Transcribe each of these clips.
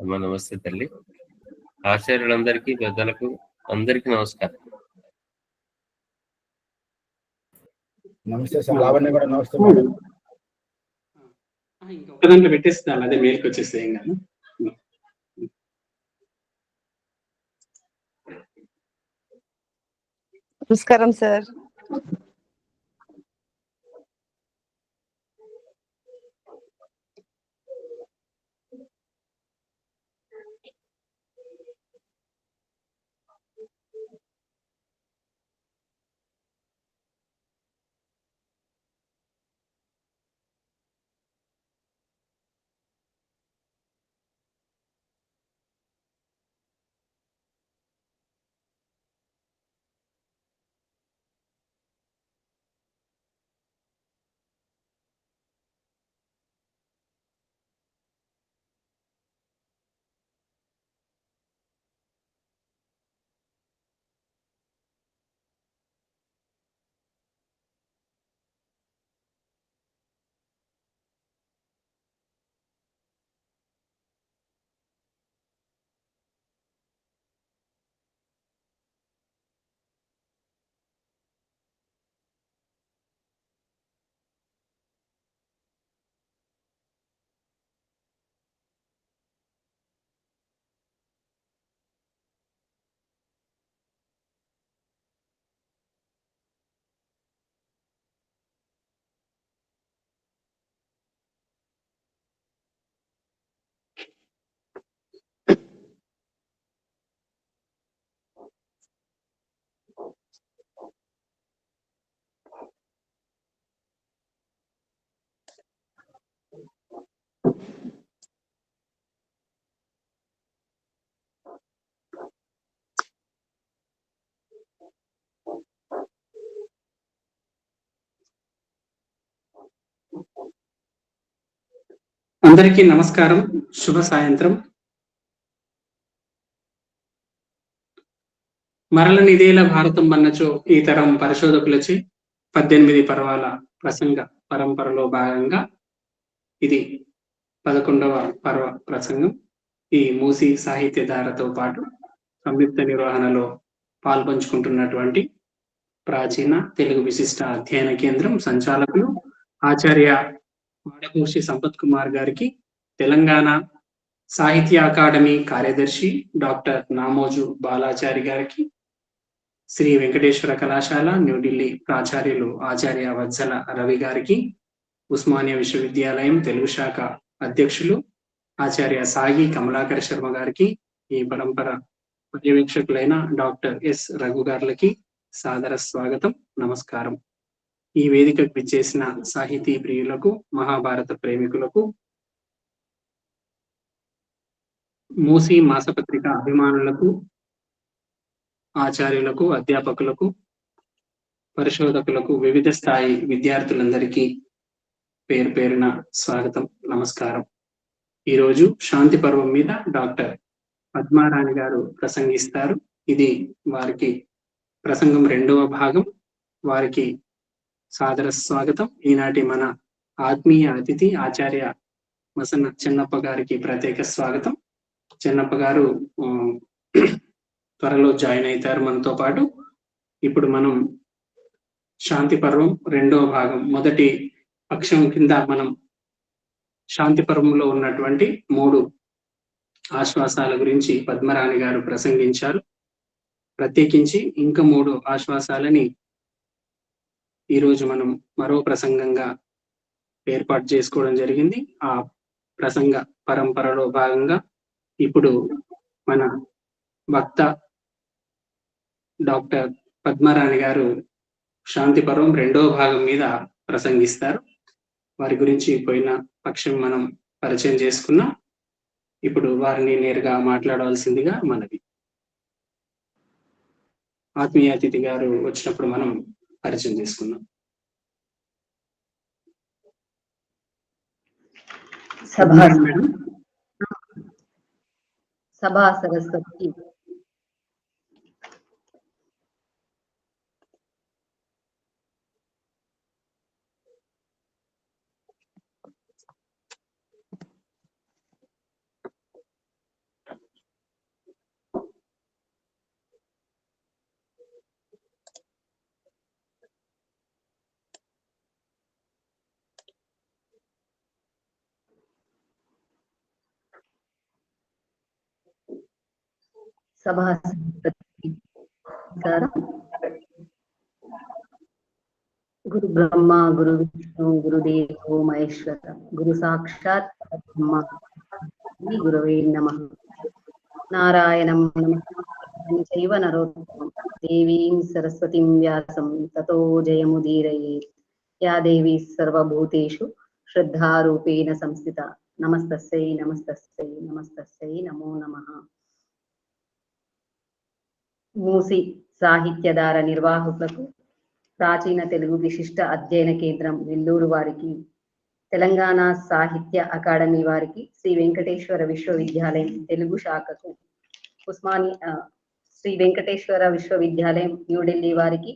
అమ్మ నమస్తే తల్లి. ఆచార్యులందరికీ, పెద్దలకు అందరికీ నమస్కారం. నమస్తే సార్. లావణ్య కూడా నమస్తే మేడం. ఇంకొక దాంట్లో పెట్టేస్తాను, అదే మేల్కి వచ్చేస్తే ఏం కాదు. నమస్కారం సార్. అందరికీ నమస్కారం, శుభ సాయంత్రం. మరలనిదేల భారతం అన్నచో ఈ తరం పరిశోధకులచే 18 పర్వాల ప్రసంగ పరంపరలో భాగంగా ఇది 11వ పర్వ ప్రసంగం. ఈ మూసి సాహిత్య ధారతో పాటు సంయుక్త నిర్వహణలో పాల్పంచుకుంటున్నటువంటి ప్రాచీన తెలుగు విశిష్ట అధ్యయన కేంద్రం సంచాలకులు ఆచార్య మాడకూర్షి సంపత్ కుమార్ గారికి, తెలంగాణ సాహిత్య అకాడమీ కార్యదర్శి డాక్టర్ నామోజు బాలాచారి గారికి, శ్రీ వెంకటేశ్వర కళాశాల న్యూఢిల్లీ ప్రాచార్యులు ఆచార్య వత్సల రవి గారికి, ఉస్మానియా విశ్వవిద్యాలయం తెలుగు శాఖ అధ్యక్షులు ఆచార్య సాగి కమలాకర్ శర్మ గారికి, ఈ పరంపర పర్యవేక్షకులైన డాక్టర్ ఎస్ రఘు గారులకి సాదర స్వాగతం, నమస్కారం. ఈ వేదికకు విచ్చేసిన సాహితీ ప్రియులకు, మహాభారత ప్రేమికులకు, మూసి మాసపత్రిక అభిమానులకు, ఆచార్యులకు, అధ్యాపకులకు, పరిశోధకులకు, వివిధ స్థాయి విద్యార్థులందరికీ పేరు పేరున స్వాగతం, నమస్కారం. ఈరోజు శాంతి పర్వం మీద డాక్టర్ పద్మారాణి గారు ప్రసంగిస్తారు. ఇది వారికి ప్రసంగం 2వ భాగం. వారికి సాదర స్వాగతం. ఈనాటి మన ఆత్మీయ అతిథి ఆచార్య మసన చెన్నప్ప గారికి ప్రత్యేక స్వాగతం. చెన్నప్ప గారు త్వరలో జాయిన్ అవుతారు మనతో పాటు. ఇప్పుడు మనం శాంతి పర్వం 2వ భాగం మొదటి పక్షం కింద మనం శాంతి పర్వంలో ఉన్నటువంటి 3 ఆశ్వాసాల గురించి పద్మరాణి గారు ప్రసంగించారు. ప్రత్యేకించి ఇంకా 3 ఆశ్వాసాలని ఈరోజు మనం మరో ప్రసంగంగా ఏర్పాటు చేసుకోవడం జరిగింది. ఆ ప్రసంగ పరంపరలో భాగంగా ఇప్పుడు మన వక్త డాక్టర్ పద్మరాణి గారు శాంతి పర్వం 2వ భాగం మీద ప్రసంగిస్తారు. వారి గురించి పోయిన పక్షం మనం పరిచయం చేసుకున్నాం. ఇప్పుడు వారిని నేరుగా మాట్లాడవలసిందిగా మనవి. ఆత్మీయ అతిథి గారు వచ్చినప్పుడు మనం పరిచయం చేసుకున్నాం. సభా సరస్వతి సభా గురు బ్రహ్మ గురు విష్ణు గురుదేవో మహేశ్వర గురు సాక్షాత్ బ్రహ్మ గురవే నమః. నారాయణం నమస్కారం చైవ నరోత్తమం దేవీం సరస్వతిం వ్యాసం తతో జయముదీరయేత్. యా దేవీ సర్వభూతేషు శ్రద్ధారూపేణ సంస్థిత. నమస్తస్యై నమస్తస్యై నమస్తస్యై నమో నమః. మూసి సాహిత్యధార నిర్వాహకులకు, ప్రాచీన తెలుగు విశిష్ట అధ్యయన కేంద్రం నెల్లూరు వారికి, తెలంగాణ సాహిత్య అకాడమీ వారికి, శ్రీ వెంకటేశ్వర విశ్వవిద్యాలయం తెలుగు శాఖకు, శ్రీ వెంకటేశ్వర విశ్వవిద్యాలయం న్యూఢిల్లీ వారికి,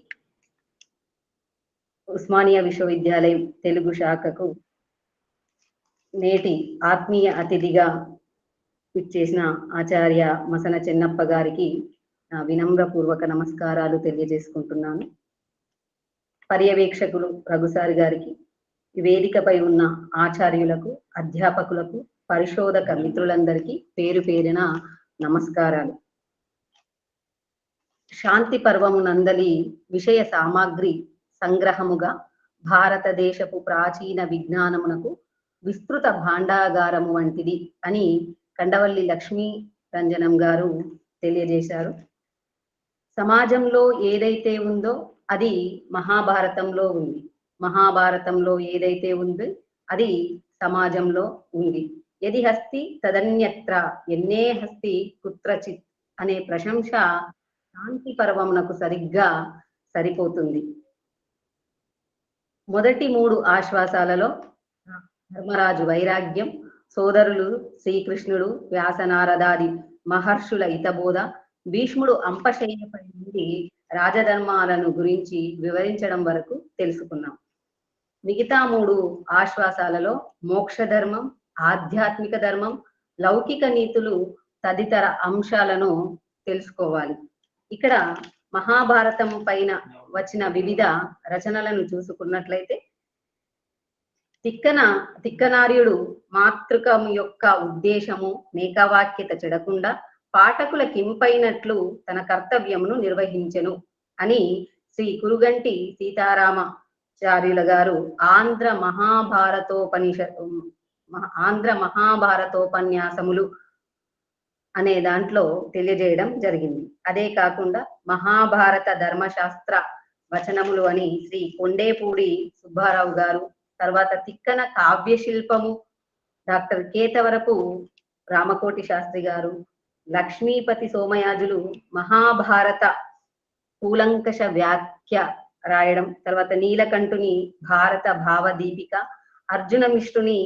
ఉస్మానియా విశ్వవిద్యాలయం తెలుగు శాఖకు నేటి ఆత్మీయ అతిథిగా ఇచ్చేసిన ఆచార్య మసన చెన్నప్ప గారికి నా వినమ్రపూర్వక నమస్కారాలు తెలియజేసుకుంటున్నాను. పర్యవేక్షకులు రఘుసారి గారికి, వేదికపై ఉన్న ఆచార్యులకు, అధ్యాపకులకు, పరిశోధక మిత్రులందరికీ పేరు పేరున నమస్కారాలు. శాంతి పర్వమునందలి విషయ సామాగ్రి సంగ్రహముగా భారతదేశపు ప్రాచీన విజ్ఞానమునకు విస్తృత భాండాగారము వంటిది అని కండవల్లి లక్ష్మీ రంజనం గారు తెలియజేశారు. సమాజంలో ఏదైతే ఉందో అది మహాభారతంలో ఉంది, మహాభారతంలో ఏదైతే ఉంది అది సమాజంలో ఉంది. యది హస్తి తదన్యత్ర ఎన్నే హస్తి కుత్రచిత్ అనే ప్రశంస శాంతి పర్వమునకు సరిగ్గా సరిపోతుంది. మొదటి 3 ఆశ్వాసాలలో ధర్మరాజు వైరాగ్యం, సోదరులు శ్రీకృష్ణుడు, వ్యాసనారదాది మహర్షుల హితబోధ, భీష్ముడు అంపశయ్యపై నుండి రాజధర్మాలను గురించి వివరించడం వరకు తెలుసుకున్నాం. మిగతా 3 ఆశ్వాసాలలో మోక్ష ధర్మం, ఆధ్యాత్మిక ధర్మం, లౌకిక నీతులు తదితర అంశాలను తెలుసుకోవాలి. ఇక్కడ మహాభారతం పైన వచ్చిన వివిధ రచనలను చూసుకున్నట్లయితే, తిక్కనార్యుడు మాతృకం యొక్క ఉద్దేశము మేకవాక్యత చెడకుండా పాఠకుల కింపైనట్లు తన కర్తవ్యమును నిర్వహించెను అని శ్రీ కురుగంటి సీతారామాచార్యుల గారు ఆంధ్ర మహాభారతోపన్యాసములు అనే దాంట్లో తెలియజేయడం జరిగింది. అదే కాకుండా మహాభారత ధర్మశాస్త్ర వచనములు అని శ్రీ కొండేపూడి సుబ్బారావు గారు, తర్వాత తిక్కన కావ్యశిల్పము డాక్టర్ కేతవరపు రామకోటి శాస్త్రి గారు, లక్ష్మీపతి సోమయాజులు మహాభారత కూలంకష వ్యాఖ్య రాయడం, తర్వాత నీలకంఠుని భారత భావదీపిక, అర్జున మిశ్రుని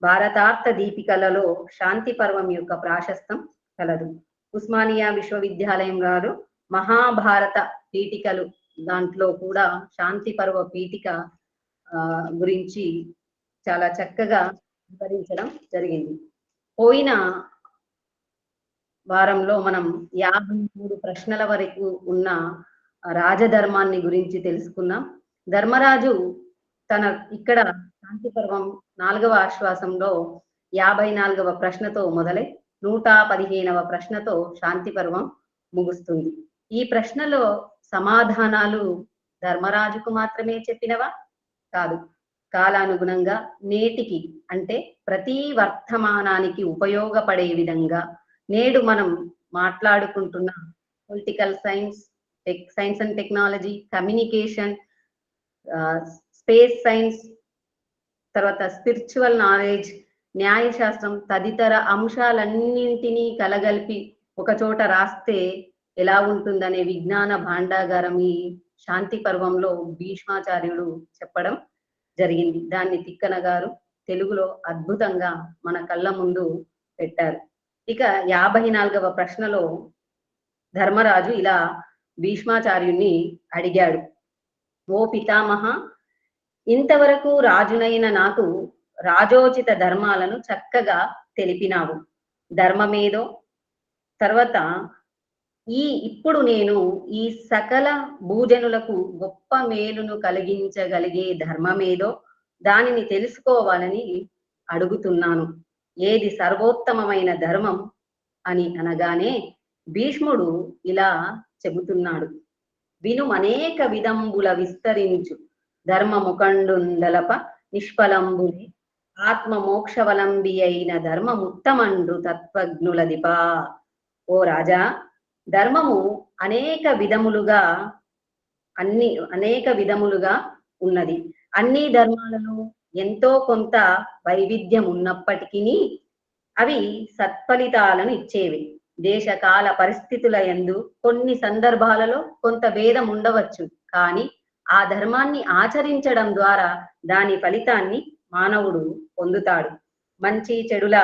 భారతార్థ దీపికలలో శాంతి పర్వం యొక్క ప్రాశస్తం కలదు. ఉస్మానియా విశ్వవిద్యాలయం గారు మహాభారత పీఠికలు దాంట్లో కూడా శాంతి పర్వ పీఠిక గురించి చాలా చక్కగా వివరించడం జరిగింది. పోయిన వారంలో మనం 53 ప్రశ్నల వరకు ఉన్న రాజధర్మాన్ని గురించి తెలుసుకున్నాం. ధర్మరాజు ఇక్కడ శాంతి పర్వం 4వ ఆశ్వాసంలో 54వ ప్రశ్నతో మొదలై 115వ ప్రశ్నతో శాంతి పర్వం ముగుస్తుంది. ఈ ప్రశ్నలో సమాధానాలు ధర్మరాజుకు మాత్రమే చెప్పినవా? కాదు. కాలానుగుణంగా నేటికి అంటే ప్రతి వర్తమానానికి ఉపయోగపడే విధంగా నేడు మనం మాట్లాడుకుంటున్న political science, science and technology, communication, space science, తర్వాత స్పిరిచువల్ నాలెడ్జ్, న్యాయశాస్త్రం తదితర అంశాలన్నింటినీ కలగలిపి ఒక చోట రాస్తే ఎలా ఉంటుందనే విజ్ఞాన భాండాగారం ఈ శాంతి పర్వంలో భీష్మాచార్యుడు చెప్పడం జరిగింది. దాన్ని తిక్కన గారు తెలుగులో అద్భుతంగా మన కళ్ళ ముందు పెట్టారు. ఇక 54వ ప్రశ్నలో ధర్మరాజు ఇలా భీష్మాచార్యుణ్ణి అడిగాడు, ఓ పితామహ, ఇంతవరకు రాజునైన నాకు రాజోచిత ధర్మాలను చక్కగా తెలిపినావు. ధర్మమేదో, తర్వాత ఇప్పుడు నేను ఈ సకల భూజనులకు గొప్ప మేలును కలిగించగలిగే ధర్మమేదో దానిని తెలుసుకోవాలని అడుగుతున్నాను. ఏది సర్వోత్తమమైన ధర్మం అని అనగానే భీష్ముడు ఇలా చెబుతున్నాడు. విను అనేక విధంబుల విస్తరించు ధర్మముఖండుందలప నిష్ఫలంబుని ఆత్మ మోక్షవలంబి అయిన ధర్మముత్తమండ్రు తత్వజ్ఞులదిపా. ఓ రాజా, ధర్మము అనేక విధములుగా ఉన్నది. అన్ని ధర్మాలలో ఎంతో కొంత వైవిధ్యం ఉన్నప్పటికీ అవి సత్ఫలితాలను ఇచ్చేవి. దేశకాల పరిస్థితుల యందు కొన్ని సందర్భాలలో కొంత భేదం ఉండవచ్చు, కానీ ఆ ధర్మాన్ని ఆచరించడం ద్వారా దాని ఫలితాన్ని మానవుడు పొందుతాడు. మంచి చెడుల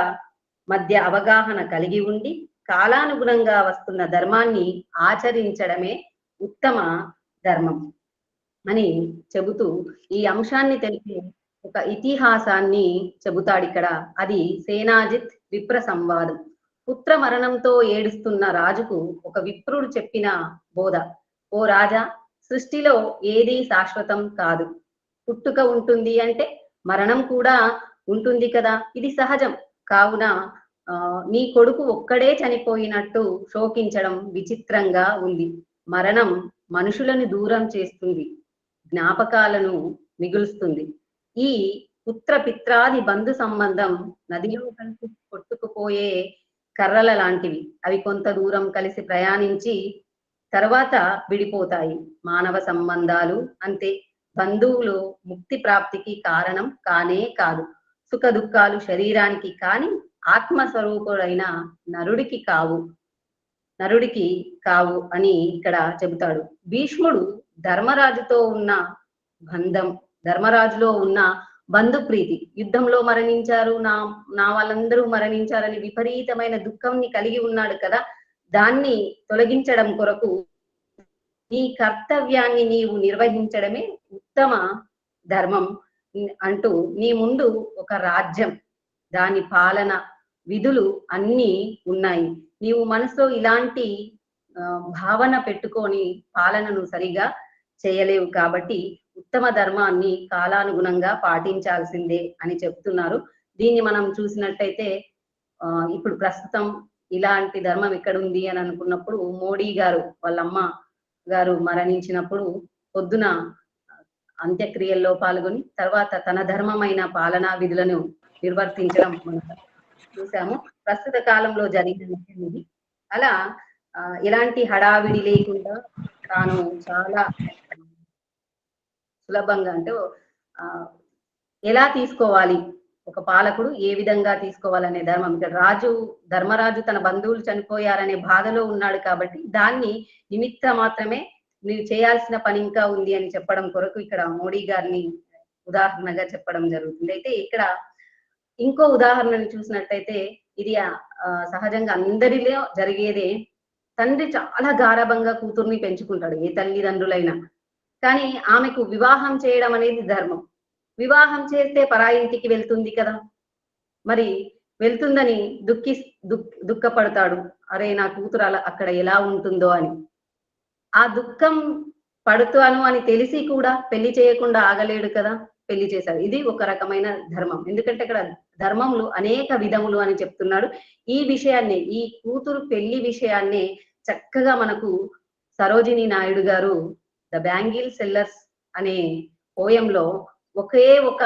మధ్య అవగాహన కలిగి ఉండి కాలానుగుణంగా వస్తున్న ధర్మాన్ని ఆచరించడమే ఉత్తమ ధర్మం అని చెబుతూ ఈ అంశాన్ని తెలిపే ఒక ఇతిహాసాన్ని చెబుతాడు ఇక్కడ. అది సేనాజిత్ విప్ర సంవాదం. పుత్ర మరణంతో ఏడుస్తున్న రాజుకు ఒక విప్రుడు చెప్పిన బోధ. ఓ రాజా, సృష్టిలో ఏదీ శాశ్వతం కాదు. పుట్టుక ఉంటుంది అంటే మరణం కూడా ఉంటుంది కదా, ఇది సహజం. కావున నీ కొడుకు ఒక్కడే చనిపోయినట్టు శోకించడం విచిత్రంగా ఉంది. మరణం మనుషులను దూరం చేస్తుంది, జ్ఞాపకాలను మిగులుస్తుంది. ఈ పుత్ర పిత్రాది బంధు సంబంధం నదిలో కలిసి కొట్టుకుపోయే కర్రల లాంటివి. అవి కొంత దూరం కలిసి ప్రయాణించి తర్వాత విడిపోతాయి. మానవ సంబంధాలు అంతే. బంధువులు ముక్తి ప్రాప్తికి కారణం కానే కాదు. సుఖ దుఃఖాలు శరీరానికి కాని ఆత్మస్వరూపుడైన నరుడికి కావు అని ఇక్కడ చెబుతాడు. భీష్ముడు ధర్మరాజుతో ఉన్న ధర్మరాజులో ఉన్న బంధుప్రీతి, యుద్ధంలో మరణించారు, నా వాళ్ళందరూ మరణించారని విపరీతమైన దుఃఖంని కలిగి ఉన్నాడు కదా, దాన్ని తొలగించడం కొరకు నీ కర్తవ్యాన్ని నీవు నిర్వహించడమే ఉత్తమ ధర్మం అంటూ, నీ ముందు ఒక రాజ్యం, దాని పాలన విధులు అన్నీ ఉన్నాయి. నీవు మనసులో ఇలాంటి భావన పెట్టుకొని పాలనను సరిగా చేయలేవు. కాబట్టి ఉత్తమ ధర్మాన్ని కాలానుగుణంగా పాటించాల్సిందే అని చెప్తున్నారు. దీన్ని మనం చూసినట్టయితే ఇప్పుడు ప్రస్తుతం ఇలాంటి ధర్మం ఎక్కడ ఉంది అని అనుకున్నప్పుడు, మోడీ గారు వాళ్ళమ్మ గారు మరణించినప్పుడు పొద్దున అంత్యక్రియల్లో పాల్గొని తర్వాత తన ధర్మమైన పాలనా విధులను నిర్వర్తించడం మనం చూసాము. ప్రస్తుత కాలంలో జరిగిన విషయం ఇది. అలా ఎలాంటి హడావిడి లేకుండా తాను చాలా సులభంగా, అంటే ఎలా తీసుకోవాలి, ఒక పాలకుడు ఏ విధంగా తీసుకోవాలనే ధర్మం. ఇక్కడ ధర్మరాజు తన బంధువులు చనిపోయారనే బాధలో ఉన్నాడు కాబట్టి దాన్ని నిమిత్త మాత్రమే నీవు చేయాల్సిన పని ఇంకా ఉంది అని చెప్పడం కొరకు ఇక్కడ మోడీ గారిని ఉదాహరణగా చెప్పడం జరుగుతుంది. అయితే ఇక్కడ ఇంకో ఉదాహరణను చూసినట్టయితే ఇది సహజంగా అందరిలో జరిగేదే. తండ్రి చాలా గారాబంగా కూతుర్ని పెంచుకుంటాడు, ఏ తల్లిదండ్రులైనా. కానీ ఆమెకు వివాహం చేయడం అనేది ధర్మం. వివాహం చేస్తే పరాయింటికి వెళ్తుంది కదా, మరి వెళ్తుందని దుఃఖపడతాడు. అరే, నా కూతురు అక్కడ ఎలా ఉంటుందో అని. ఆ దుఃఖం పడుతాను అని తెలిసి కూడా పెళ్లి చేయకుండా ఆగలేడు కదా, పెళ్లి చేశాడు. ఇది ఒక రకమైన ధర్మం. ఎందుకంటే ఇక్కడ ధర్మములు అనేక విధములు అని చెప్తున్నాడు. ఈ విషయాన్ని, ఈ కూతురు పెళ్లి విషయాన్ని చక్కగా మనకు సరోజిని నాయుడు గారు ద బ్యాంగిల్ సెల్లర్స్ అనే పోయంలో ఒకే ఒక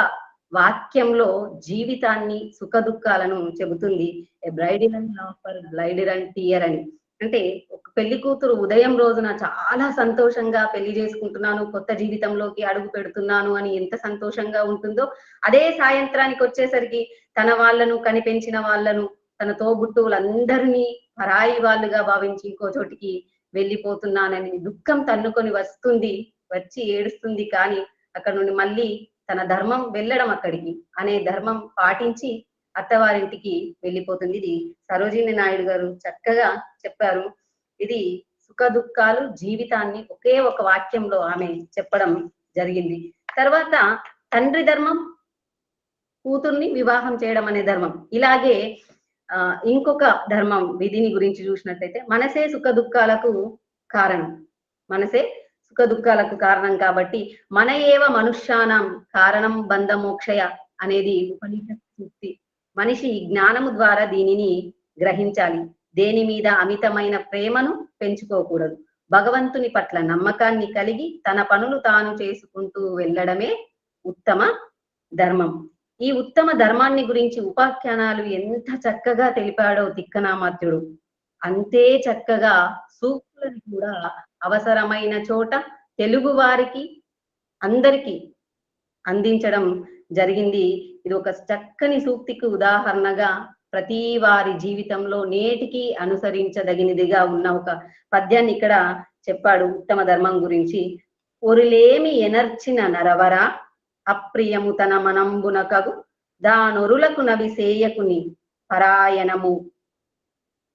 వాక్యంలో జీవితాన్ని, సుఖ దుఃఖాలను చెబుతుంది. A bridal and laughter bladder and tear అని. అంటే ఒక పెళ్లి కూతురు ఉదయం రోజున చాలా సంతోషంగా పెళ్లి చేసుకుంటున్నాను, కొత్త జీవితంలోకి అడుగు పెడుతున్నాను అని ఎంత సంతోషంగా ఉంటుందో, అదే సాయంత్రానికి వచ్చేసరికి తన వాళ్ళను, కనిపెంచిన వాళ్ళను, తన తోబుట్టువులందరినీ పరాయి వాళ్ళుగా భావించి ఇంకో చోటికి వెళ్ళిపోతున్నానని దుఃఖం తన్నుకొని వచ్చి ఏడుస్తుంది. కానీ అక్కడ నుండి మళ్ళీ తన ధర్మం వెళ్ళడం అక్కడికి అనే ధర్మం పాటించి అత్తవారింటికి వెళ్ళిపోతుంది. ఇది సరోజిని నాయుడు గారు చక్కగా చెప్పారు. ఇది సుఖ దుఃఖాలు, జీవితాన్ని ఒకే ఒక వాక్యంలో ఆమె చెప్పడం జరిగింది. తర్వాత తండ్రి ధర్మం, కూతుర్ని వివాహం చేయడం అనే ధర్మం. ఇలాగే ఇంకొక ధర్మం విధిని గురించి చూసినట్లయితే, మనసే సుఖ దుఃఖాలకు కారణం. మనసే సుఖ దుఃఖాలకు కారణం కాబట్టి మన ఏవ మనుష్యానం కారణం బంధ మోక్షయ అనేది ఉపనిషత్ సూక్తి. మనిషి జ్ఞానము ద్వారా దీనిని గ్రహించాలి. దేని మీద అమితమైన ప్రేమను పెంచుకోకూడదు. భగవంతుని పట్ల నమ్మకాన్ని కలిగి తన పనులు తాను చేసుకుంటూ వెళ్ళడమే ఉత్తమ ధర్మం. ఈ ఉత్తమ ధర్మాన్ని గురించి ఉపాఖ్యానాలు ఎంత చక్కగా తెలిపాడో తిక్కనామాత్యుడు, అంతే చక్కగా సూక్తులను కూడా అవసరమైన చోట తెలుగు వారికి అందరికీ అందించడం జరిగింది. ఇది ఒక చక్కని సూక్తికి ఉదాహరణగా ప్రతి వారి జీవితంలో నేటికి అనుసరించదగినదిగా ఉన్న ఒక పద్యాన్ని ఇక్కడ చెప్పాడు ఉత్తమ ధర్మం గురించి. ఒరులేమి ఎనర్చిన నరవర అప్రియము తన మనంబునకగు దానొరులకు నవి సేయకుని పరాయణము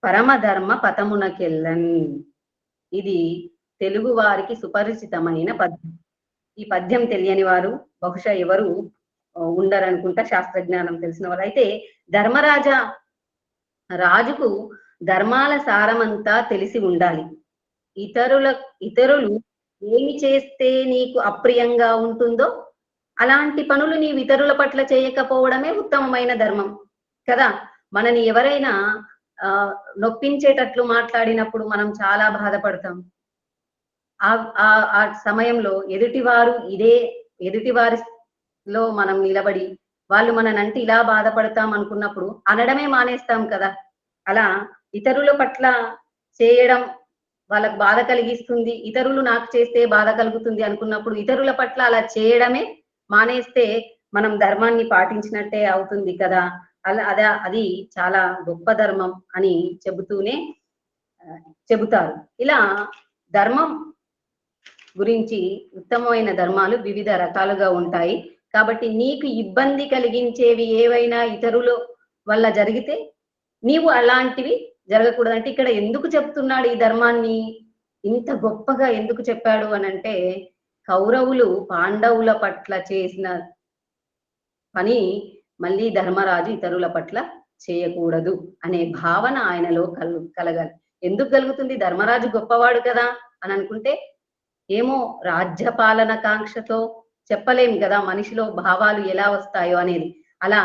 పరమధర్మ పతమునకెల్లన్. ఇది తెలుగు వారికి సుపరిచితమైన పద్యం. ఈ పద్యం తెలియని వారు బహుశా ఎవరు ఉండరనుకుంటా, శాస్త్రజ్ఞానం తెలిసిన వారు. అయితే రాజుకు ధర్మాల సారమంతా తెలిసి ఉండాలి. ఇతరులు ఏమి చేస్తే నీకు అప్రియంగా ఉంటుందో అలాంటి పనులు నీవు ఇతరుల పట్ల చేయకపోవడమే ఉత్తమమైన ధర్మం కదా. మనని ఎవరైనా నొప్పించేటట్లు మాట్లాడినప్పుడు మనం చాలా బాధపడతాం. ఆ సమయంలో ఎదుటివారిలో మనం నిలబడి వాళ్ళు మననంటే ఇలా బాధపడతాం అనుకున్నప్పుడు అనడమే మానేస్తాం కదా. అలా ఇతరుల పట్ల చేయడం వాళ్ళకు బాధ కలిగిస్తుంది, ఇతరులు నాకు చేస్తే బాధ కలుగుతుంది అనుకున్నప్పుడు ఇతరుల పట్ల అలా చేయడమే మానేస్తే మనం ధర్మాన్ని పాటించినట్టే అవుతుంది కదా. అది చాలా గొప్ప ధర్మం అని చెబుతారు. ఇలా ధర్మం గురించి ఉత్తమమైన ధర్మాలు వివిధ రకాలుగా ఉంటాయి. కాబట్టి నీకు ఇబ్బంది కలిగించేవి ఏవైనా ఇతరుల వల్ల జరిగితే నీవు అలాంటివి జరగకూడదంటే ఇక్కడ ఎందుకు చెప్తున్నాడు ఈ ధర్మాన్ని, ఇంత గొప్పగా ఎందుకు చెప్పాడు అనంటే, కౌరవులు పాండవుల పట్ల చేసిన పని మళ్ళీ ధర్మరాజు ఇతరుల పట్ల చేయకూడదు అనే భావన ఆయనలో కలగాలి. ఎందుకు కలుగుతుంది? ధర్మరాజు గొప్పవాడు కదా అని అనుకుంటే ఏమో రాజ్యపాలన కాంక్షతో చెప్పలేం కదా, మనిషిలో భావాలు ఎలా వస్తాయో అనేది. అలా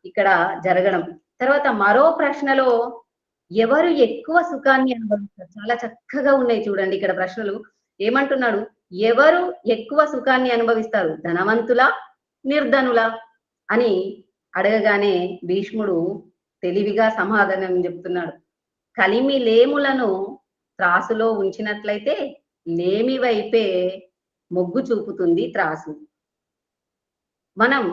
ఇక్కడ జరగడం. తర్వాత మరో ప్రశ్నలో ఎవరు ఎక్కువ సుఖాన్ని అనుభవిస్తారు, చాలా చక్కగా ఉన్నాయి చూడండి ఇక్కడ ప్రశ్నలు. ఏమంటున్నాడు? ఎవరు ఎక్కువ సుఖాన్ని అనుభవిస్తారు, ధనవంతులా నిర్ధనులా అని అడగగానే భీష్ముడు తెలివిగా సమాధానం చెప్తున్నాడు. కలిమి లేములను త్రాసులో ఉంచినట్లయితే లేమి వైపే మొగ్గు చూపుతుంది త్రాసు. మనం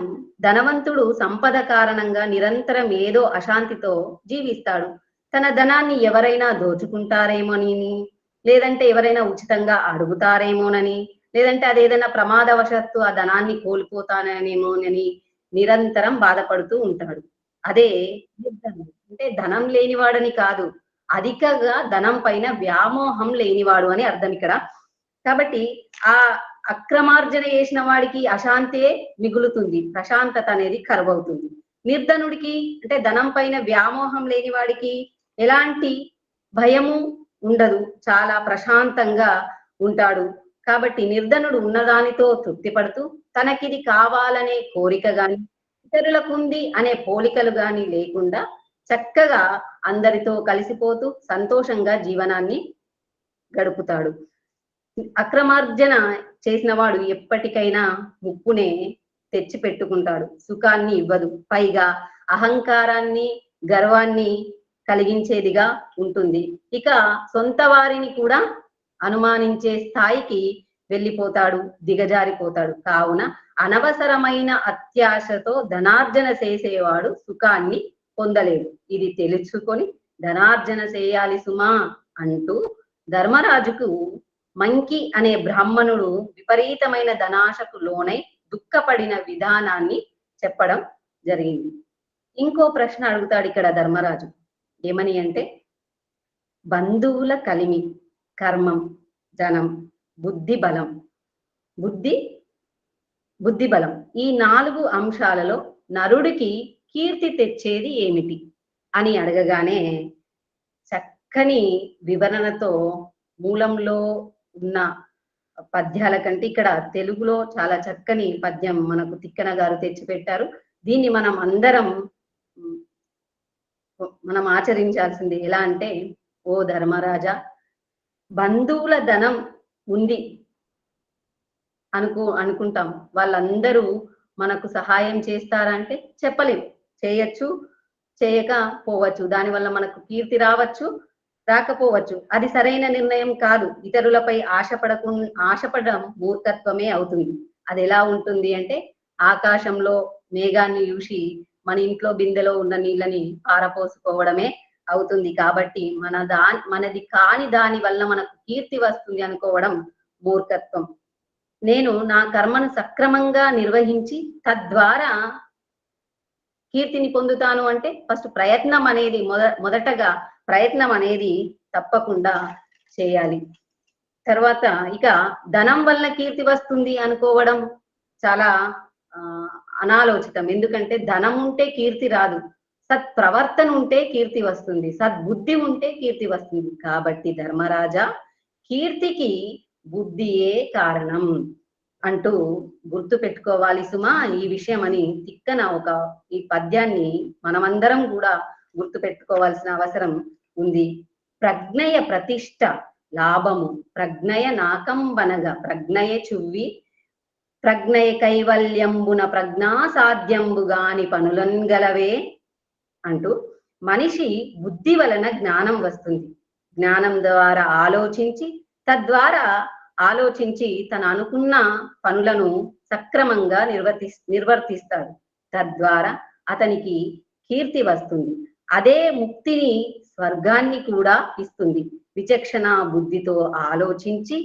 ధనవంతుడు సంపద కారణంగా నిరంతరం ఏదో అశాంతితో జీవిస్తాడు. తన ధనాన్ని ఎవరైనా దోచుకుంటారేమోనని, లేదంటే ఎవరైనా ఉచితంగా అడుగుతారేమోనని, లేదంటే అదేదైనా ప్రమాదవశత్తు ఆ ధనాన్ని కోల్పోతానేమోనని నిరంతరం బాధపడుతూ ఉంటాడు. అదే అంటే ధనం లేనివాడని కాదు, అధికంగా ధనం పైన వ్యామోహం లేనివాడు అని అర్థం ఇక్కడ. కాబట్టి ఆ అక్రమార్జన చేసిన వాడికి అశాంతే మిగులుతుంది, ప్రశాంతత అనేది కరువవుతుంది. నిర్ధనుడికి అంటే ధనం పైన వ్యామోహం లేని వాడికి ఎలాంటి భయము ఉండదు, చాలా ప్రశాంతంగా ఉంటాడు. కాబట్టి నిర్ధనుడు ఉన్నదానితో తృప్తి పడుతూ తనకిది కావాలనే కోరిక గాని ఇతరులకు ఉంది అనే పోలికలు గాని లేకుండా చక్కగా అందరితో కలిసిపోతూ సంతోషంగా జీవనాన్ని గడుపుతాడు. అక్రమార్జన చేసిన వాడు ఎప్పటికైనా ముప్పునే తెచ్చి పెట్టుకుంటాడు, సుఖాన్ని ఇవ్వదు, పైగా అహంకారాన్ని గర్వాన్ని కలిగించేదిగా ఉంటుంది. ఇక సొంత వారిని కూడా అనుమానించే స్థాయికి వెళ్ళిపోతాడు, దిగజారిపోతాడు. కావున అనవసరమైన అత్యాశతో ధనార్జన చేసేవాడు సుఖాన్ని పొందలేడు, ఇది తెలుసుకొని ధనార్జన చేయాలి సుమా అంటూ ధర్మరాజుకు మంకి అనే బ్రాహ్మణుడు విపరీతమైన ధనాశకు లోనై దుఃఖపడిన విధానాన్ని చెప్పడం జరిగింది. ఇంకో ప్రశ్న అడుగుతాడు ఇక్కడ ధర్మరాజు. ఏమని అంటే, బంధువుల కలిమి, కర్మం, జనం, బుద్ధి బలం ఈ 4 అంశాలలో నరుడికి కీర్తి తెచ్చేది ఏమిటి అని అడగగానే చక్కని వివరణతో మూలంలో ఉన్న పద్యాల కంటే ఇక్కడ తెలుగులో చాలా చక్కని పద్యం మనకు తిక్కన గారు తెచ్చిపెట్టారు. దీన్ని మనం అందరం మనం ఆచరించాల్సింది. ఎలా అంటే, ఓ ధర్మరాజా, బంధువుల ధనం ఉంది అనుకుంటాం. వాళ్ళందరూ మనకు సహాయం చేస్తారంటే చెప్పలేం. చేయొచ్చు, చేయకపోవచ్చు. దానివల్ల మనకు కీర్తి రావచ్చు, రాకపోవచ్చు. అది సరైన నిర్ణయం కాదు. ఇతరులపై ఆశపడడం మూర్ఖత్వమే అవుతుంది. అది ఎలా ఉంటుంది అంటే, ఆకాశంలో మేఘాన్ని చూసి మన ఇంట్లో బిందెలో ఉన్న నీళ్ళని పారపోసుకోవడమే అవుతుంది. కాబట్టి మనది కాని దాని వల్ల మనకు కీర్తి వస్తుంది అనుకోవడం మూర్ఖత్వం. నేను నా కర్మను సక్రమంగా నిర్వహించి తద్వారా కీర్తిని పొందుతాను అంటే ఫస్ట్ ప్రయత్నం అనేది మొదటగా ప్రయత్నం అనేది తప్పకుండా చేయాలి. తర్వాత ఇక ధనం వల్ల కీర్తి వస్తుంది అనుకోవడం చాలా అనాలోచితం. ఎందుకంటే ధనం ఉంటే కీర్తి రాదు, సత్ప్రవర్తన ఉంటే కీర్తి వస్తుంది, సద్బుద్ధి ఉంటే కీర్తి వస్తుంది. కాబట్టి ధర్మరాజా, కీర్తికి బుద్ధియే కారణం అంటూ గుర్తు పెట్టుకోవాలి సుమా ఈ విషయం అని తిక్కన ఈ పద్యాన్ని మనమందరం కూడా గుర్తు పెట్టుకోవాల్సిన అవసరం ఉంది. ప్రజ్ఞయ ప్రతిష్ట లాభము, ప్రజ్ఞయ నాకంబనగ, ప్రజ్ఞయ చువ్వి, ప్రజ్ఞయ కైవల్యంబున ప్రజ్ఞా సాధ్యంబుగాని పనులంగలవే అంటూ మనిషి బుద్ధి వలన జ్ఞానం వస్తుంది. జ్ఞానం ద్వారా తద్వారా ఆలోచించి తను అనుకున్న పనులను సక్రమంగా నిర్వర్తిస్తాడు. తద్వారా అతనికి కీర్తి వస్తుంది. అదే ముక్తిని, స్వర్గాన్ని కూడా ఇస్తుంది. విచక్షణ బుద్ధితో ఆలోచించి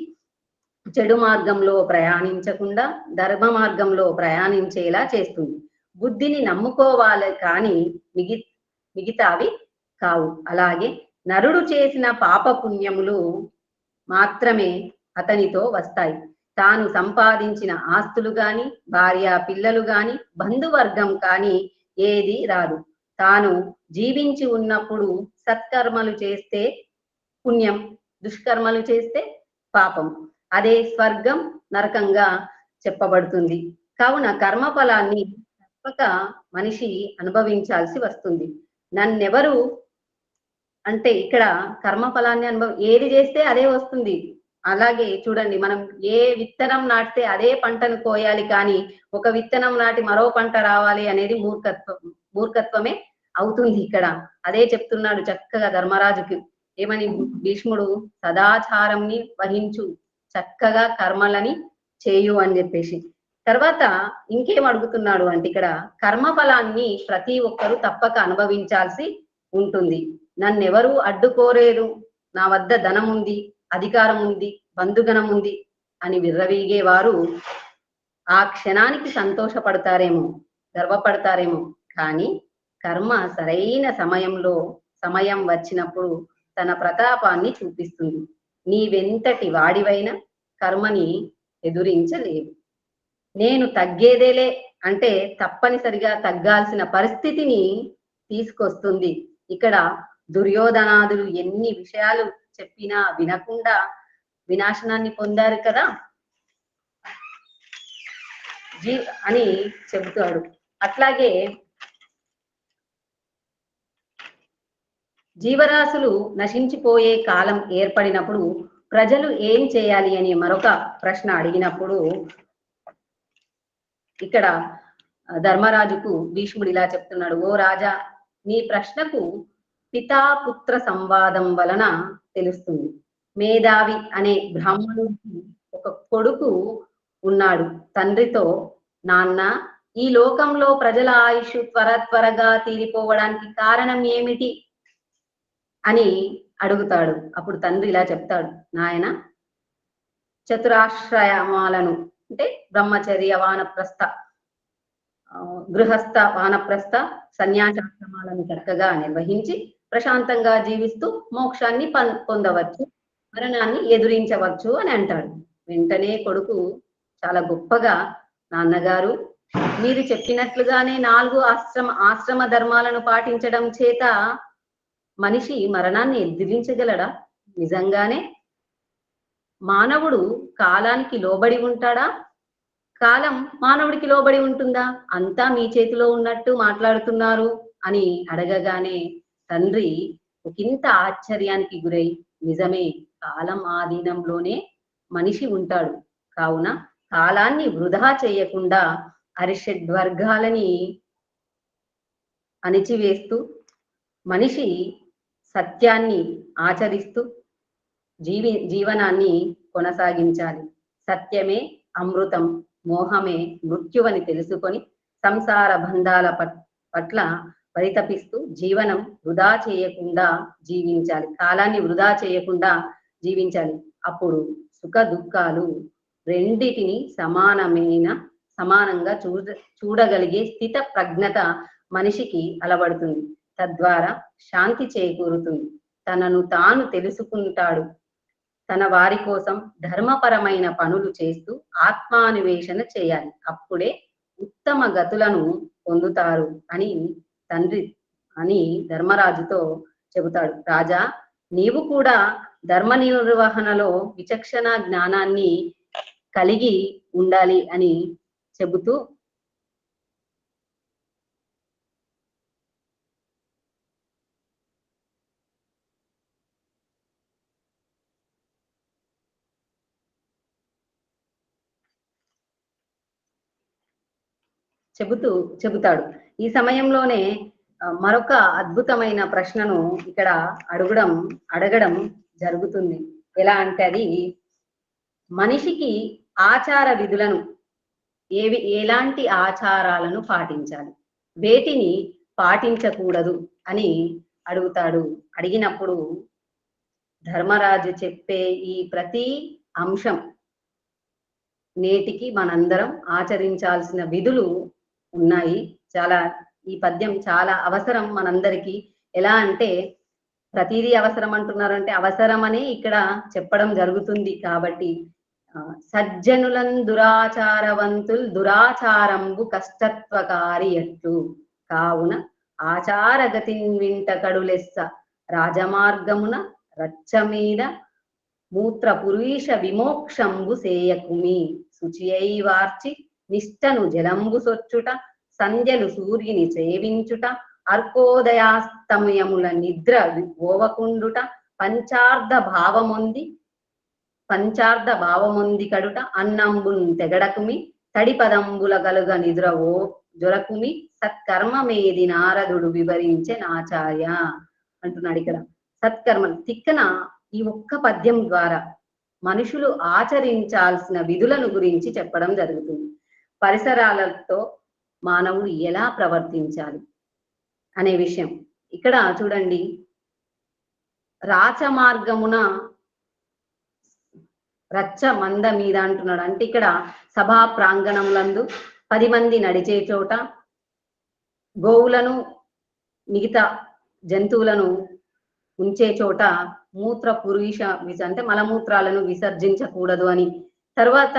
చెడు మార్గంలో ప్రయాణించకుండా ధర్మ మార్గంలో ప్రయాణించేలా చేస్తుంది. బుద్ధిని నమ్ముకోవాలి కానీ మిగతావి కావు. అలాగే నరుడు చేసిన పాప పుణ్యములు మాత్రమే అతనితో వస్తాయి. తాను సంపాదించిన ఆస్తులు గాని, భార్య పిల్లలు గాని, బంధువర్గం కానీ ఏది రాదు. తాను జీవించి ఉన్నప్పుడు సత్కర్మలు చేస్తే పుణ్యం, దుష్కర్మలు చేస్తే పాపం. అదే స్వర్గం, నరకంగా చెప్పబడుతుంది. కావున కర్మఫలాన్ని తప్పక మనిషి అనుభవించాల్సి వస్తుంది. నన్నెవరు అంటే ఇక్కడ కర్మఫలాన్ని ఏది చేస్తే అదే వస్తుంది. అలాగే చూడండి, మనం ఏ విత్తనం నాటితే అదే పంటను కోయాలి, కానీ ఒక విత్తనం నాటి మరో పంట రావాలి అనేది మూర్ఖత్వమే అవుతుంది. ఇక్కడ అదే చెప్తున్నాడు చక్కగా ధర్మరాజుకి. ఏమని? భీష్ముడు సదాచారంని వహించు, చక్కగా కర్మలని చేయు అని చెప్పేసి. తర్వాత ఇంకేం అడుగుతున్నాడు అంటే, ఇక్కడ కర్మఫలాన్ని ప్రతి ఒక్కరూ తప్పక అనుభవించాల్సి ఉంటుంది. నన్నెవరూ అడ్డుకోరేరు, నా వద్ద ధనం ఉంది, అధికారం ఉంది, బంధుగణం ఉంది అని విర్రవీగేవారు ఆ క్షణానికి సంతోషపడతారేమో, గర్వపడతారేమో, కానీ కర్మ సరైన సమయం వచ్చినప్పుడు తన ప్రతాపాన్ని చూపిస్తుంది. నీవెంతటి వాడివైనా కర్మని ఎదురించలేవు. నేను తగ్గేదేలే అంటే తప్పనిసరిగా తగ్గాల్సిన పరిస్థితిని తీసుకొస్తుంది. ఇక్కడ దుర్యోధనాదులు ఎన్ని విషయాలు చెప్పినా వినకుండా వినాశనాన్ని పొందారు కదా అని చెబుతాడు. అట్లాగే జీవరాశులు నశించిపోయే కాలం ఏర్పడినప్పుడు ప్రజలు ఏం చేయాలి అని మరొక ప్రశ్న అడిగినప్పుడు ఇక్కడ ధర్మరాజుకు భీష్ముడు ఇలా చెప్తున్నాడు. ఓ రాజా, నీ ప్రశ్నకు పితాపుత్ర సంవాదం వలన తెలుస్తుంది. మేధావి అనే బ్రాహ్మణుడికి ఒక కొడుకు ఉన్నాడు. తండ్రితో, నాన్న, ఈ లోకంలో ప్రజల ఆయుష్ త్వరగా తీరిపోవడానికి కారణం ఏమిటి అని అడుగుతాడు. అప్పుడు తండ్రి ఇలా చెప్తాడు, నాయన, చతురాశ్రయమాలను అంటే బ్రహ్మచర్య, వానప్రస్థ, గృహస్థ, వానప్రస్థ, సన్యాసాశ్రమాలను చక్కగా నిర్వహించి ప్రశాంతంగా జీవిస్తూ మోక్షాన్ని పొందవచ్చు, మరణాన్ని ఎదురించవచ్చు అని అంటాడు. వెంటనే కొడుకు చాలా గొప్పగా, నాన్నగారు, మీరు చెప్పినట్లుగానే 4 ఆశ్రమ ధర్మాలను పాటించడం చేత మనిషి మరణాన్ని ఎదిరించగలడా? నిజంగానే మానవుడు కాలానికి లోబడి ఉంటాడా? కాలం మానవుడికి లోబడి ఉంటుందా? అంతా మీ చేతిలో ఉన్నట్టు మాట్లాడుతున్నారు అని అడగగానే తండ్రి ఒకంత ఆశ్చర్యానికి గురై, నిజమే, కాలం ఆధీనంలోనే మనిషి ఉంటాడు, కావున కాలాన్ని వృధా చేయకుండా అరిషడ్వర్గాలని అణిచివేస్తూ మనిషి సత్యాన్ని ఆచరిస్తూ జీవనాన్ని కొనసాగించాలి. సత్యమే అమృతం, మోహమే మృత్యువని తెలుసుకొని సంసార బంధాల పట్ల పరితపిస్తూ జీవనం వృధా చేయకుండా జీవించాలి. కాలాన్ని వృధా చేయకుండా జీవించాలి. అప్పుడు సుఖ దుఃఖాలు రెండిటిని సమానంగా చూడగలిగే స్థిత ప్రజ్ఞత మనిషికి అలవడుతుంది. తద్వారా శాంతి చేకూరుతుంది. తనను తాను తెలుసుకుంటాడు. తన వారి కోసం ధర్మపరమైన పనులు చేస్తూ ఆత్మాన్వేషణ చేయాలి. అప్పుడే ఉత్తమ గతులను పొందుతారు అని తండ్రి ధర్మరాజుతో చెబుతాడు. రాజా, నీవు కూడా ధర్మ నిర్వహణలో విచక్షణ జ్ఞానాన్ని కలిగి ఉండాలి అని చెబుతూ చెబుతాడు. ఈ సమయంలోనే మరొక అద్భుతమైన ప్రశ్నను ఇక్కడ అడగడం జరుగుతుంది. ఎలా అంటే, అది మనిషికి ఆచార విధులను ఎలాంటి ఆచారాలను పాటించాలి, వేటిని పాటించకూడదు అని అడుగుతాడు. అడిగినప్పుడు ధర్మరాజు చెప్పే ఈ ప్రతి అంశం నేటికి మనందరం ఆచరించాల్సిన విధులు ఉన్నాయి. ఈ పద్యం చాలా అవసరం మనందరికీ. ఎలా అంటే, ప్రతిదీ అవసరం అంటున్నారంటే అవసరమని ఇక్కడ చెప్పడం జరుగుతుంది. కాబట్టి సజ్జనులన్ దురాచారవంతుల్ దురాచారంబు కష్టత్వకారి ఎట్టు, కావున ఆచారగతిన్ వింట కడులెస్స రాజమార్గమున రచ్చ మీద మూత్ర పురుష విమోక్షంబు సేయకుమి, శుచియై వార్చి నిష్టను జలంబు సొచ్చుట, సంధ్యలు సూర్యుని సేవించుట, అర్కోదయాస్తమయముల నిద్ర ఓవకుండుట, పంచార్థ భావమొంది కడుట, అన్నంబున్ తెగడకుమి, తడిపదంబుల గలుగ నిద్ర ఓ జొరకుమి, సత్కర్మమేది నారదుడు వివరించే నాచార్య అంటున్నాడు. ఇక్కడ సత్కర్మ తిక్కన ఈ ఒక్క పద్యం ద్వారా మనుషులు ఆచరించాల్సిన విధులను గురించి చెప్పడం జరుగుతుంది. పరిసరాలతో మానవుడు ఎలా ప్రవర్తించాలి అనే విషయం ఇక్కడ చూడండి. రాచమార్గమున రచ్చ మంద మీద అంటున్నాడు. అంటే ఇక్కడ సభా ప్రాంగణములందు 10 మంది నడిచే చోట గోవులను మిగతా జంతువులను ఉంచే చోట మూత్ర పురుష అంటే మలమూత్రాలను విసర్జించకూడదు అని, తర్వాత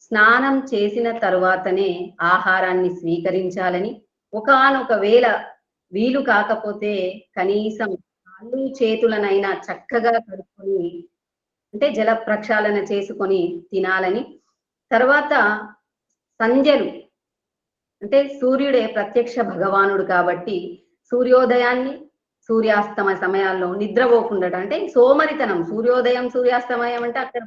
స్నానం చేసిన తరువాతనే ఆహారాన్ని స్వీకరించాలని, ఒకానొక వేళ వీలు కాకపోతే కనీసం కాళ్ళు చేతులనైనా చక్కగా కడుక్కొని అంటే జల ప్రక్షాళన చేసుకొని తినాలని, తర్వాత సంధ్యలు అంటే సూర్యుడే ప్రత్యక్ష భగవానుడు కాబట్టి సూర్యోదయాన్ని సూర్యాస్తమ సమయాల్లో నిద్రపోకుండా, అంటే సోమరితనం, సూర్యోదయం సూర్యాస్తమయం అంటే అక్కడ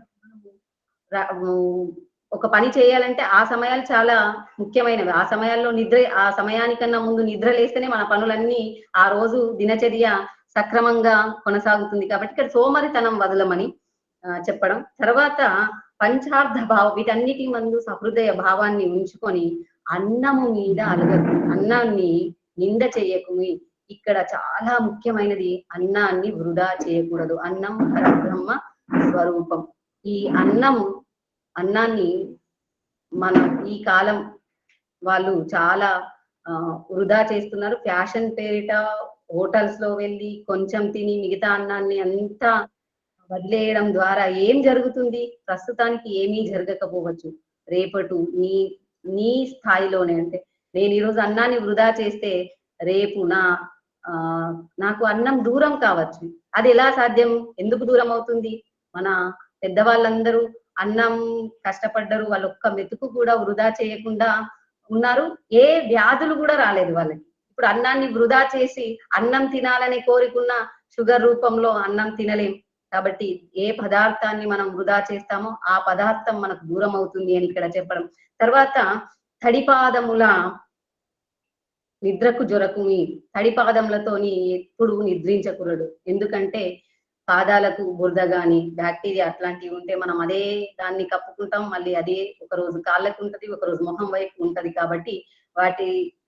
ఒక పని చేయాలంటే ఆ సమయాలు చాలా ముఖ్యమైనవి. ఆ సమయాల్లో ఆ సమయానికన్నా ముందు నిద్ర లేస్తేనే మన పనులన్నీ ఆ రోజు దినచర్య సక్రమంగా కొనసాగుతుంది. కాబట్టి ఇక్కడ సోమరితనం వదలమని చెప్పడం. తర్వాత పంచార్థ భావం, వీటన్నిటి మందు సహృదయ భావాన్ని ఉంచుకొని అన్నము మీద అలగదు, అన్నాన్ని నింద చేయకుమి. ఇక్కడ చాలా ముఖ్యమైనది, అన్నాన్ని వృధా చేయకూడదు. అన్నం పరబ్రహ్మ స్వరూపం. ఈ అన్నాన్ని మనం ఈ కాలం వాళ్ళు చాలా వృధా చేస్తున్నారు. ఫ్యాషన్ పేరిట హోటల్స్ లో వెళ్ళి కొంచెం తిని మిగతా అన్నాన్ని అంతా వదిలేయడం ద్వారా ఏం జరుగుతుంది? ప్రస్తుతానికి ఏమీ జరగకపోవచ్చు. రేపటి నీ స్థాయిలోనే, అంటే నేను ఈరోజు అన్నాన్ని వృధా చేస్తే రేపు నాకు అన్నం దూరం కావచ్చు. అది ఎలా సాధ్యం? ఎందుకు దూరం అవుతుంది? మన పెద్దవాళ్ళందరూ అన్నం కష్టపడ్డరు, వాళ్ళు ఒక్క మెతుకు కూడా వృధా చేయకుండా ఉన్నారు. ఏ వ్యాధులు కూడా రాలేదు వాళ్ళకి. ఇప్పుడు అన్నాన్ని వృధా చేసి అన్నం తినాలనే కోరికున్న షుగర్ రూపంలో అన్నం తినలేం. కాబట్టి ఏ పదార్థాన్ని మనం వృధా చేస్తామో ఆ పదార్థం మనకు దూరం అవుతుంది అని ఇక్కడ చెప్పడం. తర్వాత తడిపాదముల నిద్రకు జొరకుమి, తడిపాదములతోని ఎప్పుడు నిద్రించకూడదు. ఎందుకంటే పాదాలకు బురద గాని బ్యాక్టీరియా అట్లాంటివి ఉంటే మనం అదే దాన్ని కప్పుకుంటాం, మళ్ళీ అదే ఒకరోజు కాళ్ళకు ఉంటది, ఒకరోజు మొహం వైపు ఉంటది. కాబట్టి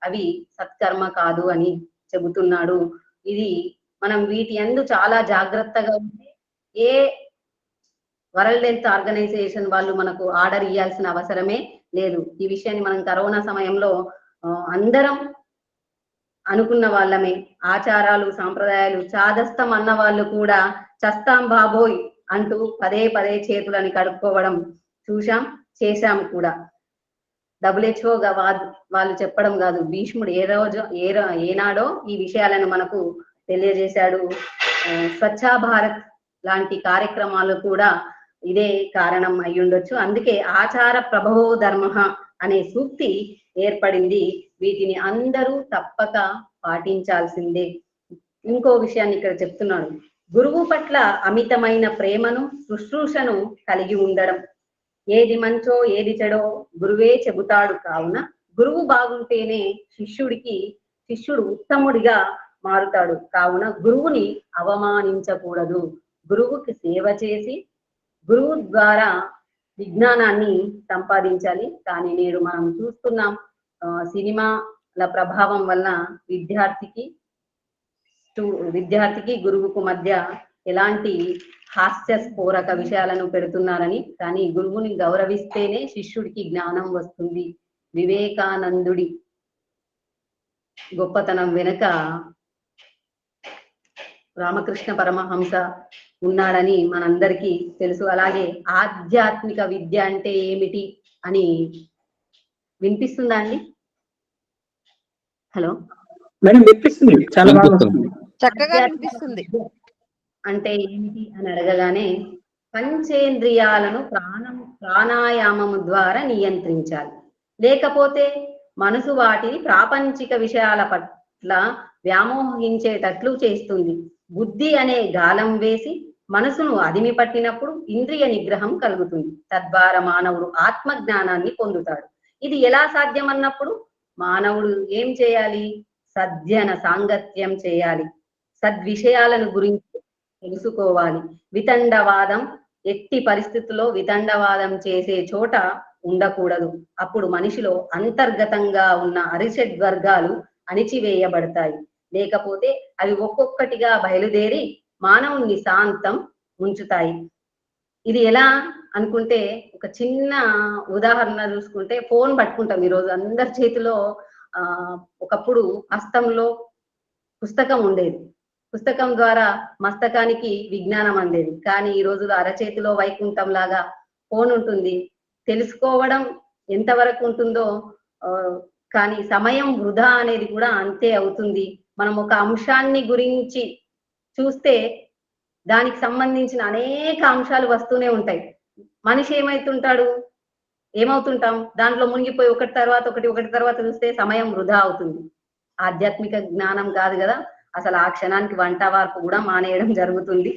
అవి సత్కర్మ కాదు అని చెబుతున్నాడు. ఇది మనం వీటి యందు చాలా జాగ్రత్తగా ఉంటే ఏ వరల్డ్ హెల్త్ ఆర్గనైజేషన్ వాళ్ళు మనకు ఆర్డర్ ఇవ్వాల్సిన అవసరమే లేదు. ఈ విషయాన్ని మనం కరోనా సమయంలో అందరం అనుకున్న వాళ్ళమే. ఆచారాలు సాంప్రదాయాలు చాదస్తం అన్న వాళ్ళు కూడా చస్తాం బాబోయ్ అంటూ పదే పదే చేతులని కడుక్కోవడం చూశాం, చేశాం కూడా. WHO వాళ్ళు చెప్పడం కాదు, భీష్ముడు ఏనాడో ఈ విషయాలను మనకు తెలియజేశాడు. స్వచ్ఛ భారత్ లాంటి కార్యక్రమాలు కూడా ఇదే కారణం అయి ఉండొచ్చు. అందుకే ఆచార ప్రభవో ధర్మ అనే సూక్తి ఏర్పడింది. వీటిని అందరూ తప్పక పాటించాల్సిందే. ఇంకో విషయాన్ని ఇక్కడ చెప్తున్నాడు, గురువు పట్ల అమితమైన ప్రేమను శుశ్రూషను కలిగి ఉండడం. ఏది మంచో ఏది చెడో గురువే చెబుతాడు. కావున గురువు బాగుంటేనే శిష్యుడు ఉత్తముడిగా మారుతాడు. కావున గురువుని అవమానించకూడదు. గురువుకి సేవ చేసి గురువు ద్వారా విజ్ఞానాన్ని సంపాదించాలి. కానీ నేడు మనం చూస్తున్నాం, సినిమాల ప్రభావం వల్ల విద్యార్థికి గురువుకు మధ్య ఎలాంటి హాస్యస్ఫోరక విషయాలను పెడుతున్నారని. కానీ గురువుని గౌరవిస్తేనే శిష్యుడికి జ్ఞానం వస్తుంది. వివేకానందుడి గొప్పతనం వెనుక రామకృష్ణ పరమహంస ఉన్నాడని మనందరికీ తెలుసు. అలాగే ఆధ్యాత్మిక విద్య అంటే ఏమిటి అని వినిపిస్తుందా అండి? హలో మేడం, వినిపిస్తుంది, చాలా బాగా వస్తుంది, చక్కగా వినిపిస్తుంది. అంటే ఏమిటి అని అడగగానే పంచేంద్రియాలను ప్రాణాయామము ద్వారా నియంత్రించాలి. లేకపోతే మనసు వాటిని ప్రాపంచిక విషయాల పట్ల వ్యామోహించేటట్లు చేస్తుంది. బుద్ధి అనే గాలం వేసి మనసును అదిమి పట్టినప్పుడు ఇంద్రియ నిగ్రహం కలుగుతుంది. తద్వారా మానవుడు ఆత్మ జ్ఞానాన్ని పొందుతాడు. ఇది ఎలా సాధ్యం అన్నప్పుడు మానవుడు ఏం చేయాలి? సద్జన సాంగత్యం చేయాలి, సద్విషయాలను గురించి తెలుసుకోవాలి. వితండవాదం ఎట్టి పరిస్థితుల్లో వితండవాదం చేసే చోట ఉండకూడదు. అప్పుడు మనిషిలో అంతర్గతంగా ఉన్న అరిషడ్వర్గాలు అణిచివేయబడతాయి. లేకపోతే అవి ఒక్కొక్కటిగా బయలుదేరి మానవుణ్ణి శాంతం ఉంచుతాయి. ఇది ఎలా అనుకుంటే ఒక చిన్న ఉదాహరణ చూసుకుంటే, ఫోన్ పట్టుకుంటాం ఈరోజు అందరి చేతిలో. ఒకప్పుడు హస్తంలో పుస్తకం ఉండేది, పుస్తకం ద్వారా మస్తకానికి విజ్ఞానం అందేది. కానీ ఈ రోజులో అరచేతిలో వైకుంఠం లాగా ఫోన్ ఉంటుంది. తెలుసుకోవడం ఎంతవరకు ఉంటుందో కానీ సమయం వృధా అనేది కూడా అంతే అవుతుంది. మనం ఒక అంశాన్ని గురించి చూస్తే దానికి సంబంధించిన అనేక అంశాలు వస్తూనే ఉంటాయి. మనిషి ఏమవుతుంటాం, దాంట్లో మునిగిపోయి ఒకటి తర్వాత చూస్తే సమయం వృధా అవుతుంది. ఆధ్యాత్మిక జ్ఞానం కాదు కదా, అసలు ఆ క్షణానికి వంట వార్పు కూడా మానేయడం జరుగుతుంది.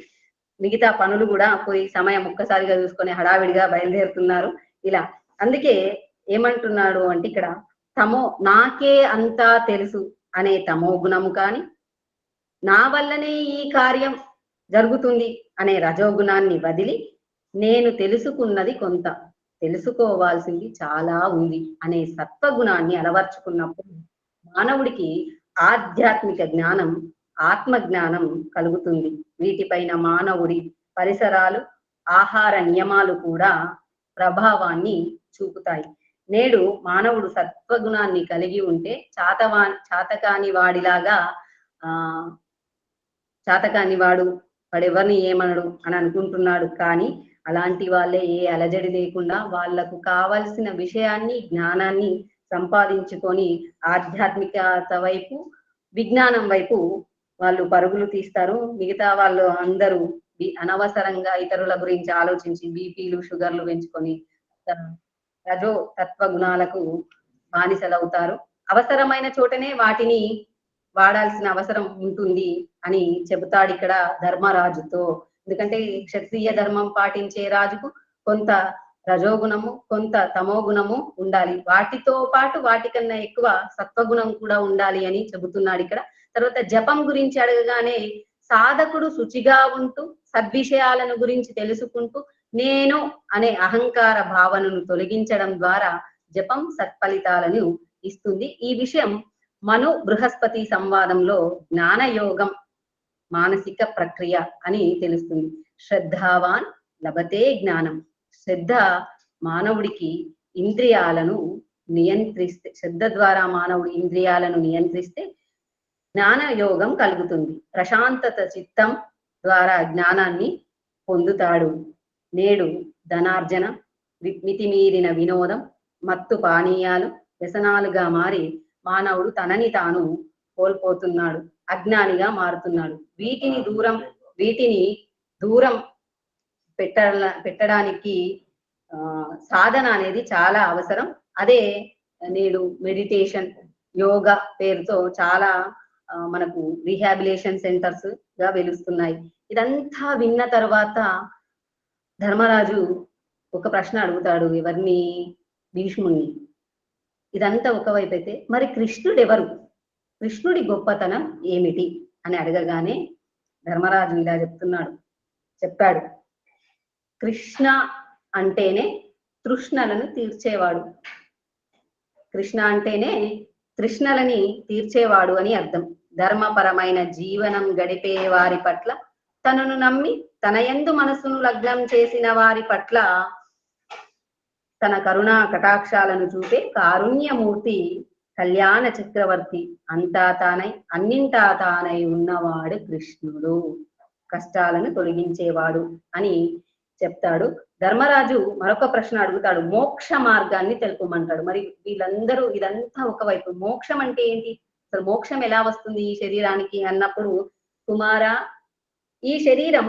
మిగతా పనులు కూడా పోయి సమయం ఒక్కసారిగా చూసుకొని హడావిడిగా బయలుదేరుతున్నారు ఇలా. అందుకే ఏమంటున్నాడు అంటే ఇక్కడ నాకే అంతా తెలుసు అనే తమో గుణము కానీ, నా వల్లనే ఈ కార్యం జరుగుతుంది అనే రజోగుణాన్ని వదిలి, నేను తెలుసుకున్నది కొంత, తెలుసుకోవాల్సింది చాలా ఉంది అనే సత్వగుణాన్ని అలవర్చుకున్నప్పుడు మానవుడికి ఆధ్యాత్మిక జ్ఞానం, ఆత్మ జ్ఞానం కలుగుతుంది. వీటిపైన మానవుడి పరిసరాలు, ఆహార నియమాలు కూడా ప్రభావాన్ని చూపుతాయి. నేడు మానవుడు సత్వగుణాన్ని కలిగి ఉంటే చాతకాని వాడు వాడెవరిని ఏమనడు అని అనుకుంటున్నాడు. కానీ అలాంటి వాళ్ళే ఏ అలజడి లేకుండా వాళ్లకు కావలసిన విషయాన్ని, జ్ఞానాన్ని సంపాదించుకొని ఆధ్యాత్మికత వైపు, విజ్ఞానం వైపు వాళ్ళు పరుగులు తీస్తారు. మిగతా వాళ్ళు అందరూ అనవసరంగా ఇతరుల గురించి ఆలోచించి బీపీలు, షుగర్లు పెంచుకొని రజో తత్వ గుణాలకు బానిసలవుతారు. అవసరమైన చోటనే వాటిని వాడాల్సిన అవసరం ఉంటుంది అని చెబుతాడు ఇక్కడ ధర్మరాజుతో. ఎందుకంటే క్షత్రియ ధర్మం పాటించే రాజుకు కొంత రజోగుణము, కొంత తమోగుణము ఉండాలి. వాటితో పాటు వాటికన్నా ఎక్కువ సత్వగుణం కూడా ఉండాలి అని చెబుతున్నాడు ఇక్కడ. తర్వాత జపం గురించి అడగగానే సాధకుడు శుచిగా ఉంటూ సద్విషయాలను గురించి తెలుసుకుంటూ నేను అనే అహంకార భావనను తొలగించడం ద్వారా జపం సత్ఫలితాలను ఇస్తుంది. ఈ విషయం మను బృహస్పతి సంవాదంలో జ్ఞానయోగం మానసిక ప్రక్రియ అని తెలుస్తుంది. శ్రద్ధావాన్ లభతే జ్ఞానం. శ్రద్ధ మానవుడికి ఇంద్రియాలను నియంత్రిస్తే, శ్రద్ధ ద్వారా మానవుడు ఇంద్రియాలను నియంత్రిస్తే జ్ఞాన యోగం కలుగుతుంది. ప్రశాంతత చిత్తం ద్వారా జ్ఞానాన్ని పొందుతాడు. నేడు ధనార్జన, మితిమీరిన వినోదం, మత్తు పానీయాలు వ్యసనాలుగా మారి మానవుడు తనని తాను కోల్పోతున్నాడు, అజ్ఞానిగా మారుతున్నాడు. వీటిని దూరం పెట్టడానికి సాధన అనేది చాలా అవసరం. అదే నేడు మెడిటేషన్, యోగా పేరుతో చాలా మనకు రీహాబిలేషన్ సెంటర్స్ గా వెలుస్తున్నాయి. ఇదంతా విన్న తర్వాత ధర్మరాజు ఒక ప్రశ్న అడుగుతాడు. ఎవరిని? భీష్ముణ్ణి. ఇదంతా ఒకవైపు అయితే మరి కృష్ణుడు ఎవరు, కృష్ణుడి గొప్పతనం ఏమిటి అని అడగగానే ధర్మరాజు ఇలా చెప్పాడు. కృష్ణ అంటేనే తృష్ణలను తీర్చేవాడు. కృష్ణ అంటేనే తృష్ణలని తీర్చేవాడు అని అర్థం. ధర్మపరమైన జీవనం గడిపే వారి పట్ల, తనను నమ్మి తన యందు మనసును లగ్నం చేసిన వారి పట్ల తన కరుణా కటాక్షాలను చూపే కారుణ్యమూర్తి, కళ్యాణ చక్రవర్తి, అంతా తానై అన్నింటా తానై ఉన్నవాడు కృష్ణుడు, కష్టాలను తొలగించేవాడు అని చెప్తాడు. ధర్మరాజు మరొక ప్రశ్న అడుగుతాడు. మోక్ష మార్గాన్ని తెలుపమంటాడు. మరి వీళ్ళందరూ ఇదంతా ఒకవైపు, మోక్షం అంటే ఏంటి, అసలు మోక్షం ఎలా వస్తుంది ఈ శరీరానికి అన్నప్పుడు, కుమారా, ఈ శరీరం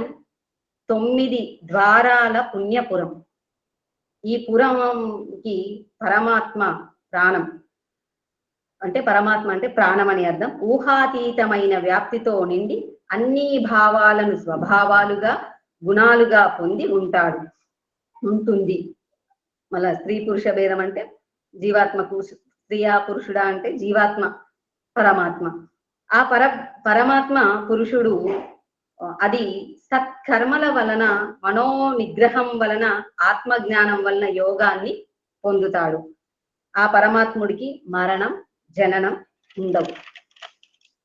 9 ద్వారాల పుణ్యపురం. ఈ పురంకి పరమాత్మ ప్రాణం, అంటే పరమాత్మ అంటే ప్రాణం అని అర్థం. ఊహాతీతమైన వ్యాప్తితో నిండి అన్ని భావాలను స్వభావాలుగా గుణాలుగా పొంది ఉంటుంది. మళ్ళా స్త్రీ పురుష భేదం అంటే జీవాత్మకు, స్త్రీయా పురుషుడా అంటే జీవాత్మ పరమాత్మ. ఆ పరమాత్మ పురుషుడు అది సత్కర్మల వలన, మనో నిగ్రహం వలన, ఆత్మజ్ఞానం వలన యోగాన్ని పొందుతాడు. ఆ పరమాత్ముడికి మరణం, జననం ఉండవు.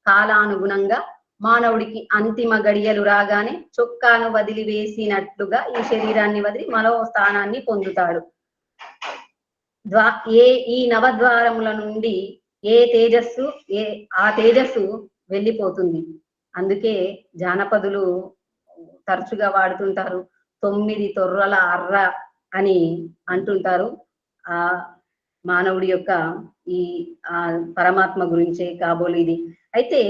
కాలానుగుణంగా మానవుడికి అంతిమ గడియలు రాగానే చొక్కాను వదిలివేసినట్లుగా ఈ శరీరాన్ని వదిలి మరో స్థానాన్ని పొందుతాడు. ఈ నవద్వారముల నుండి ఆ తేజస్సు వెళ్ళిపోతుంది. అందుకే జానపదులు తరచుగా వాడుతుంటారు 9 తొర్రల అర్ర అని అంటుంటారు. ఆ మానవుడి యొక్క ఈ పరమాత్మ గురించే కాబోలు ఇది. అయితే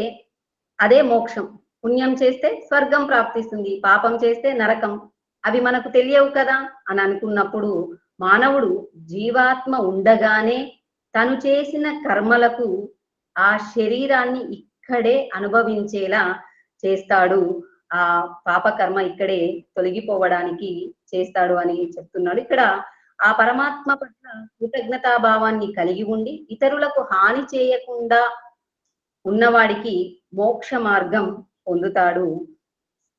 అదే మోక్షం. పుణ్యం చేస్తే స్వర్గం ప్రాప్తిస్తుంది, పాపం చేస్తే నరకం. అవి మనకు తెలియవు కదా అని అనుకున్నప్పుడు మానవుడు జీవాత్మ ఉండగానే తను చేసిన కర్మలకు ఆ శరీరాన్ని ఇక్కడే అనుభవించేలా చేస్తాడు. ఆ పాపకర్మ ఇక్కడే తొలగిపోవడానికి చేస్తాడు అని చెప్తున్నాడు. ఇక్కడ ఆ పరమాత్మ పట్ల కృతజ్ఞతాభావాన్ని కలిగి ఉండి ఇతరులకు హాని చేయకుండా ఉన్నవాడికి మోక్ష మార్గం పొందుతాడు.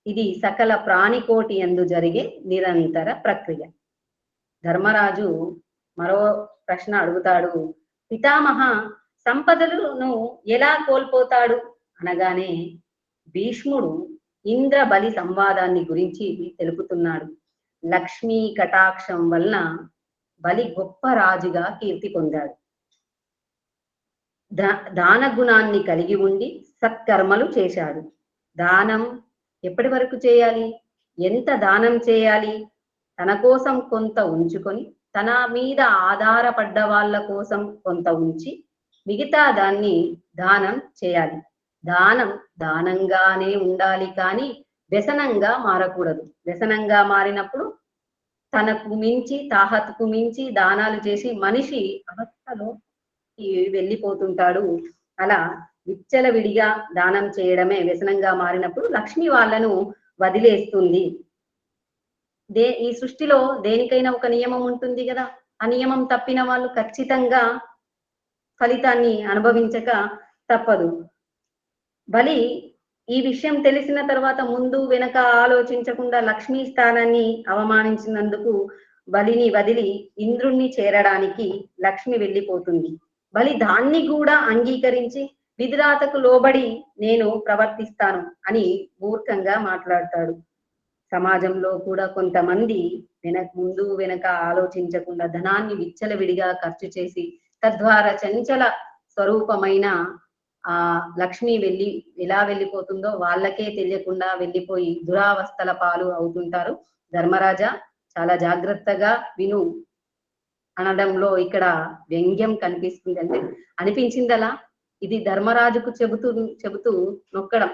ఇది సకల ప్రాణికోటి యందు జరిగే నిరంతర ప్రక్రియ. ధర్మరాజు మరో ప్రశ్న అడుగుతాడు. పితామహ, సంపదలను ఎలా కోల్పోతాడు అనగానే భీష్ముడు ఇంద్ర బలి సంవాదాన్ని గురించి తెలుపుతున్నాడు. లక్ష్మీ కటాక్షం వలన బలి గొప్ప రాజుగా కీర్తి పొందాడు. దాన గుణాన్ని కలిగి ఉండి సత్కర్మలు చేశాడు. దానం ఎప్పటి వరకు చేయాలి, ఎంత దానం చేయాలి? తన కోసం కొంత ఉంచుకొని తన మీద ఆధారపడ్డ వాళ్ళ కోసం కొంత ఉంచి మిగతా దాన్ని దానం చేయాలి. దానం దానంగానే ఉండాలి, కానీ వ్యసనంగా మారకూడదు. వ్యసనంగా మారినప్పుడు తనకు మించి, తాహత్కు మించి దానాలు చేసి మనిషి అవస్థలో వెళ్ళిపోతుంటాడు. అలా విచ్చలవిడిగా దానం చేయడమే వ్యసనంగా మారినప్పుడు లక్ష్మి వాళ్ళను వదిలేస్తుంది. ఈ సృష్టిలో దేనికైనా ఒక నియమం ఉంటుంది కదా, ఆ నియమం తప్పిన వాళ్ళు ఖచ్చితంగా ఫలితాన్ని అనుభవించక తప్పదు. బలి ఈ విషయం తెలిసిన తర్వాత ముందు వెనక ఆలోచించకుండా లక్ష్మీ స్థానాన్ని అవమానించినందుకు బలిని వదిలి ఇంద్రుణ్ణి చేరడానికి లక్ష్మి వెళ్ళిపోతుంది. బలి దాన్ని కూడా అంగీకరించి విధిరాతకు లోబడి నేను ప్రవర్తిస్తాను అని మూర్ఖంగా మాట్లాడతాడు. సమాజంలో కూడా కొంతమంది ముందు వెనక ఆలోచించకుండా ధనాన్ని విచ్చలవిడిగా ఖర్చు చేసి తద్వారా చంచల స్వరూపమైన ఆ లక్ష్మి ఎలా వెళ్ళిపోతుందో వాళ్ళకే తెలియకుండా వెళ్ళిపోయి దురావస్థల పాలు అవుతుంటారు. ధర్మరాజా చాలా జాగ్రత్తగా విను అనడంలో ఇక్కడ వ్యంగ్యం కనిపిస్తుంది. అంటే అనిపించిందలా ఇది ధర్మరాజుకు చెబుతూ నొక్కడం.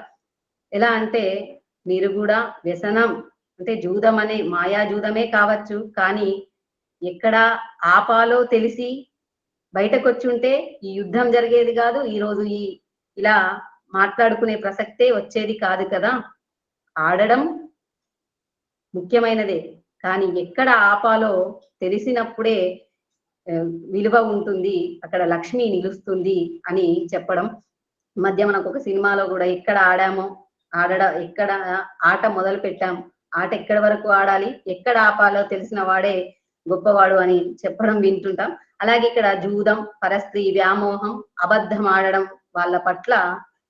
ఎలా అంటే మీరు కూడా వ్యసనం అంటే జూదం అనే మాయా జూదమే కావచ్చు, కానీ ఎక్కడ ఆపాలో తెలిసి బయటకు వచ్చుంటే ఈ యుద్ధం జరిగేది కాదు, ఈ రోజు ఇలా మాట్లాడుకునే ప్రసక్తే వచ్చేది కాదు కదా. ఆడడం ముఖ్యమైనదే, కానీ ఎక్కడ ఆపాలో తెలిసినప్పుడే విలువ ఉంటుంది, అక్కడ లక్ష్మి నిలుస్తుంది అని చెప్పడం. మధ్య మనకు ఒక సినిమాలో కూడా ఎక్కడ ఆడామో ఎక్కడ ఆట మొదలు పెట్టాం, ఆట ఎక్కడి వరకు ఆడాలి, ఎక్కడ ఆపాలో తెలిసిన వాడే గొప్పవాడు అని చెప్పడం వింటుంటాం. అలాగే ఇక్కడ జూదం, పరస్త్రీ వ్యామోహం, అబద్ధం ఆడడం వాళ్ళ పట్ల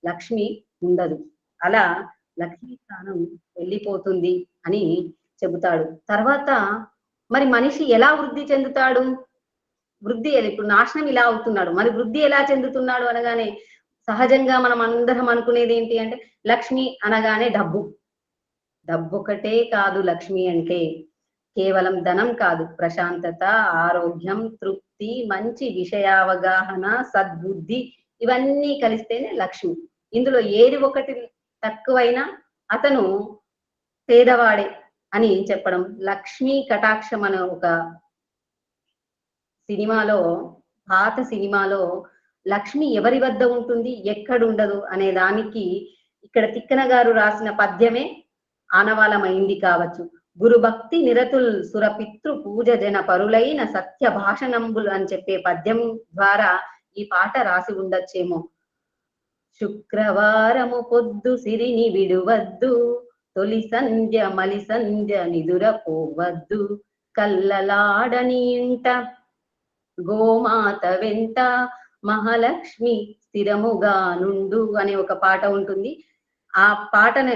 లక్ష్మి ఉండదు. అలా లక్ష్మీ స్థానం వెళ్ళిపోతుంది అని చెబుతాడు. తర్వాత మరి మనిషి ఎలా వృద్ధి చెందుతాడు? ఇప్పుడు నాశనం ఇలా అవుతున్నాడు, మరి వృద్ధి ఎలా చెందుతున్నాడు అనగానే సహజంగా మనం అందరం అనుకునేది ఏంటి అంటే లక్ష్మి అనగానే డబ్బు ఒకటే కాదు. లక్ష్మి అంటే కేవలం ధనం కాదు, ప్రశాంతత, ఆరోగ్యం, తృప్తి, మంచి విషయావగాహన, సద్బుద్ధి ఇవన్నీ కలిస్తేనే లక్ష్మి. ఇందులో ఏది ఒకటి తక్కువైనా అతను పేదవాడే అని చెప్పడం. లక్ష్మీ కటాక్షం అనే ఒక సినిమాలో, పాత సినిమాలో లక్ష్మి ఎవరి వద్ద ఉంటుంది, ఎక్కడుండదు అనే దానికి ఇక్కడ తిక్కన గారు రాసిన పద్యమే ఆనవాలమైంది కావచ్చు. గురు భక్తి నిరతుల్ సురపితృ పూజ జన పరులైన సత్య భాషణంబులు అని చెప్పే పద్యం ద్వారా ఈ పాట రాసి ఉండొచ్చేమో. శుక్రవారము పొద్దు సిరిని విడువద్దు, తొలి సంధ్య మలి సంధ్య నిదుర పోవద్దు, కల్లలాడని ఇంట గోమాత వెంట మహాలక్ష్మి స్థిరముగా నుండు అనే ఒక పాట ఉంటుంది. ఆ పాటని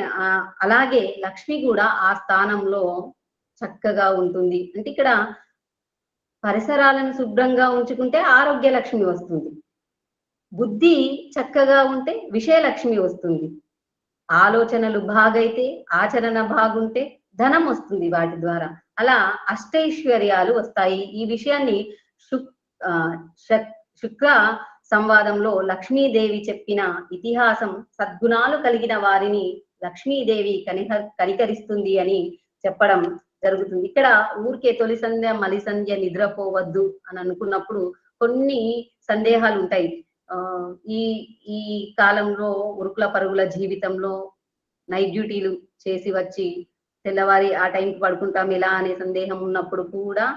అలాగే లక్ష్మి కూడా ఆ స్థానంలో చక్కగా ఉంటుంది. అంటే ఇక్కడ పరిసరాలను శుభ్రంగా ఉంచుకుంటే ఆరోగ్య లక్ష్మి వస్తుంది, బుద్ధి చక్కగా ఉంటే విషయలక్ష్మి వస్తుంది, ఆలోచనలు బాగైతే ఆచరణ బాగుంటే ధనం వస్తుంది వాటి ద్వారా. అలా అష్టైశ్వర్యాలు వస్తాయి. ఈ విషయాన్ని శుక్ర సంవాదంలో లక్ష్మీదేవి చెప్పిన ఇతిహాసం సద్గుణాలు కలిగిన వారిని లక్ష్మీదేవి కనికరిస్తుంది అని చెప్పడం జరుగుతుంది. ఇక్కడ ఊరికే తొలి సంధ్య మలి సంధ్య నిద్రపోవద్దు అని అనుకున్నప్పుడు కొన్ని సందేహాలు ఉంటాయి. ఈ కాలంలో ఉరుకుల పరుగుల జీవితంలో నైట్ డ్యూటీలు చేసి వచ్చి తెల్లవారి ఆ టైంకి పడుకుంటాం ఎలా అనే సందేహం ఉన్నప్పుడు కూడా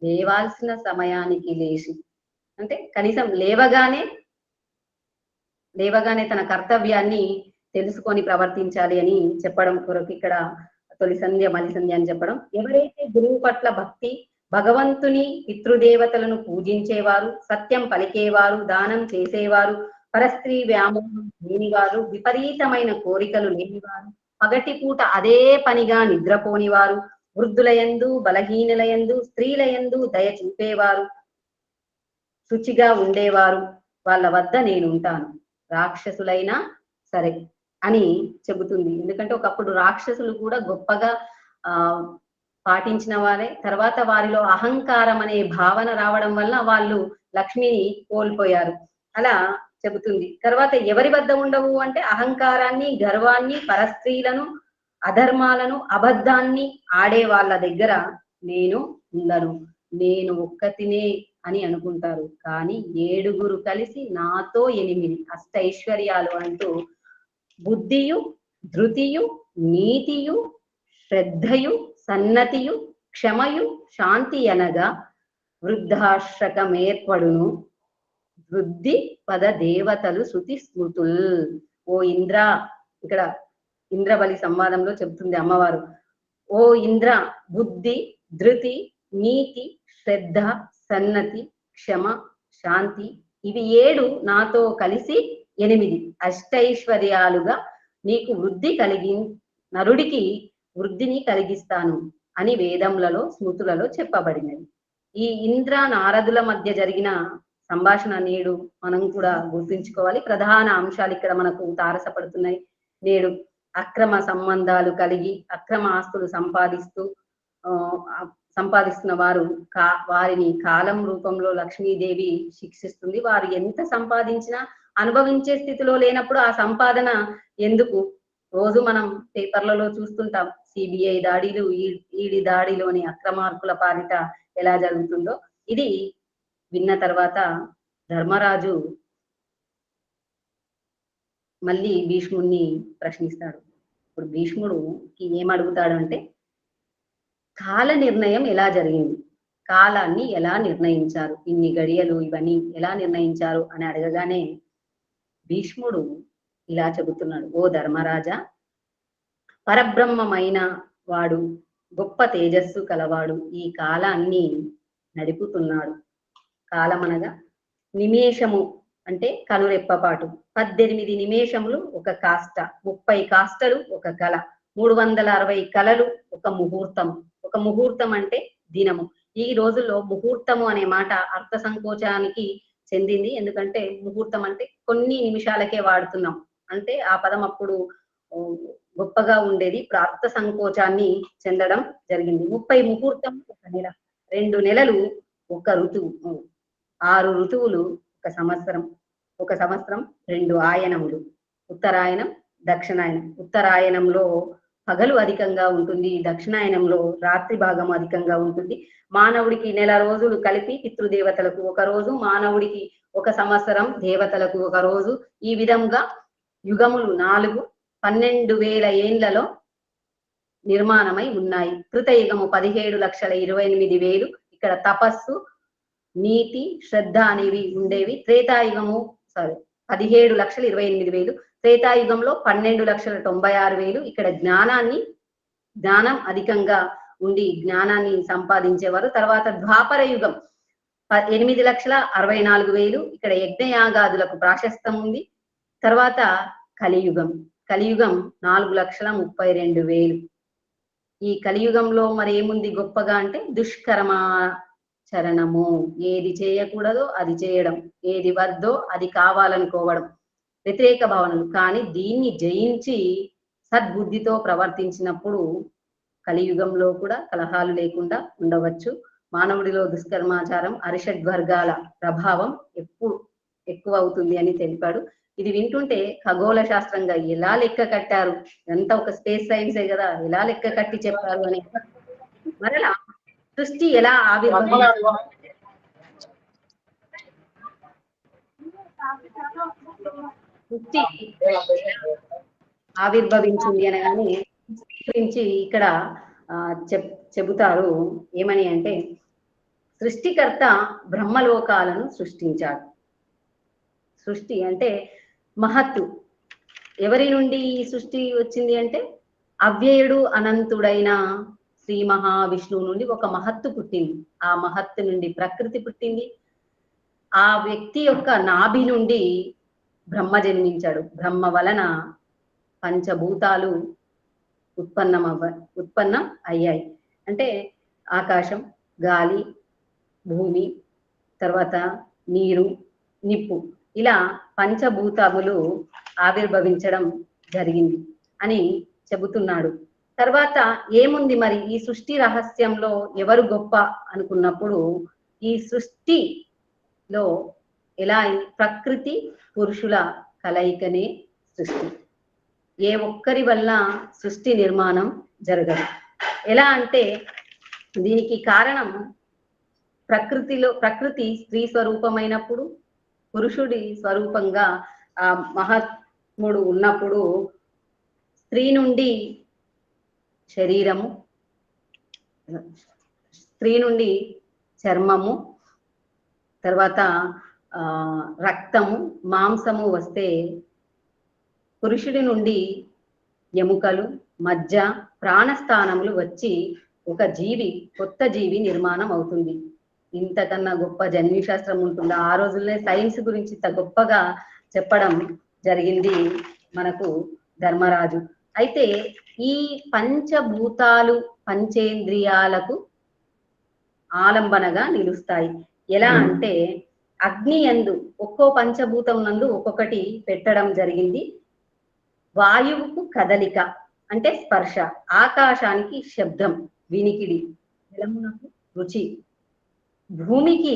లేవాల్సిన సమయానికి లేచి, అంటే కనీసం లేవగానే తన కర్తవ్యాన్ని తెలుసుకొని ప్రవర్తించాలి అని చెప్పడం కొరకు ఇక్కడ తొలి సంధ్య మలి సంధ్య అని చెప్పడం. ఎవరైతే గురువు పట్ల భక్తి, భగవంతుని పితృదేవతలను పూజించేవారు, సత్యం పలికేవారు, దానం చేసేవారు, పరస్త్రీ వ్యామోహం లేనివారు, విపరీతమైన కోరికలు లేనివారు, పగటిపూట అదే పనిగా నిద్రపోనివారు, వృద్ధులయందు బలహీనులయందు స్త్రీలయందు దయ చూపేవారు, శుచిగా ఉండేవారు వాళ్ళ వద్ద నేను ఉంటాను, రాక్షసులైనా సరే అని చెబుతుంది. ఎందుకంటే ఒకప్పుడు రాక్షసులు కూడా గొప్పగా పాటించిన వారే, తర్వాత వారిలో అహంకారం అనే భావన రావడం వల్ల వాళ్ళు లక్ష్మిని కోల్పోయారు అలా చెబుతుంది. తర్వాత ఎవరి వద్ద ఉండవు అంటే అహంకారాన్ని, గర్వాన్ని, పరస్త్రీలను, అధర్మాలను, అబద్ధాన్ని ఆడే వాళ్ళ దగ్గర నేను ఉండను, నేను ఒక్కతినే అని అనుకుంటారు. కానీ 7 కలిసి నాతో 8 అష్టైశ్వర్యాలు అంటూ బుద్ధియు, ధృతియు, నీతియు, శ్రద్ధయు, సన్నతియు, క్షమయు, శాంతి అనగా వృద్ధాశ్రకమేర్పడును వృద్ధి పద దేవతలు శృతి స్మృతుల్. ఓ ఇంద్ర, ఇక్కడ ఇంద్రబలి సంవాదంలో చెబుతుంది అమ్మవారు, ఓ ఇంద్ర, బుద్ధి, ధృతి, నీతి, శ్రద్ధ, సన్నతి, క్షమ, శాంతి ఇవి 7 నాతో కలిసి 8 అష్టైశ్వర్యాలుగా నీకు వృద్ధి కలిగి నరుడికి వృద్ధిని కలిగిస్తాను అని వేదములలో స్మృతులలో చెప్పబడినది. ఈ ఇంద్ర నారదుల మధ్య జరిగిన సంభాషణ నేడు మనం కూడా గుర్తుంచుకోవాలి. ప్రధాన అంశాలు ఇక్కడ మనకు తారసపడుతున్నాయి. నేడు అక్రమ సంబంధాలు కలిగి అక్రమ ఆస్తులు సంపాదిస్తున్న వారు వారిని కాలం రూపంలో లక్ష్మీదేవి శిక్షిస్తుంది. వారు ఎంత సంపాదించినా అనుభవించే స్థితిలో లేనప్పుడు ఆ సంపాదన ఎందుకు? రోజు మనం పేపర్లలో చూస్తుంటాం సిబిఐ దాడులు, ఈడీ దాడిలోని అక్రమార్కుల పాలిట ఎలా జరుగుతుందో. ఇది విన్న తర్వాత ధర్మరాజు మళ్ళీ భీష్ముడిని ప్రశ్నిస్తాడు. ఇప్పుడు భీష్ముడుకి ఏమడుగుతాడు అంటే, కాల నిర్ణయం ఎలా జరిగింది, కాలాన్ని ఎలా నిర్ణయించారు, ఇన్ని గడియలు ఇవన్నీ ఎలా నిర్ణయించారు అని అడగగానే భీష్ముడు ఇలా చెబుతున్నాడు, ఓ ధర్మరాజా, పరబ్రహ్మమైన వాడు, గొప్ప తేజస్సు కలవాడు ఈ కాలాన్ని నడుపుతున్నాడు. కాలమనగా నిమేషము అంటే కనురెప్పపాటు. 18 నిమేషములు ఒక కాష్ట, 30 కాష్టలు ఒక కళ, 360 కళలు ఒక ముహూర్తం. ఒక ముహూర్తం అంటే దినము. ఈ రోజుల్లో ముహూర్తము అనే మాట అర్థ సంకోచానికి చెందింది. ఎందుకంటే ముహూర్తం అంటే కొన్ని నిమిషాలకే వాడుతున్నాం, అంటే ఆ పదం అప్పుడు గొప్పగా ఉండేది, ఇప్పుడు అర్థ సంకోచాన్ని చెందడం జరిగింది. 30 ముహూర్తం ఒక నెల, 2 నెలలు ఒక ఋతువు, 6 ఋతువులు ఒక సంవత్సరం, ఒక సంవత్సరం 2 ఆయనములు, ఉత్తరాయణం దక్షిణాయనం. ఉత్తరాయణంలో పగలు అధికంగా ఉంటుంది, దక్షిణాయనంలో రాత్రి భాగం అధికంగా ఉంటుంది. మానవుడికి నెల రోజులు కలిపి పితృదేవతలకు ఒక రోజు, మానవుడికి ఒక సంవత్సరం, దేవతలకు ఒక రోజు. ఈ విధంగా యుగములు 4 12,000 ఏండ్లలో నిర్మాణమై ఉన్నాయి. కృతయుగము 17,28,000. ఇక్కడ తపస్సు, నీతి, శ్రద్ధ అనేవి ఉండేవి. త్రేతాయుగము 17,28,000. త్రేతాయుగంలో 12,96,000. ఇక్కడ జ్ఞానం అధికంగా ఉండి జ్ఞానాన్ని సంపాదించేవారు. తర్వాత ద్వాపర యుగం 8,64,000. ఇక్కడ యజ్ఞయాగాదులకు ప్రాశస్తం ఉంది. తర్వాత కలియుగం 4,32,000. ఈ కలియుగంలో మరి ఏముంది గొప్పగా అంటే దుష్కర్మాచరణము, ఏది చేయకూడదో అది చేయడం, ఏది వద్దో అది కావాలనుకోవడం, వ్యతిరేక భావనలు. కానీ దీన్ని జయించి సద్బుద్ధితో ప్రవర్తించినప్పుడు కలియుగంలో కూడా కలహాలు లేకుండా ఉండవచ్చు. మానవుడిలో దుష్కర్మాచారం, అరిషడ్వర్గాల ప్రభావం ఎప్పుడు ఎక్కువ అవుతుంది అని తెలిపాడు. ఇది వింటుంటే ఖగోళ శాస్త్రంగా ఎలా లెక్క కట్టారు, ఇదంతా ఒక స్పేస్ సైన్సే కదా, ఎలా లెక్క కట్టి చెప్పారు అని. మరలా సృష్టి ఎలా ఆవిర్భవించింది అనగానే గురించి ఇక్కడ చెబుతారు. ఏమని అంటే, సృష్టికర్త బ్రహ్మలోకాలను సృష్టించాడు. సృష్టి అంటే మహత్తు. ఎవరి నుండి ఈ సృష్టి వచ్చింది అంటే, అవ్యయుడు అనంతుడైన శ్రీ మహావిష్ణువు నుండి ఒక మహత్తు పుట్టింది. ఆ మహత్తు నుండి ప్రకృతి పుట్టింది. ఆ వ్యక్తి యొక్క నాభి నుండి బ్రహ్మ జన్మించాడు. బ్రహ్మ వలన పంచభూతాలు ఉత్పన్నం అయ్యాయి. అంటే ఆకాశం, గాలి, భూమి, తర్వాత నీరు, నిప్పు, ఇలా పంచభూతములు ఆవిర్భవించడం జరిగింది అని చెబుతున్నాడు. తర్వాత ఏముంది మరి ఈ సృష్టి రహస్యంలో ఎవరు గొప్ప అనుకున్నప్పుడు, ఈ సృష్టిలో ఎలా ప్రకృతి పురుషుల కలయికనే సృష్టి. ఏ ఒక్కరి వల్ల సృష్టి నిర్మాణం జరగదు. ఎలా అంటే దీనికి కారణం ప్రకృతి స్త్రీ స్వరూపమైనప్పుడు పురుషుడి స్వరూపంగా ఆ మహాత్ముడు ఉన్నప్పుడు స్త్రీ నుండి శరీరము, స్త్రీ నుండి చర్మము, తర్వాత రక్తము, మాంసము వస్తే పురుషుడి నుండి ఎముకలు, మజ్జ, ప్రాణస్థానములు వచ్చి ఒక జీవి, కొత్త జీవి నిర్మాణం అవుతుంది. ఇంతకన్నా గొప్ప జన్యుశాస్త్రం ఉంటుందా? ఆ రోజుల్లోనే సైన్స్ గురించి ఇంత గొప్పగా చెప్పడం జరిగింది మనకు ధర్మరాజు. అయితే ఈ పంచభూతాలు పంచేంద్రియాలకు ఆలంబనగా నిలుస్తాయి. ఎలా అంటే అగ్ని యందు ఒక్కో పంచభూతం నందు ఒక్కొక్కటి పెట్టడం జరిగింది. వాయువుకు కదలిక అంటే స్పర్శ, ఆకాశానికి శబ్దం వినికిడి, జలమునకు రుచి, భూమికి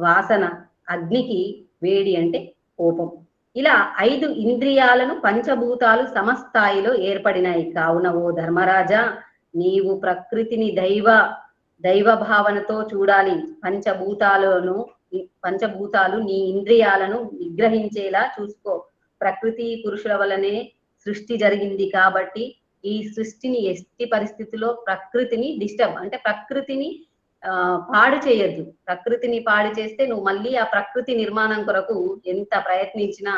వాసన, అగ్నికి వేడి అంటే కోపం. ఇలా 5 ఇంద్రియాలను పంచభూతాలు సమస్థాయిలో ఏర్పడినాయి. కావున ఓ ధర్మరాజా, నీవు ప్రకృతిని దైవ భావనతో చూడాలి. పంచభూతాలు నీ ఇంద్రియాలను నిగ్రహించేలా చూసుకో. ప్రకృతి పురుషుల వలనే సృష్టి జరిగింది కాబట్టి ఈ సృష్టిని ఎట్టి పరిస్థితిలో ప్రకృతిని డిస్టర్బ్ అంటే ప్రకృతిని పాడు చేయొద్దు. ప్రకృతిని పాడు చేస్తే నువ్వు మళ్ళీ ఆ ప్రకృతి నిర్మాణం కొరకు ఎంత ప్రయత్నించినా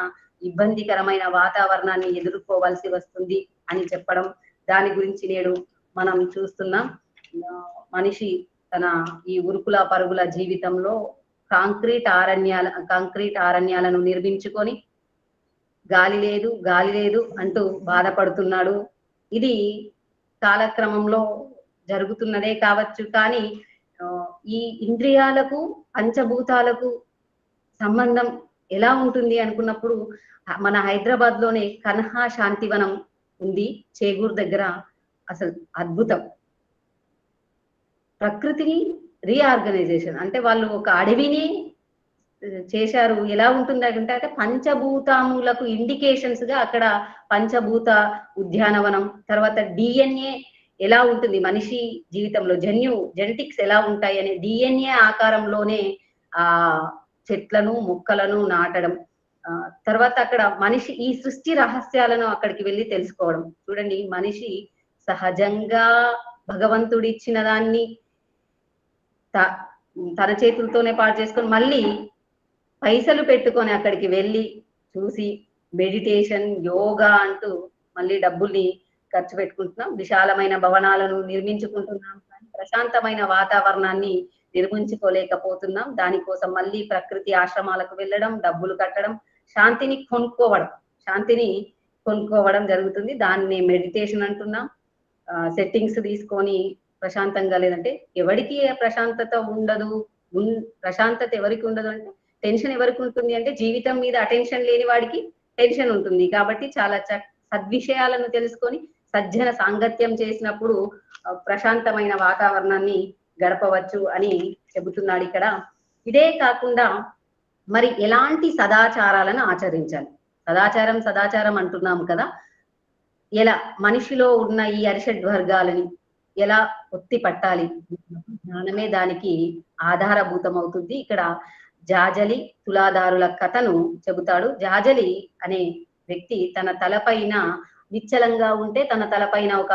ఇబ్బందికరమైన వాతావరణాన్ని ఎదుర్కోవాల్సి వస్తుంది అని చెప్పడం. దాని గురించి నేడు మనం చూస్తున్నాం. మనిషి తన ఈ ఉరుకుల పరుగుల జీవితంలో కాంక్రీట్ అరణ్యాలను నిర్మించుకొని గాలి లేదు అంటూ బాధపడుతున్నాడు. ఇది కాలక్రమంలో జరుగుతున్నదే కావచ్చు. కానీ ఈ ఇంద్రియాలకు పంచభూతాలకు సంబంధం ఎలా ఉంటుంది అనుకున్నప్పుడు మన హైదరాబాద్ లోనే కన్హా శాంతివనం ఉంది, చేగూర్ దగ్గర. అసలు అద్భుతం. ప్రకృతిని రీఆర్గనైజేషన్ అంటే వాళ్ళు ఒక అడవిని చేశారు. ఎలా ఉంటుంది అంటే పంచభూతములకు ఇండికేషన్స్ గా అక్కడ పంచభూత ఉద్యానవనం, తర్వాత డిఎన్ఏ ఎలా ఉంటుంది మనిషి జీవితంలో, జెనెటిక్స్ ఎలా ఉంటాయి అనే డిఎన్ఏ ఆకారంలోనే ఆ చెట్లను మొక్కలను నాటడం. తర్వాత అక్కడ మనిషి ఈ సృష్టి రహస్యాలను అక్కడికి వెళ్ళి తెలుసుకోవడం. చూడండి, మనిషి సహజంగా భగవంతుడు ఇచ్చిన దాన్ని తన చేతులతోనే పాడు చేసుకొని మళ్ళీ పైసలు పెట్టుకొని అక్కడికి వెళ్ళి చూసి మెడిటేషన్, యోగా అంటూ మళ్ళీ డబ్బుల్ని ఖర్చు పెట్టుకుంటున్నాం. విశాలమైన భవనాలను నిర్మించుకుంటున్నాం, కానీ ప్రశాంతమైన వాతావరణాన్ని నిర్మించుకోలేకపోతున్నాం. దానికోసం మళ్ళీ ప్రకృతి ఆశ్రమాలకు వెళ్ళడం, డబ్బులు కట్టడం, శాంతిని కొనుక్కోవడం జరుగుతుంది. దాన్ని మెడిటేషన్ అంటున్నాం. సెట్టింగ్స్ తీసుకొని ప్రశాంతంగా, లేదంటే ఎవరికి ప్రశాంతత ఉండదు. ప్రశాంతత ఎవరికి ఉండదు అంటే టెన్షన్ ఎవరికి ఉంటుంది అంటే జీవితం మీద అటెన్షన్ లేని వాడికి టెన్షన్ ఉంటుంది. కాబట్టి చాలా సద్విషయాలను తెలుసుకొని సజ్జన సాంగత్యం చేసినప్పుడు ప్రశాంతమైన వాతావరణాన్ని గడపవచ్చు అని చెబుతున్నాడు ఇక్కడ. ఇదే కాకుండా మరి ఎలాంటి సదాచారాలను ఆచరించాలి? సదాచారం అంటున్నాం కదా. ఎలా మనిషిలో ఉన్న ఈ అరిషడ్ వర్గాలని ఎలా ఒత్తి పట్టాలి? జ్ఞానమే దానికి ఆధారభూతం అవుతుంది. ఇక్కడ జాజలి తులాదారుల కథను చెబుతాడు. జాజలి అనే వ్యక్తి తన తలపైన నిశ్చలంగా ఉంటే తన తలపైన ఒక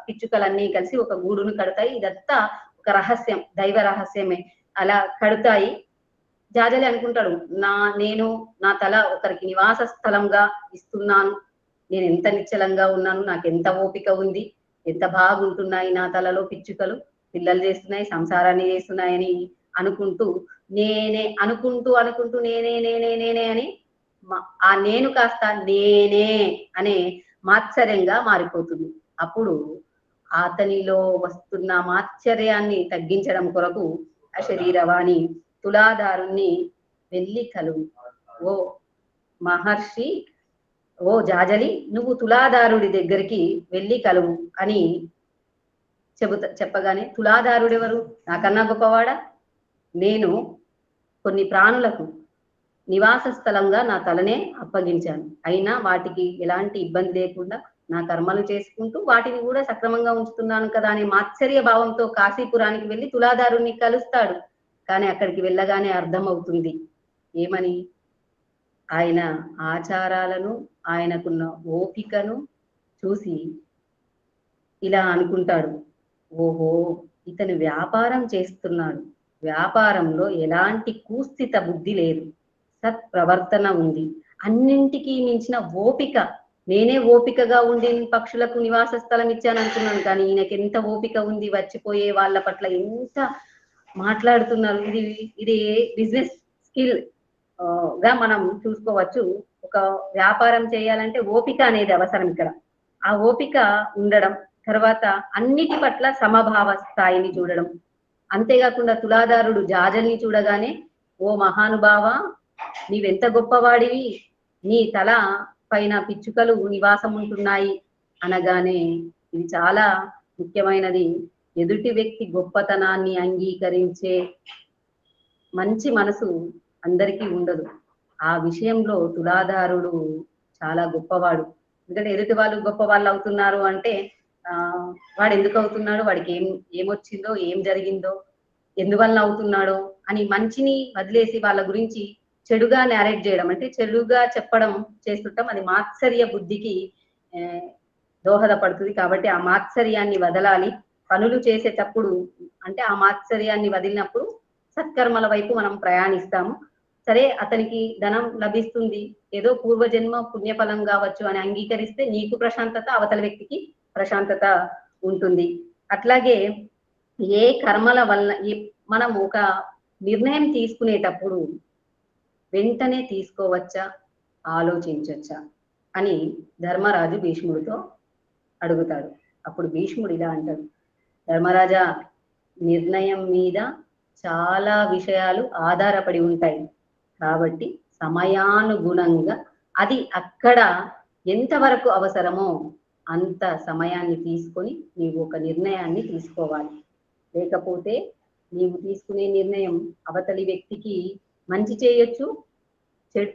పిచ్చుకలన్నీ కలిసి ఒక గూడును కడతాయి. ఇదంతా ఒక రహస్యం, దైవ రహస్యమే. అలా కడతాయి. జాజలి అనుకుంటాడు, నేను నా తల ఒకరికి నివాస స్థలంగా ఇస్తున్నాను, నేను ఎంత నిశ్చలంగా ఉన్నాను, నాకు ఎంత ఓపిక ఉంది, ఎంత బాగుంటున్నాయి నా తలలో పిచ్చుకలు, పిల్లలు చేస్తున్నాయి, సంసారాన్ని చేస్తున్నాయని అనుకుంటూ నేనే అని ఆ నేను కాస్త నేనే అనే మాత్సర్యంగా మారిపోతుంది. అప్పుడు అతనిలో వస్తున్న మాత్సర్యాన్ని తగ్గించడం కొరకు అశరీరవాణి తులాదారుణ్ణి వెళ్ళి కలువు. ఓ మహర్షి, ఓ జాజలి, నువ్వు తులాదారుడి దగ్గరికి వెళ్ళి కలువు అని చెప్పగానే, తులాదారుడెవరు? నాకన్నా గొప్పవాడా? నేను కొన్ని ప్రాణులకు నివాస స్థలంగా నా తలనే అప్పగించాను, అయినా వాటికి ఎలాంటి ఇబ్బంది లేకుండా నా కర్మలు చేసుకుంటూ వాటిని కూడా సక్రమంగా ఉంచుతున్నాను కదా అనే మాత్సర్య భావంతో కాశీపురానికి వెళ్ళి తులాదారుణ్ణి కలుస్తాడు. కానీ అక్కడికి వెళ్ళగానే అర్థమవుతుంది ఏమని, ఆయన ఆచారాలను, ఆయనకున్న ఓపికను చూసి ఇలా అనుకుంటాడు, ఓహో ఇతను వ్యాపారం చేస్తున్నాడు, వ్యాపారంలో ఎలాంటి కూస్థిత బుద్ధి లేదు, సత్ప్రవర్తన ఉంది, అన్నింటికీ మించిన ఓపిక. నేనే ఓపికగా ఉండి పక్షులకు నివాస స్థలం ఇచ్చాను అనుకున్నాను, కానీ ఈయనకి ఎంత ఓపిక ఉంది, వచ్చిపోయే వాళ్ళ పట్ల ఎంత మాట్లాడుతున్నారు. ఇది బిజినెస్ స్కిల్ గా మనం చూసుకోవచ్చు. ఒక వ్యాపారం చేయాలంటే ఓపిక అనేది అవసరం ఇక్కడ. ఆ ఓపిక ఉండడం, తర్వాత అన్నిటి పట్ల సమభావ స్థాయిని చూడడం. అంతేకాకుండా తులాదారుడు జాజల్ని చూడగానే, ఓ మహానుభావ నీవెంత గొప్పవాడివి, నీ తల పైన పిచ్చుకలు నివాసం ఉంటున్నాయి అనగానే ఇది చాలా ముఖ్యమైనది. ఎదుటి వ్యక్తి గొప్పతనాన్ని అంగీకరించే మంచి మనసు అందరికీ ఉండదు. ఆ విషయంలో తులాదారుడు చాలా గొప్పవాడు. ఎందుకంటే ఎదుటి వాళ్ళు గొప్ప వాళ్ళు అవుతున్నారు అంటే వాడు ఎందుకు అవుతున్నాడు, వాడికి ఏమొచ్చిందో, ఏం జరిగిందో, ఎందువల్ల అవుతున్నాడో అని మంచిని వదిలేసి వాళ్ళ గురించి చెడుగా నేరేట్ చేయడం, అంటే చెడుగా చెప్పడం చేస్తుంటాం. అది మాత్సర్య బుద్ధికి దోహదపడుతుంది. కాబట్టి ఆ మాత్సర్యాన్ని వదలాలి. పనులు చేసేటప్పుడు అంటే ఆ మాత్సర్యాన్ని వదిలినప్పుడు సత్కర్మల వైపు మనం ప్రయాణిస్తాము. సరే అతనికి ధనం లభిస్తుంది, ఏదో పూర్వజన్మ పుణ్యఫలం కావచ్చు అని అంగీకరిస్తే నీకు ప్రశాంతత, అవతల వ్యక్తికి ప్రశాంతత ఉంటుంది. అట్లాగే ఏ కర్మల వల్ల మనం ఒక నిర్ణయం తీసుకునేటప్పుడు వెంటనే తీసుకోవచ్చా, ఆలోచించవచ్చా అని ధర్మరాజు భీష్ముడితో అడుగుతాడు. అప్పుడు భీష్ముడు ఇలా అంటాడు, ధర్మరాజా, నిర్ణయం మీద చాలా విషయాలు ఆధారపడి ఉంటాయి. కాబట్టి సమయానుగుణంగా అది అక్కడ ఎంతవరకు అవసరమో అంత సమయాన్ని తీసుకొని నీవు ఒక నిర్ణయాన్ని తీసుకోవాలి. లేకపోతే నీవు తీసుకునే నిర్ణయం అవతలి వ్యక్తికి మంచి చేయొచ్చు,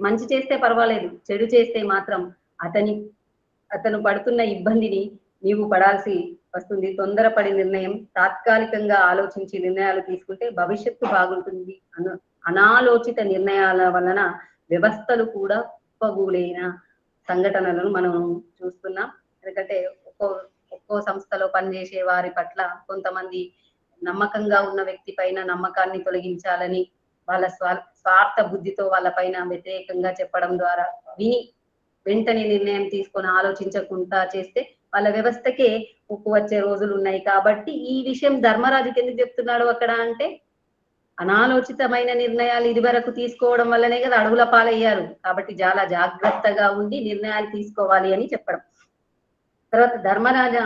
మంచి చేస్తే పర్వాలేదు, చెడు చేస్తే మాత్రం అతను పడుతున్న ఇబ్బందిని నీవు పడాల్సి వస్తుంది. తొందరపడి నిర్ణయం, తాత్కాలికంగా ఆలోచించి నిర్ణయాలు తీసుకుంటే భవిష్యత్తు బాగుంటుంది. అనాలోచిత నిర్ణయాల వలన వ్యవస్థలు కూడా కుప్పగూలైన సంఘటనలను మనం చూస్తున్నాం. ఎందుకంటే ఒక్కో సంస్థలో పనిచేసే వారి పట్ల కొంతమంది నమ్మకంగా ఉన్న వ్యక్తి పైన నమ్మకాన్ని తొలగించాలని వాళ్ళ స్వార్థ బుద్ధితో వాళ్ళ పైన వ్యతిరేకంగా చెప్పడం ద్వారా విని వెంటనే నిర్ణయం తీసుకొని ఆలోచించకుండా చేస్తే వాళ్ళ వ్యవస్థకే ఉప్పు వచ్చే రోజులు ఉన్నాయి. కాబట్టి ఈ విషయం ధర్మరాజుకి ఎందుకు చెప్తున్నాడు అక్కడ అంటే, అనాలోచితమైన నిర్ణయాలు ఇది వరకు తీసుకోవడం వల్లనే కదా అడవుల పాలయ్యారు. కాబట్టి చాలా జాగ్రత్తగా ఉండి నిర్ణయాలు తీసుకోవాలి అని చెప్పడం. తర్వాత ధర్మరాజా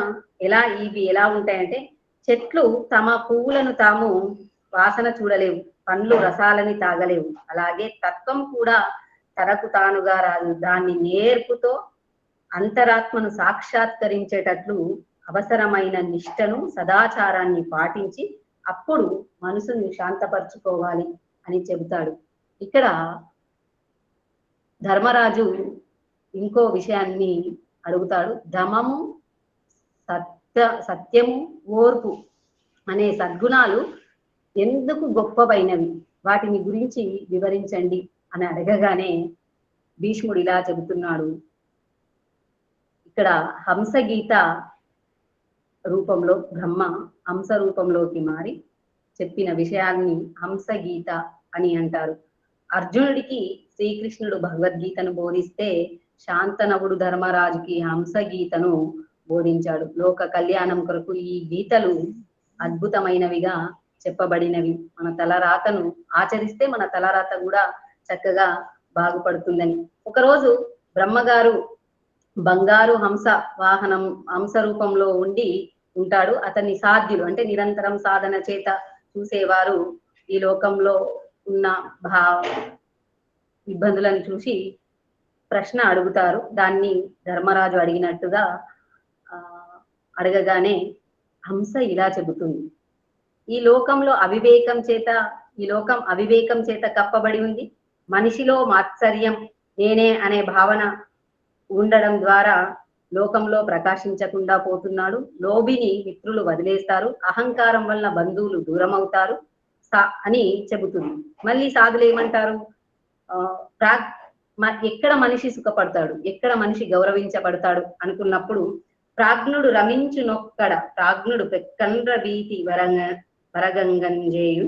ఇవి ఎలా ఉంటాయంటే, చెట్లు తమ పువ్వులను తాము వాసన చూడలేవు, పండ్లు రసాలని తాగలేవు, అలాగే తత్వం కూడా తనకు తానుగా రాదు. దాన్ని నేర్పుతో అంతరాత్మను సాక్షాత్కరించేటట్లు అవసరమైన నిష్టను, సదాచారాన్ని పాటించి అప్పుడు మనసుని శాంతపరచుకోవాలి అని చెబుతాడు. ఇక్కడ ధర్మరాజు ఇంకో విషయాన్ని అడుగుతాడు. దమము, సత్యము, ఓర్పు అనే సద్గుణాలు ఎందుకు గొప్పవైనవి, వాటిని గురించి వివరించండి అని అడగగానే భీష్ముడు ఇలా చెబుతున్నాడు. ఇక్కడ హంసగీత రూపంలో బ్రహ్మ హంస రూపంలోకి మారి చెప్పిన విషయాన్ని హంసగీత అని అంటారు. అర్జునుడికి శ్రీకృష్ణుడు భగవద్గీతను బోధిస్తే శాంతనవుడు ధర్మరాజుకి హంసగీతను బోధించాడు. లోక కళ్యాణం కొరకు ఈ గీతలు అద్భుతమైనవిగా చెప్పబడినవి. మన తలరాతను ఆచరిస్తే మన తలరాత కూడా చక్కగా బాగుపడుతుందని. ఒకరోజు బ్రహ్మగారు బంగారు హంస వాహనం, హంస రూపంలో ఉంటాడు. అతన్ని సాధ్యులు అంటే నిరంతరం సాధన చేత చూసేవారు ఈ లోకంలో ఉన్న ఇబ్బందులను చూసి ప్రశ్న అడుగుతారు. దాన్ని ధర్మరాజు అడిగినట్టుగా అడగగానే హంస ఇలా చెబుతుంది, ఈ లోకం అవివేకం చేత కప్పబడి ఉంది. మనిషిలో మాత్సర్యం, నేనే అనే భావన ఉండడం ద్వారా లోకంలో ప్రకాశించకుండా పోతున్నాడు. లోభిని మిత్రులు వదిలేస్తారు, అహంకారం వల్ల బంధువులు దూరం అవుతారు, అని చెబుతుంది. మళ్ళీ సాధులు ఏమంటారు, ఎక్కడ మనిషి సుఖపడతాడు, ఎక్కడ మనిషి గౌరవించబడతాడు అనుకున్నప్పుడు ప్రాజ్ఞుడు రమించునొక్కడ ప్రాజ్ఞుడు పెక్కండ్ర వీతి వరగంగంజేయు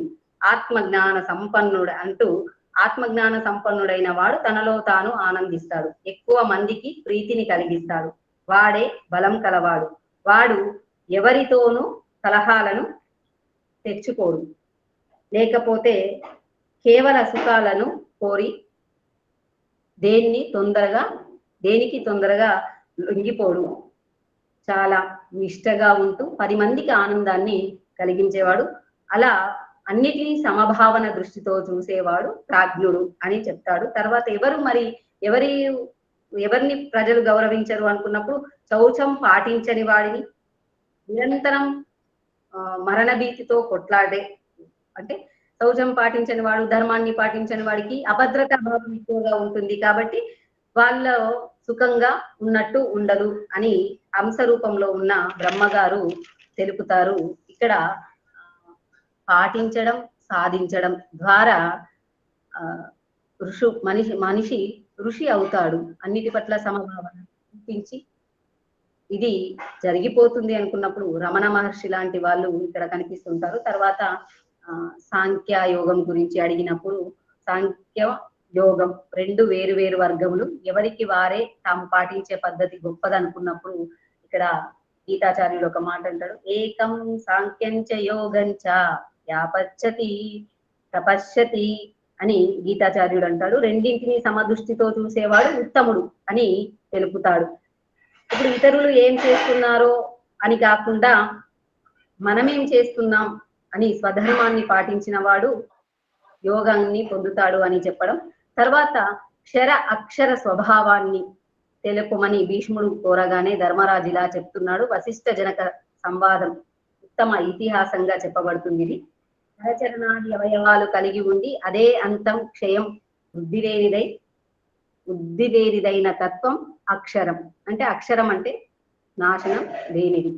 ఆత్మజ్ఞాన సంపన్నుడు అంటూ, ఆత్మజ్ఞాన సంపన్నుడైన వాడు తనలో తాను ఆనందిస్తాడు, ఎక్కువ మందికి ప్రీతిని కలిగిస్తాడు, వాడే బలం కలవాడు, వాడు ఎవరితోనూ కలహాలను తెచ్చుకోడు, లేకపోతే కేవల సుఖాలను కోరి దేనికి తొందరగా లొంగిపోడు, చాలా నిష్టగా ఉంటూ 10 మందికి ఆనందాన్ని కలిగించేవాడు, అలా అన్నిటినీ సమభావన దృష్టితో చూసేవాడు ప్రాజ్ఞుడు అని చెప్తాడు. తర్వాత ఎవరిని ప్రజలు గౌరవించరు అనుకున్నప్పుడు శౌచం పాటించని వాడిని, నిరంతరం మరణ భీతితో కొట్లాడే, అంటే శౌచం పాటించని వాడు, ధర్మాన్ని పాటించని వాడికి అభద్రతా భావం ఎక్కువగా ఉంటుంది కాబట్టి వాళ్ళ సుఖంగా ఉన్నట్టు ఉండదు అని అంశ రూపంలో ఉన్న బ్రహ్మగారు తెలుపుతారు. ఇక్కడ పాటించడం, సాధించడం ద్వారా మనిషి ఋషి అవుతాడు. అన్నిటి పట్ల సమభావన చూపించి ఇది జరిగిపోతుంది అనుకున్నప్పుడు రమణ మహర్షి లాంటి వాళ్ళు ఇక్కడ కనిపిస్తుంటారు. తర్వాత సాంఖ్య యోగం గురించి అడిగినప్పుడు సాంఖ్య యోగం 2 వేరు వర్గములు, ఎవరికి వారే తాము పాటించే పద్ధతి గొప్పదనుకున్నప్పుడు ఇక్కడ గీతాచార్యుడు ఒక మాట అంటాడు, ఏకం సాంఖ్యంచ యోగంచ యాపచ్చతి తపశ్యతి అని గీతాచార్యుడు అంటాడు. రెండింటిని సమదృష్టితో చూసేవాడు ఉత్తముడు అని తెలుపుతాడు. ఇప్పుడు ఇతరులు ఏం చేస్తున్నారో అని కాకుండా మనమేం చేస్తున్నాం అని స్వధర్మాన్ని పాటించిన వాడు యోగాన్ని పొందుతాడు అని చెప్పడం. తర్వాత క్షర అక్షర స్వభావాన్ని తెలుపమని భీష్ముడు కోరగానే ధర్మరాజు ఇలా చెప్తున్నాడు. వశిష్ఠ జనక సంవాదం ఉత్తమ ఇతిహాసంగా చెప్పబడుతుంది. ఇది కరచరణాది అవయవాలు కలిగి ఉండి అదే అంతం క్షయం వృద్ధిలేనిదైన తత్వం అక్షరం. అంటే అక్షరం అంటే నాశనం లేనిది.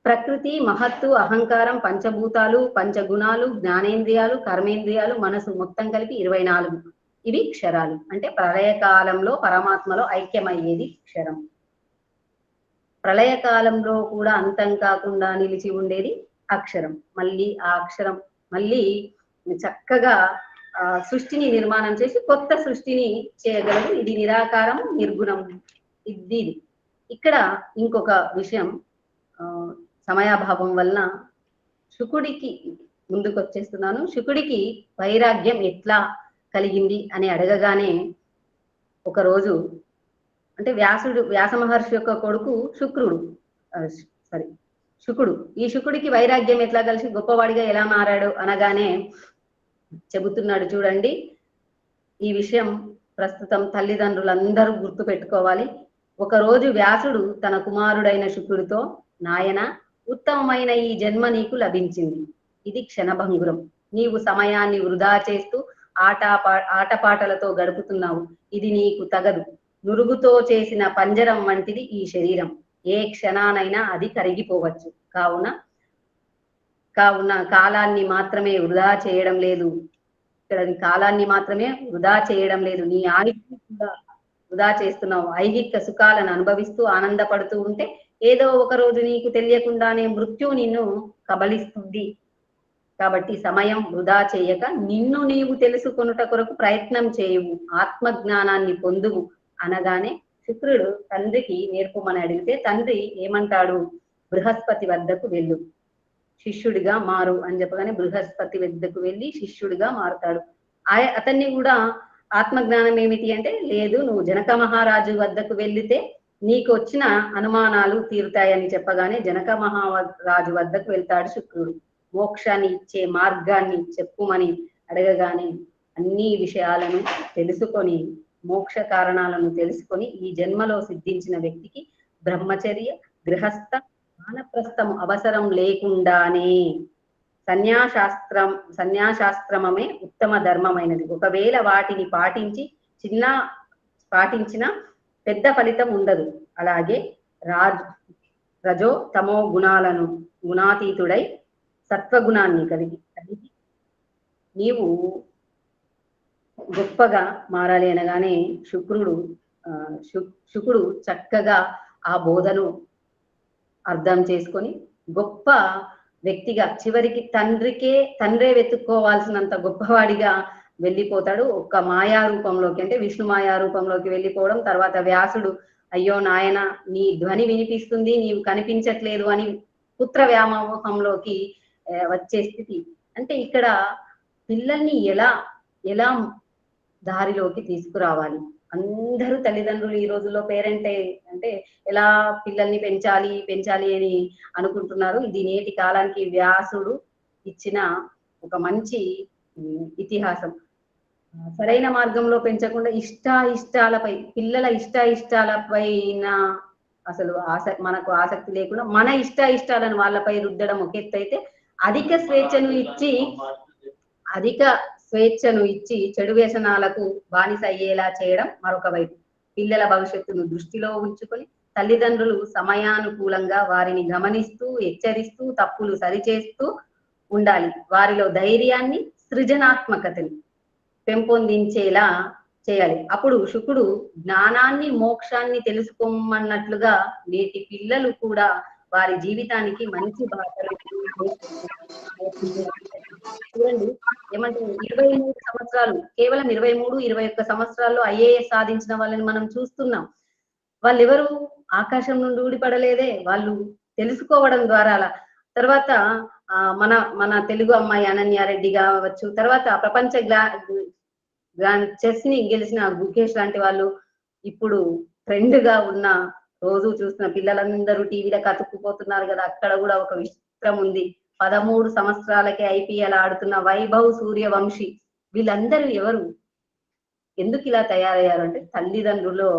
ప్రకృతి, మహత్తు, అహంకారం, పంచభూతాలు, పంచగుణాలు, జ్ఞానేంద్రియాలు, కర్మేంద్రియాలు, మనసు మొత్తం కలిపి 24 ఇవి క్షరాలు. అంటే ప్రళయకాలంలో పరమాత్మలో ఐక్యమయ్యేది క్షరం. ప్రళయకాలంలో కూడా అంతం కాకుండా నిలిచి ఉండేది అక్షరం. మళ్ళీ ఆ అక్షరం మళ్ళీ చక్కగా సృష్టిని నిర్మాణం చేసి కొత్త సృష్టిని చేయగలదు. ఇది నిరాకారం, నిర్గుణం. ఇది ఇక్కడ ఇంకొక విషయం, సమయాభావం వలన శుకుడికి ముందుకు వచ్చేస్తున్నాను. శుకుడికి వైరాగ్యం ఎట్లా కలిగింది అని అడగగానే ఒకరోజు, అంటే వ్యాస మహర్షి యొక్క కొడుకు శుకుడు. ఈ శుకుడికి వైరాగ్యం ఎట్లా కలిసి గొప్పవాడిగా ఎలా మారాడు అనగానే చెబుతున్నాడు. చూడండి, ఈ విషయం ప్రస్తుతం తల్లిదండ్రులందరూ గుర్తు పెట్టుకోవాలి. ఒకరోజు వ్యాసుడు తన కుమారుడైన శుకుడితో, నాయన, ఉత్తమమైన ఈ జన్మ నీకు లభించింది. ఇది క్షణభంగురం. నీవు సమయాన్ని వృధా చేస్తూ ఆటపాటలతో గడుపుతున్నావు. ఇది నీకు తగదు. నురుగుతో చేసిన పంజరం వంటిది ఈ శరీరం. ఏ క్షణానైనా అది కరిగిపోవచ్చు. కావున కాలాన్ని మాత్రమే వృధా చేయడం లేదు. ఇక్కడ కాలాన్ని మాత్రమే వృధా చేయడం లేదు, నీ ఆయుష్ని కూడా వృధా చేస్తున్నావు. ఐహిక సుఖాలను అనుభవిస్తూ ఆనందపడుతూ ఉంటే ఏదో ఒక రోజు నీకు తెలియకుండానే మృత్యు నిన్ను కబలిస్తుంది. కాబట్టి సమయం వృధా చేయక నిన్ను నీవు తెలుసుకొనుట కొరకు ప్రయత్నం చేయవు, ఆత్మజ్ఞానాన్ని పొందువు అనగానే శుక్రుడు తండ్రికి నేర్పమని అడిగితే తండ్రి ఏమంటాడు, బృహస్పతి వద్దకు వెళ్ళు, శిష్యుడిగా మారు అని చెప్పగానే బృహస్పతి వద్దకు వెళ్ళి శిష్యుడిగా మారుతాడు. అతన్ని కూడా ఆత్మజ్ఞానం ఏమిటి అంటే, లేదు, నువ్వు జనక మహారాజు వద్దకు వెళ్లితే నీకు వచ్చిన అనుమానాలు తీరుతాయని చెప్పగానే జనక మహారాజు వద్దకు వెళ్తాడు శుక్రుడు. మోక్షాన్ని ఇచ్చే మార్గాన్ని చెప్పుమని అడగగానే అన్ని విషయాలను తెలుసుకొని, మోక్ష కారణాలను తెలుసుకొని, ఈ జన్మలో సిద్ధించిన వ్యక్తికి బ్రహ్మచర్య, గృహస్థ, వానప్రస్థం అవసరం లేకుండానే సన్యాసాశ్రమమే ఉత్తమ ధర్మమైనది. ఒకవేళ వాటిని పాటించిన పెద్ద ఫలితం ఉండదు. అలాగే రజో తమో గుణాతీతుడై సత్వగుణాన్ని కలిగి నీవు గొప్పగా మారాలి అనగానే శుకుడు చక్కగా ఆ బోధను అర్థం చేసుకొని గొప్ప వ్యక్తిగా చివరికి తండ్రే వెతుక్కోవాల్సినంత గొప్పవాడిగా వెళ్ళిపోతాడు. ఒక్క మాయా రూపంలోకి, అంటే విష్ణు మాయా రూపంలోకి వెళ్ళిపోవడం. తర్వాత వ్యాసుడు, అయ్యో నాయన నీ ధ్వని వినిపిస్తుంది, నీవు కనిపించట్లేదు అని పుత్ర వ్యామోహంలోకి వచ్చే స్థితి. అంటే ఇక్కడ పిల్లల్ని ఎలా ఎలా దారిలోకి తీసుకురావాలి. అందరూ తల్లిదండ్రులు ఈ రోజుల్లో పేరెంట్ అంటే ఎలా పిల్లల్ని పెంచాలి అని అనుకుంటున్నారు. ఇది నేటి కాలానికి వ్యాసుడు ఇచ్చిన ఒక మంచి ఇతిహాసం. సరైన మార్గంలో పెంచకుండా ఇష్టాలపై, పిల్లల ఇష్టాలపైన అసలు మనకు ఆసక్తి లేకుండా మన ఇష్టాలను వాళ్ళపై రుద్దడం ఒక ఎత్తు అయితే, అధిక స్వేచ్ఛను ఇచ్చి చెడు వ్యసనాలకు బానిస అయ్యేలా చేయడం మరొక వైపు. పిల్లల భవిష్యత్తును దృష్టిలో ఉంచుకొని తల్లిదండ్రులు సమయానుకూలంగా వారిని గమనిస్తూ, హెచ్చరిస్తూ, తప్పులు సరిచేస్తూ ఉండాలి. వారిలో ధైర్యాన్ని, సృజనాత్మకతని పెంపొందించేలా చేయాలి. అప్పుడు శుకుడు జ్ఞానాన్ని, మోక్షాన్ని తెలుసుకోమన్నట్లుగా నేటి పిల్లలు కూడా వారి జీవితానికి మంచి బాటలు చూడండి. ఏమంటారు, 23 సంవత్సరాలు, కేవలం 23-21 సంవత్సరాల్లో ఐఏఎస్ సాధించిన వాళ్ళని మనం చూస్తున్నాం. వాళ్ళెవరు ఆకాశం నుండి ఊడిపడలేదే, వాళ్ళు తెలుసుకోవడం ద్వారా. తర్వాత మన తెలుగు అమ్మాయి అనన్యారెడ్డి కావచ్చు, తర్వాత ప్రపంచ చెస్ ని గెలిచిన గుకేష్ లాంటి వాళ్ళు, ఇప్పుడు ట్రెండ్ గా ఉన్న, రోజు చూస్తున్న పిల్లలందరూ టీవీలో కతుక్కుపోతున్నారు కదా, అక్కడ కూడా ఒక విచిత్రం ఉంది. 13 సంవత్సరాలకే ఐపీఎల్ ఆడుతున్న వైభవ్ సూర్యవంశీ. వీళ్ళందరూ ఎవరు, ఎందుకు ఇలా తయారయ్యారు అంటే తల్లిదండ్రులు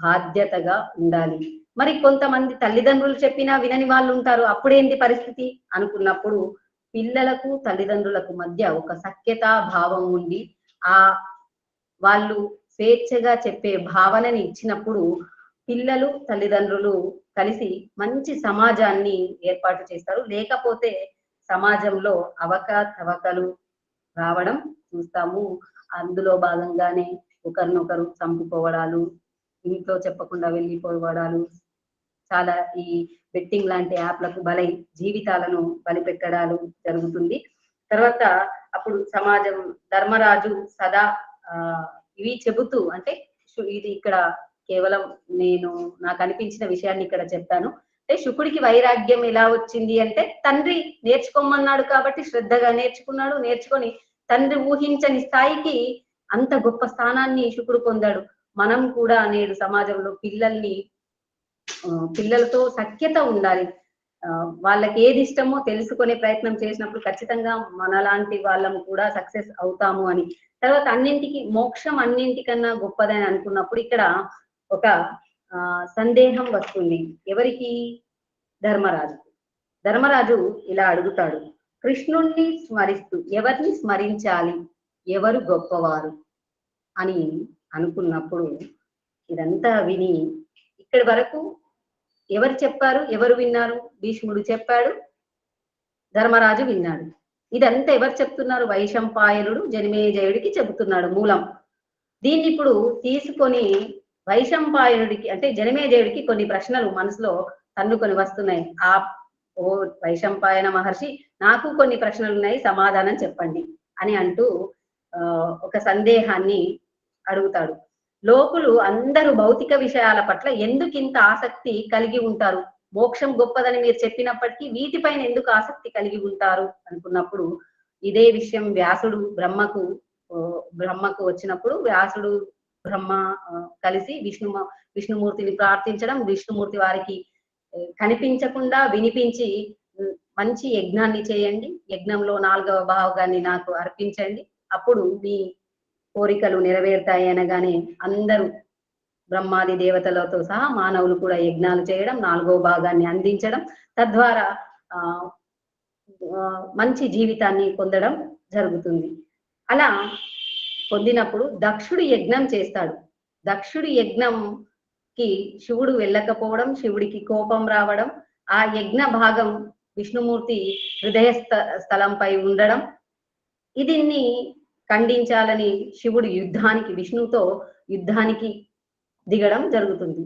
బాధ్యతగా ఉండాలి. మరి కొంతమంది తల్లిదండ్రులు చెప్పినా వినని వాళ్ళు ఉంటారు. అప్పుడేంటి పరిస్థితి అనుకున్నప్పుడు పిల్లలకు తల్లిదండ్రులకు మధ్య ఒక సఖ్యతా భావం ఉండి వాళ్ళు స్వేచ్ఛగా చెప్పే భావనని ఇచ్చినప్పుడు పిల్లలు తల్లిదండ్రులు కలిసి మంచి సమాజాన్ని ఏర్పాటు చేస్తారు. లేకపోతే సమాజంలో అవకతవకలు రావడం చూస్తాము. అందులో భాగంగానే ఒకరినొకరు చంపుకోవడాలు, ఇంట్లో చెప్పకుండా వెళ్ళిపోవడాలు, చాలా ఈ బెట్టింగ్ లాంటి యాప్లకు బలై జీవితాలను బలిపెట్టడాలు జరుగుతుంది. తర్వాత అప్పుడు సమాజం, ధర్మరాజు సదా ఇవి చెబుతూ, అంటే ఇది ఇక్కడ కేవలం నాకు అనిపించిన విషయాన్ని ఇక్కడ చెప్తాను. అంటే శుకుడికి వైరాగ్యం ఎలా వచ్చింది అంటే, తండ్రి నేర్చుకోమన్నాడు కాబట్టి శ్రద్ధగా నేర్చుకొని తండ్రి ఊహించని స్థాయికి అంత గొప్ప స్థానాన్ని శుకుడు పొందాడు. మనం కూడా నేడు సమాజంలో పిల్లలతో సఖ్యత ఉండాలి. వాళ్ళకి ఏది ఇష్టమో తెలుసుకునే ప్రయత్నం చేసినప్పుడు ఖచ్చితంగా మనలాంటి వాళ్ళం కూడా సక్సెస్ అవుతాము అని. తర్వాత మోక్షం అన్నింటికన్నా గొప్పదని అనుకున్నప్పుడు ఇక్కడ ఒక సందేహం వస్తుంది. ఎవరికి? ధర్మరాజు ఇలా అడుగుతాడు, కృష్ణుణ్ణి స్మరిస్తూ ఎవరిని స్మరించాలి, ఎవరు గొప్పవారు అని అనుకున్నప్పుడు ఇదంతా విని, ఇక్కడి వరకు ఎవరు చెప్పారు, ఎవరు విన్నారు? భీష్ముడు చెప్పాడు, ధర్మరాజు విన్నాడు. ఇదంతా ఎవరు చెప్తున్నారు? వైశంపాయనుడు జనమేజయుడికి చెబుతున్నాడు మూలం. దీన్ని ఇప్పుడు తీసుకొని వైశంపాయనుడికి, అంటే జనమేజయుడికి కొన్ని ప్రశ్నలు మనసులో తన్నుకొని వస్తున్నాయి. ఓ వైశంపాయన మహర్షి, నాకు కొన్ని ప్రశ్నలు ఉన్నాయి, సమాధానం చెప్పండి అని అంటూ ఒక సందేహాన్ని అడుగుతాడు. లోకులు అందరూ భౌతిక విషయాల పట్ల ఎందుకు ఇంత ఆసక్తి కలిగి ఉంటారు? మోక్షం గొప్పదని మీరు చెప్పినప్పటికీ వీటిపైన ఎందుకు ఆసక్తి కలిగి ఉంటారు అనుకున్నప్పుడు, ఇదే విషయం వ్యాసుడు బ్రహ్మకు వచ్చినప్పుడు వ్యాసుడు బ్రహ్మ కలిసి విష్ణుమూర్తిని ప్రార్థించడం, విష్ణుమూర్తి వారికి కనిపించకుండా వినిపించి, మంచి యజ్ఞాన్ని చేయండి, యజ్ఞంలో 4వ భాగాన్ని నాకు అర్పించండి, అప్పుడు మీ కోరికలు నెరవేరుతాయి అనగానే అందరూ బ్రహ్మాది దేవతలతో సహా మానవులు కూడా యజ్ఞాలు చేయడం, 4వ భాగాన్ని అందించడం, తద్వారా మంచి జీవితాన్ని పొందడం జరుగుతుంది. అలా పొందినప్పుడు దక్షుడు యజ్ఞం చేస్తాడు. దక్షుడి యజ్ఞంకి శివుడు వెళ్ళకపోవడం, శివుడికి కోపం రావడం, ఆ యజ్ఞ భాగం విష్ణుమూర్తి హృదయ స్థలంపై ఉండడం, దీన్ని ఖండించాలని శివుడు విష్ణువుతో యుద్ధానికి దిగడం జరుగుతుంది.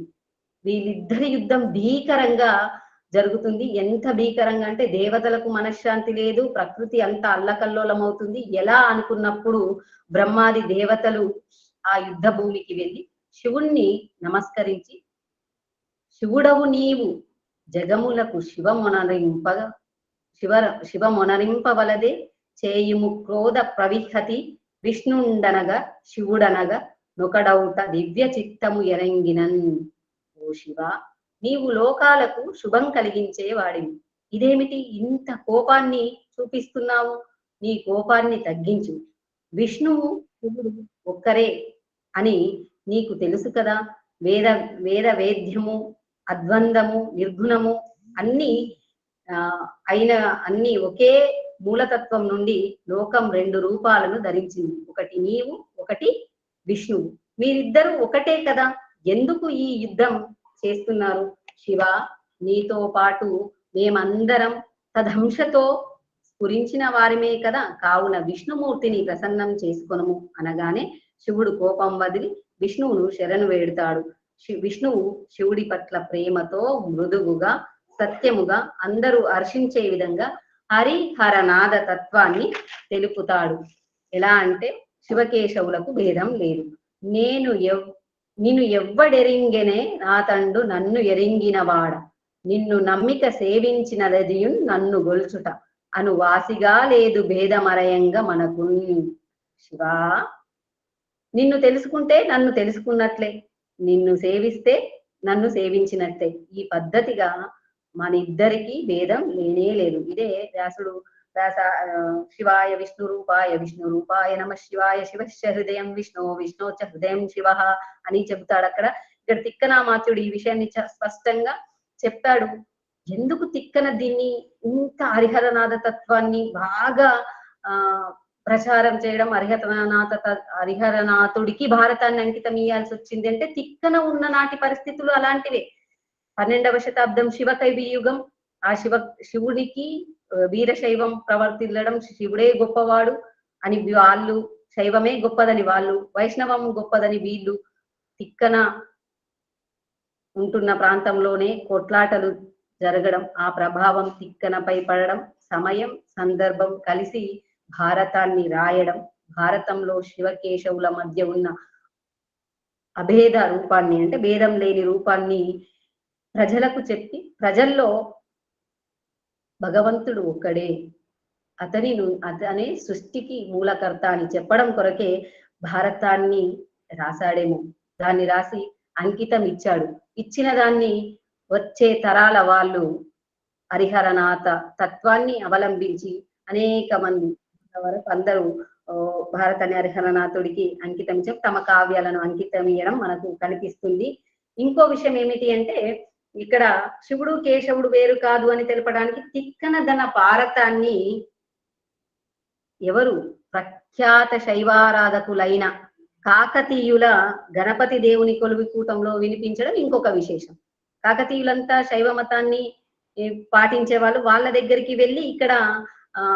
వీళ్ళిద్దరి యుద్ధం భీకరంగా జరుగుతుంది. ఎంత భీకరంగా అంటే దేవతలకు మనశ్శాంతి లేదు, ప్రకృతి అంతా అల్లకల్లోలం అవుతుంది. ఎలా అనుకున్నప్పుడు బ్రహ్మాది దేవతలు ఆ యుద్ధ భూమికి వెళ్ళి శివుణ్ణి నమస్కరించి, శివుడవు నీవు జగములకు శివమొనరింపవలదే చేయుము క్రోధ ప్రవిహతి విష్ణుండనగా శివుడనగా నొకడౌట దివ్య చిత్తము ఎరంగినన్. ఓ శివ, నీవు లోకాలకు శుభం కలిగించే వాడివి. ఇదేమిటి ఇంత కోపాన్ని చూపిస్తున్నావు? నీ కోపాన్ని తగ్గించు. విష్ణువు శివుడు ఒక్కరే అని నీకు తెలుసు కదా. వేద వేద వేద్యము, అద్వందము, నిర్గుణము అన్ని అన్ని ఒకే మూలతత్వం నుండి లోకం రెండు రూపాలను ధరించింది. ఒకటి నీవు, ఒకటి విష్ణువు. మీరిద్దరూ ఒకటే కదా, ఎందుకు ఈ యుద్ధం చేస్తున్నారు? శివ, నీతో పాటు మేమందరం తదంశతో స్ఫురించిన వారిమే కదా, కావున విష్ణుమూర్తిని ప్రసన్నం చేసుకొనము అనగానే శివుడు కోపం వదిలి విష్ణువును శరణు వేడుతాడు. విష్ణువు శివుడి పట్ల ప్రేమతో మృదువుగా సత్యముగా అందరూ హర్షించే విధంగా హరిహరనాద తత్వాన్ని తెలుపుతాడు. ఎలా అంటే శివకేశవులకు భేదం లేదు. నిన్ను ఎవ్వడెరింగెనే నా తండు నన్ను ఎరింగినవాడ, నిన్ను నమ్మిక సేవించినదదియున్ నన్ను గొల్చుట అను వాసిగా లేదు భేదమరయంగా మనకు. శివా, నిన్ను తెలుసుకుంటే నన్ను తెలుసుకున్నట్లే, నిన్ను సేవిస్తే నన్ను సేవించినట్లే. ఈ పద్ధతిగా మన ఇద్దరికి భేదం లేనే లేదు. ఇదే శివాయ విష్ణు రూపాయ నమ శివాయ శివశ్చ హృదయం విష్ణోచ హృదయం శివ అని చెబుతాడు. అక్కడ ఇక్కడ తిక్కనామాత్యుడు ఈ విషయాన్ని స్పష్టంగా చెప్పాడు. ఎందుకు తిక్కన దీన్ని ఇంత హరిహరనాథ తత్వాన్ని బాగా ప్రచారం చేయడం, హరిహరనాథుడికి భారతాన్ని అంకితం ఇయ్యాల్సి వచ్చింది అంటే తిక్కన ఉన్న నాటి పరిస్థితులు అలాంటివే. 12వ శతాబ్దం శివకైవి యుగం. ఆ శివుడికి వీరశైవం ప్రవర్తిల్లడం, శివుడే గొప్పవాడు అని వాళ్ళు, శైవమే గొప్పదని వాళ్ళు, వైష్ణవం గొప్పదని వీళ్ళు, తిక్కన ఉంటున్న ప్రాంతంలోనే కొట్లాటలు జరగడం, ఆ ప్రభావం తిక్కనపై పడడం, సమయం సందర్భం కలిసి భారతాన్ని రాయడం, భారతంలో శివకేశవుల మధ్య ఉన్న అభేద రూపాన్ని అంటే భేదం లేని రూపాన్ని ప్రజలకు చెప్పి, ప్రజల్లో భగవంతుడు ఒక్కడే, అతనే సృష్టికి మూలకర్త అని చెప్పడం కొరకే భారతాన్ని రాశాడేమో. దాన్ని రాసి అంకితం ఇచ్చాడు. ఇచ్చిన దాన్ని వచ్చే తరాల వాళ్ళు హరిహరనాథ తత్వాన్ని అవలంబించి అనేక మంది వరకు అందరూ భారతాన్ని హరిహరనాథుడికి అంకితం ఇచ్చి తమ కావ్యాలను అంకితం ఇవ్వడం మనకు కనిపిస్తుంది. ఇంకో విషయం ఏమిటి అంటే, ఇక్కడ శివుడు కేశవుడు వేరు కాదు అని తెలపడానికి తిక్కన ధన భారతాన్ని ఎవరు ప్రఖ్యాత శైవారాధకులైన కాకతీయుల గణపతి దేవుని కొలువి కూటంలో వినిపించడం ఇంకొక విశేషం. కాకతీయులంతా శైవ మతాన్ని పాటించే వాళ్ళు, వాళ్ళ దగ్గరికి వెళ్ళి ఇక్కడ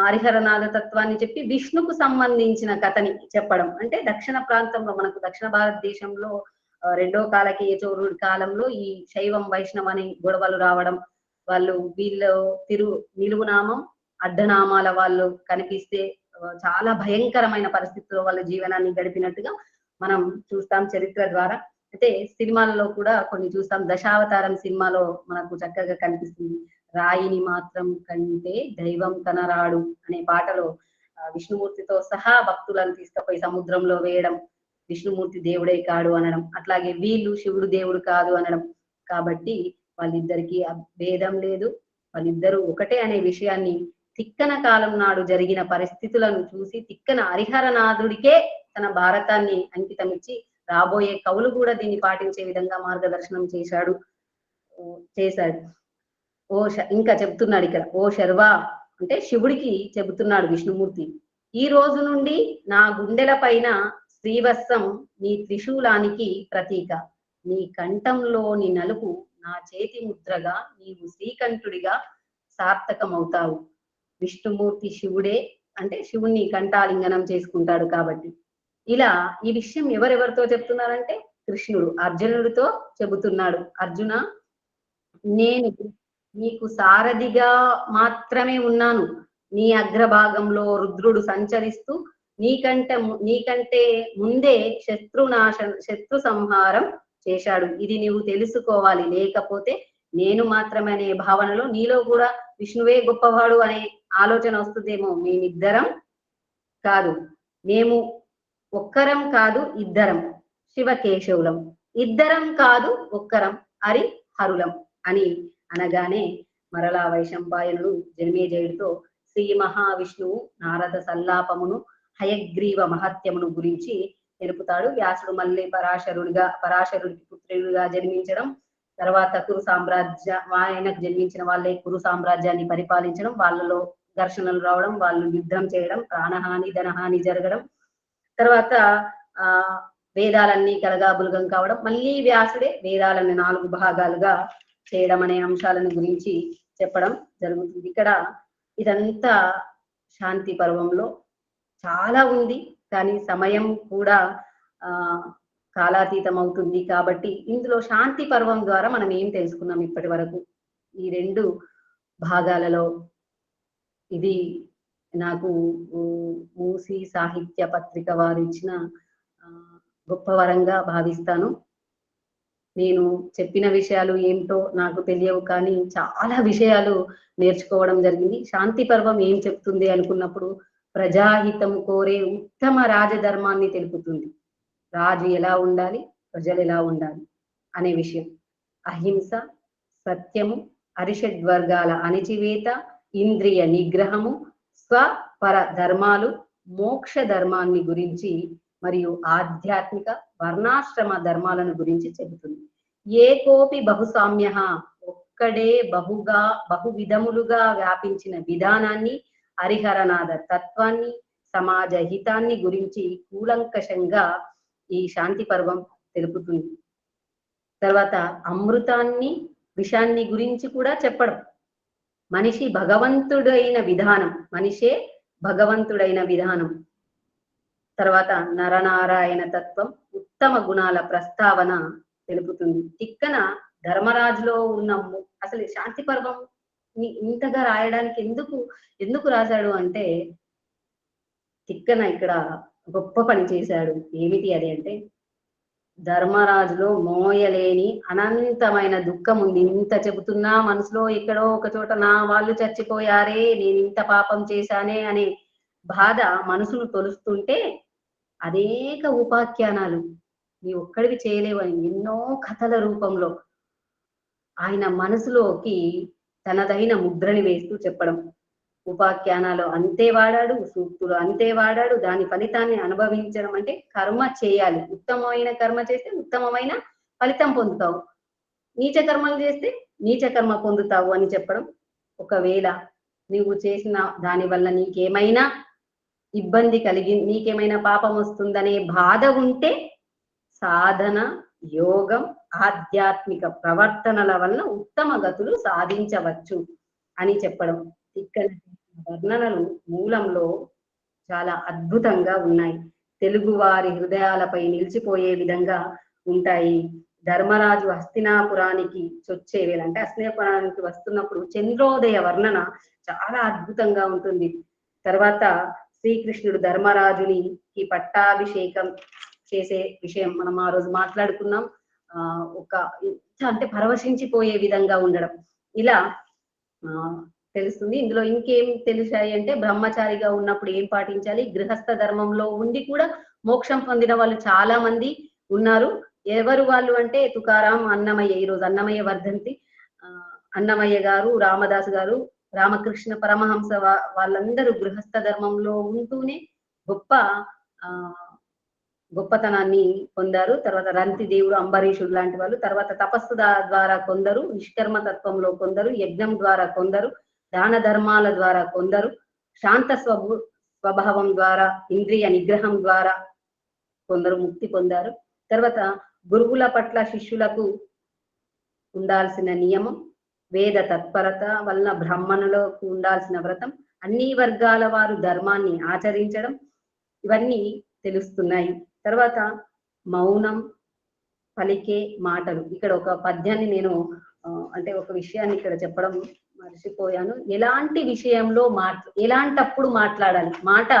హరిహరనాథ తత్వాన్ని చెప్పి విష్ణుకు సంబంధించిన కథని చెప్పడం. అంటే దక్షిణ ప్రాంతంలో మనకు దక్షిణ భారతదేశంలో రెండో కాలకేయచోరుడి కాలంలో ఈ శైవం వైష్ణవం అనే గొడవలు రావడం, వాళ్ళు వీళ్ళు నిలువునామం అడ్డనామాల వాళ్ళు కనిపిస్తే చాలా భయంకరమైన పరిస్థితుల్లో వాళ్ళ జీవనాన్ని గడిపినట్టుగా మనం చూస్తాం చరిత్ర ద్వారా. అయితే సినిమాల్లో కూడా కొన్ని చూస్తాం. దశావతారం సినిమాలో మనకు చక్కగా కనిపిస్తుంది. రాయిని మాత్రం కంటే దైవం కనరాడు అనే పాటలో విష్ణుమూర్తితో సహా భక్తులను తీసుకుపోయి సముద్రంలో వేయడం, విష్ణుమూర్తి దేవుడే కాడు అనడం, అట్లాగే వీళ్ళు శివుడు దేవుడు కాదు అనడం. కాబట్టి వాళ్ళిద్దరికీ భేదం లేదు, వాళ్ళిద్దరూ ఒకటే అనే విషయాన్ని తిక్కన కాలం నాడు జరిగిన పరిస్థితులను చూసి తిక్కన హరిహరనాథుడికే తన భారతాన్ని అంకితం ఇచ్చి రాబోయే కవులు కూడా దీన్ని పాటించే విధంగా మార్గదర్శనం చేశాడు. ఇంకా చెప్తున్నాడు ఇక్కడ, ఓ శర్వా అంటే శివుడికి చెబుతున్నాడు విష్ణుమూర్తి, ఈ రోజు నుండి నా గుండెల పైన శ్రీవత్సం నీ త్రిశూలానికి ప్రతీక, నీ కంఠంలోని నలుపు నా చేతి ముద్రగా నీవు శ్రీకంఠుడిగా సార్థకమవుతావు. విష్ణుమూర్తి శివుడే అంటే శివుణ్ణి కంఠాలింగనం చేసుకుంటాడు కాబట్టి. ఇలా ఈ విషయం ఎవరెవరితో చెప్తున్నారంటే కృష్ణుడు అర్జునుడితో చెబుతున్నాడు. అర్జున, నేను నీకు సారథిగా మాత్రమే ఉన్నాను. నీ అగ్రభాగంలో రుద్రుడు సంచరిస్తూ నీకంటే ముందే శత్రు సంహారం చేశాడు. ఇది నీవు తెలుసుకోవాలి. లేకపోతే నేను మాత్రమే అనే భావనలో నీలో కూడా విష్ణువే గొప్పవాడు అనే ఆలోచన వస్తుందేమో. మేమిద్దరం కాదు, మేము ఒక్కరం కాదు, ఇద్దరం శివకేశవులం, ఇద్దరం కాదు ఒక్కరం హరి హరులం అని అనగానే మరలా వైశంపాయనుడు జన్మేజయుడితో శ్రీ మహావిష్ణువు నారద సల్లాపమును హయగ్రీవ మహత్యమును గురించి తెలుపుతాడు. వ్యాసుడు మళ్ళీ పరాశరుడికి పుత్రుడిగా జన్మించడం, తర్వాత కురు ఆయనకు జన్మించిన వాళ్ళే కురు సామ్రాజ్యాన్ని పరిపాలించడం, వాళ్ళలో ఘర్షణలు రావడం, వాళ్ళు యుద్ధం చేయడం, ప్రాణహాని ధనహాని జరగడం, తర్వాత వేదాలన్నీ కలగాబులగం కావడం, మళ్ళీ వ్యాసుడే వేదాలను 4 భాగాలుగా చేయడం అనే అంశాలను గురించి చెప్పడం జరుగుతుంది. ఇక్కడ ఇదంతా శాంతి పర్వంలో చాలా ఉంది, కానీ సమయం కూడా కాలాతీతం అవుతుంది కాబట్టి ఇందులో శాంతి పర్వం ద్వారా మనం ఏం తెలుసుకున్నాం ఇప్పటి వరకు ఈ 2 భాగాలలో. ఇది నాకు మూసి సాహిత్య పత్రిక వారు ఇచ్చిన గొప్ప వరంగా భావిస్తాను. నేను చెప్పిన విషయాలు ఏమిటో నాకు తెలియవు, కానీ చాలా విషయాలు నేర్చుకోవడం జరిగింది. శాంతి పర్వం ఏం చెప్తుంది అనుకున్నప్పుడు ప్రజాహితం కోరే ఉత్తమ రాజధర్మాన్ని తెలుపుతుంది. రాజు ఎలా ఉండాలి, ప్రజలు ఎలా ఉండాలి అనే విషయం. అహింస, సత్యము, అరిషడ్వర్గాల అణిచివేత, ఇంద్రియ నిగ్రహము, స్వపర ధర్మాలు, మోక్ష ధర్మాన్ని గురించి మరియు ఆధ్యాత్మిక వర్ణాశ్రమ ధర్మాలను గురించి చెబుతుంది. ఏకోపి బహుసామ్య, ఒక్కడే బహు విధములుగా వ్యాపించిన విధానాన్ని, హరిహరనాథ తత్వాన్ని, సమాజ హితాన్ని గురించి కూలంకషంగా ఈ శాంతి పర్వం తెలుపుతుంది. తర్వాత అమృతాన్ని విషాన్ని గురించి కూడా చెప్పడం. మనిషే భగవంతుడైన విధానం. తర్వాత నరనారాయణ తత్వం, ఉత్తమ గుణాల ప్రస్తావన తెలుపుతుంది. తిక్కన ధర్మరాజులో ఉన్న అసలు శాంతి పర్వం ఇంతగా రాయడానికి ఎందుకు రాశాడు అంటే, తిక్కన ఇక్కడ గొప్ప పని చేశాడు. ఏమిటి అది అంటే, ధర్మరాజులో మోయలేని అనంతమైన దుఃఖం ఉంది. ఇంత చెబుతున్నా మనసులో ఎక్కడో ఒక చోట నా వాళ్ళు చచ్చిపోయారే, నేను ఇంత పాపం చేశానే అనే బాధ మనసును తొలుస్తుంటే అనేక ఉపాఖ్యానాలు నీ ఒక్కడివి చేయలేవని ఎన్నో కథల రూపంలో ఆయన మనసులోకి తనదైన ముద్రని వేస్తూ చెప్పడం. ఉపాఖ్యానాలు అంతే వాడాడు, సూక్తులు అంతే వాడాడు. దాని ఫలితాన్ని అనుభవించడం అంటే కర్మ చేయాలి. ఉత్తమమైన కర్మ చేస్తే ఉత్తమమైన ఫలితం పొందుతావు, నీచ కర్మలు చేస్తే నీచ కర్మ పొందుతావు అని చెప్పడం. ఒకవేళ నీవు చేసిన దాని వల్ల నీకేమైనా ఇబ్బంది నీకేమైనా పాపం వస్తుందనే బాధ ఉంటే సాధన, యోగం, ఆధ్యాత్మిక ప్రవర్తనల వల్ల ఉత్తమ గతులు సాధించవచ్చు అని చెప్పడం. ఇక్కడ వర్ణనలు మూలంలో చాలా అద్భుతంగా ఉన్నాయి. తెలుగు వారి హృదయాలపై నిలిచిపోయే విధంగా ఉంటాయి. ధర్మరాజు హస్తినాపురానికి అంటే హస్తినాపురానికి వస్తున్నప్పుడు చంద్రోదయ వర్ణన చాలా అద్భుతంగా ఉంటుంది. తర్వాత శ్రీకృష్ణుడు ధర్మరాజునికి పట్టాభిషేకం చేసే విషయం మనం ఆ రోజు మాట్లాడుకున్నాం. అంటే పరవశించిపోయే విధంగా ఉండడం ఇలా తెలుస్తుంది. ఇందులో ఇంకేం తెలిసాయి అంటే, బ్రహ్మచారిగా ఉన్నప్పుడు ఏం పాటించాలి, గృహస్థ ధర్మంలో ఉండి కూడా మోక్షం పొందిన వాళ్ళు చాలా మంది ఉన్నారు. ఎవరు వాళ్ళు అంటే తుకారాం, అన్నమయ్య. ఈరోజు అన్నమయ్య వర్ధంతి. అన్నమయ్య గారు, రామదాసు గారు, రామకృష్ణ పరమహంస వాళ్ళందరూ గృహస్థ ధర్మంలో ఉంటూనే గొప్పతనాన్ని పొందారు. తర్వాత రంతి దేవుడు, అంబరీషుడు లాంటి వాళ్ళు. తర్వాత తపస్సు ద్వారా కొందరు, నిష్కర్మ తత్వంలో కొందరు, యజ్ఞం ద్వారా కొందరు, దాన ధర్మాల ద్వారా కొందరు, శాంత స్వభావం ద్వారా, ఇంద్రియ నిగ్రహం ద్వారా కొందరు ముక్తి పొందారు. తర్వాత గురువుల పట్ల శిష్యులకు ఉండాల్సిన నియమం, వేద తత్పరత వలన బ్రాహ్మణులకు ఉండాల్సిన వ్రతం, అన్ని వర్గాల వారు ధర్మాన్ని ఆచరించడం, ఇవన్నీ తెలుస్తున్నాయి. తర్వాత మౌనం, పలికే మాటలు. ఇక్కడ ఒక పద్యాన్ని నేను అంటే ఒక విషయాన్ని ఇక్కడ చెప్పడం మర్చిపోయాను. ఎలాంటి విషయంలో ఎలాంటప్పుడు మాట్లాడాలి. మాట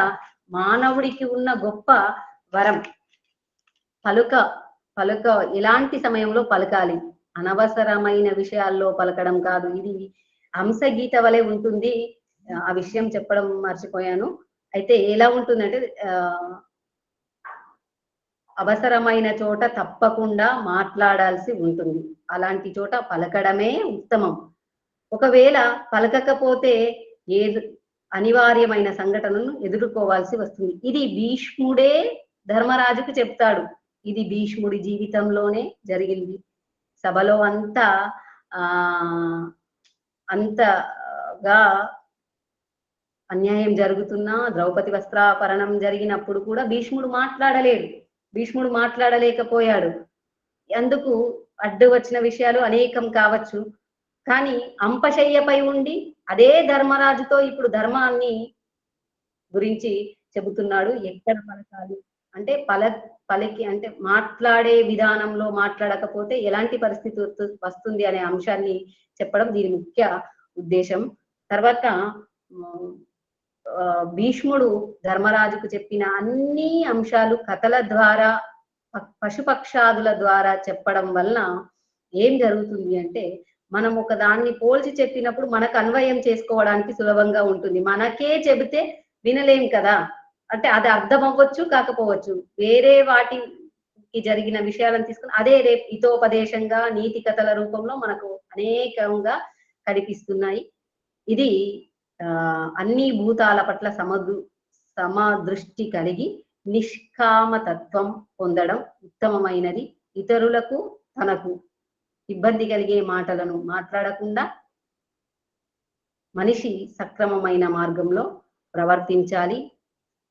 మానవుడికి ఉన్న గొప్ప వరం. పలుక ఎలాంటి సమయంలో పలకాలి, అనవసరమైన విషయాల్లో పలకడం కాదు. ఇది హంసగీత వలె ఉంటుంది. ఆ విషయం చెప్పడం మర్చిపోయాను. అయితే ఎలా ఉంటుందంటే అవసరమైన చోట తప్పకుండా మాట్లాడాల్సి ఉంటుంది. అలాంటి చోట పలకడమే ఉత్తమం. ఒకవేళ పలకకపోతే అనివార్యమైన సంఘటనను ఎదుర్కోవాల్సి వస్తుంది. ఇది భీష్ముడే ధర్మరాజుకు చెప్తాడు. ఇది భీష్ముడి జీవితంలోనే జరిగింది. సభలో అంతగా అన్యాయం జరుగుతున్నా, ద్రౌపది వస్త్రాపరణం జరిగినప్పుడు కూడా భీష్ముడు మాట్లాడలేకపోయాడు. అందుకు అడ్డు వచ్చిన విషయాలు అనేకం కావచ్చు. కానీ అంపశయ్యపై ఉండి అదే ధర్మరాజుతో ఇప్పుడు ధర్మాన్ని గురించి చెబుతున్నాడు. ఎక్కడ పలకాలి అంటే పలికి అంటే మాట్లాడే విధానంలో మాట్లాడకపోతే ఎలాంటి పరిస్థితి వస్తుంది అనే అంశాన్ని చెప్పడం దీని ముఖ్య ఉద్దేశం. తర్వాత భీష్ముడు ధర్మరాజుకు చెప్పిన అన్ని అంశాలు కథల ద్వారా, పశుపక్షాదుల ద్వారా చెప్పడం వలన ఏం జరుగుతుంది అంటే మనం ఒక దాన్ని పోల్చి చెప్పినప్పుడు మనకు అన్వయం చేసుకోవడానికి సులభంగా ఉంటుంది. మనకే చెబితే వినలేం కదా, అంటే అది అర్థం అవ్వచ్చు కాకపోవచ్చు. వేరే వాటికి జరిగిన విషయాలను తీసుకుని అదే హితోపదేశంగా నీతి కథల రూపంలో మనకు అనేకంగా కనిపిస్తున్నాయి. ఇది అన్ని భూతాల పట్ల సమదృష్టి కలిగి నిష్కామతత్వం పొందడం ఉత్తమమైనది. ఇతరులకు తనకు ఇబ్బంది కలిగే మాటలను మాట్లాడకుండా మనిషి సక్రమమైన మార్గంలో ప్రవర్తించాలి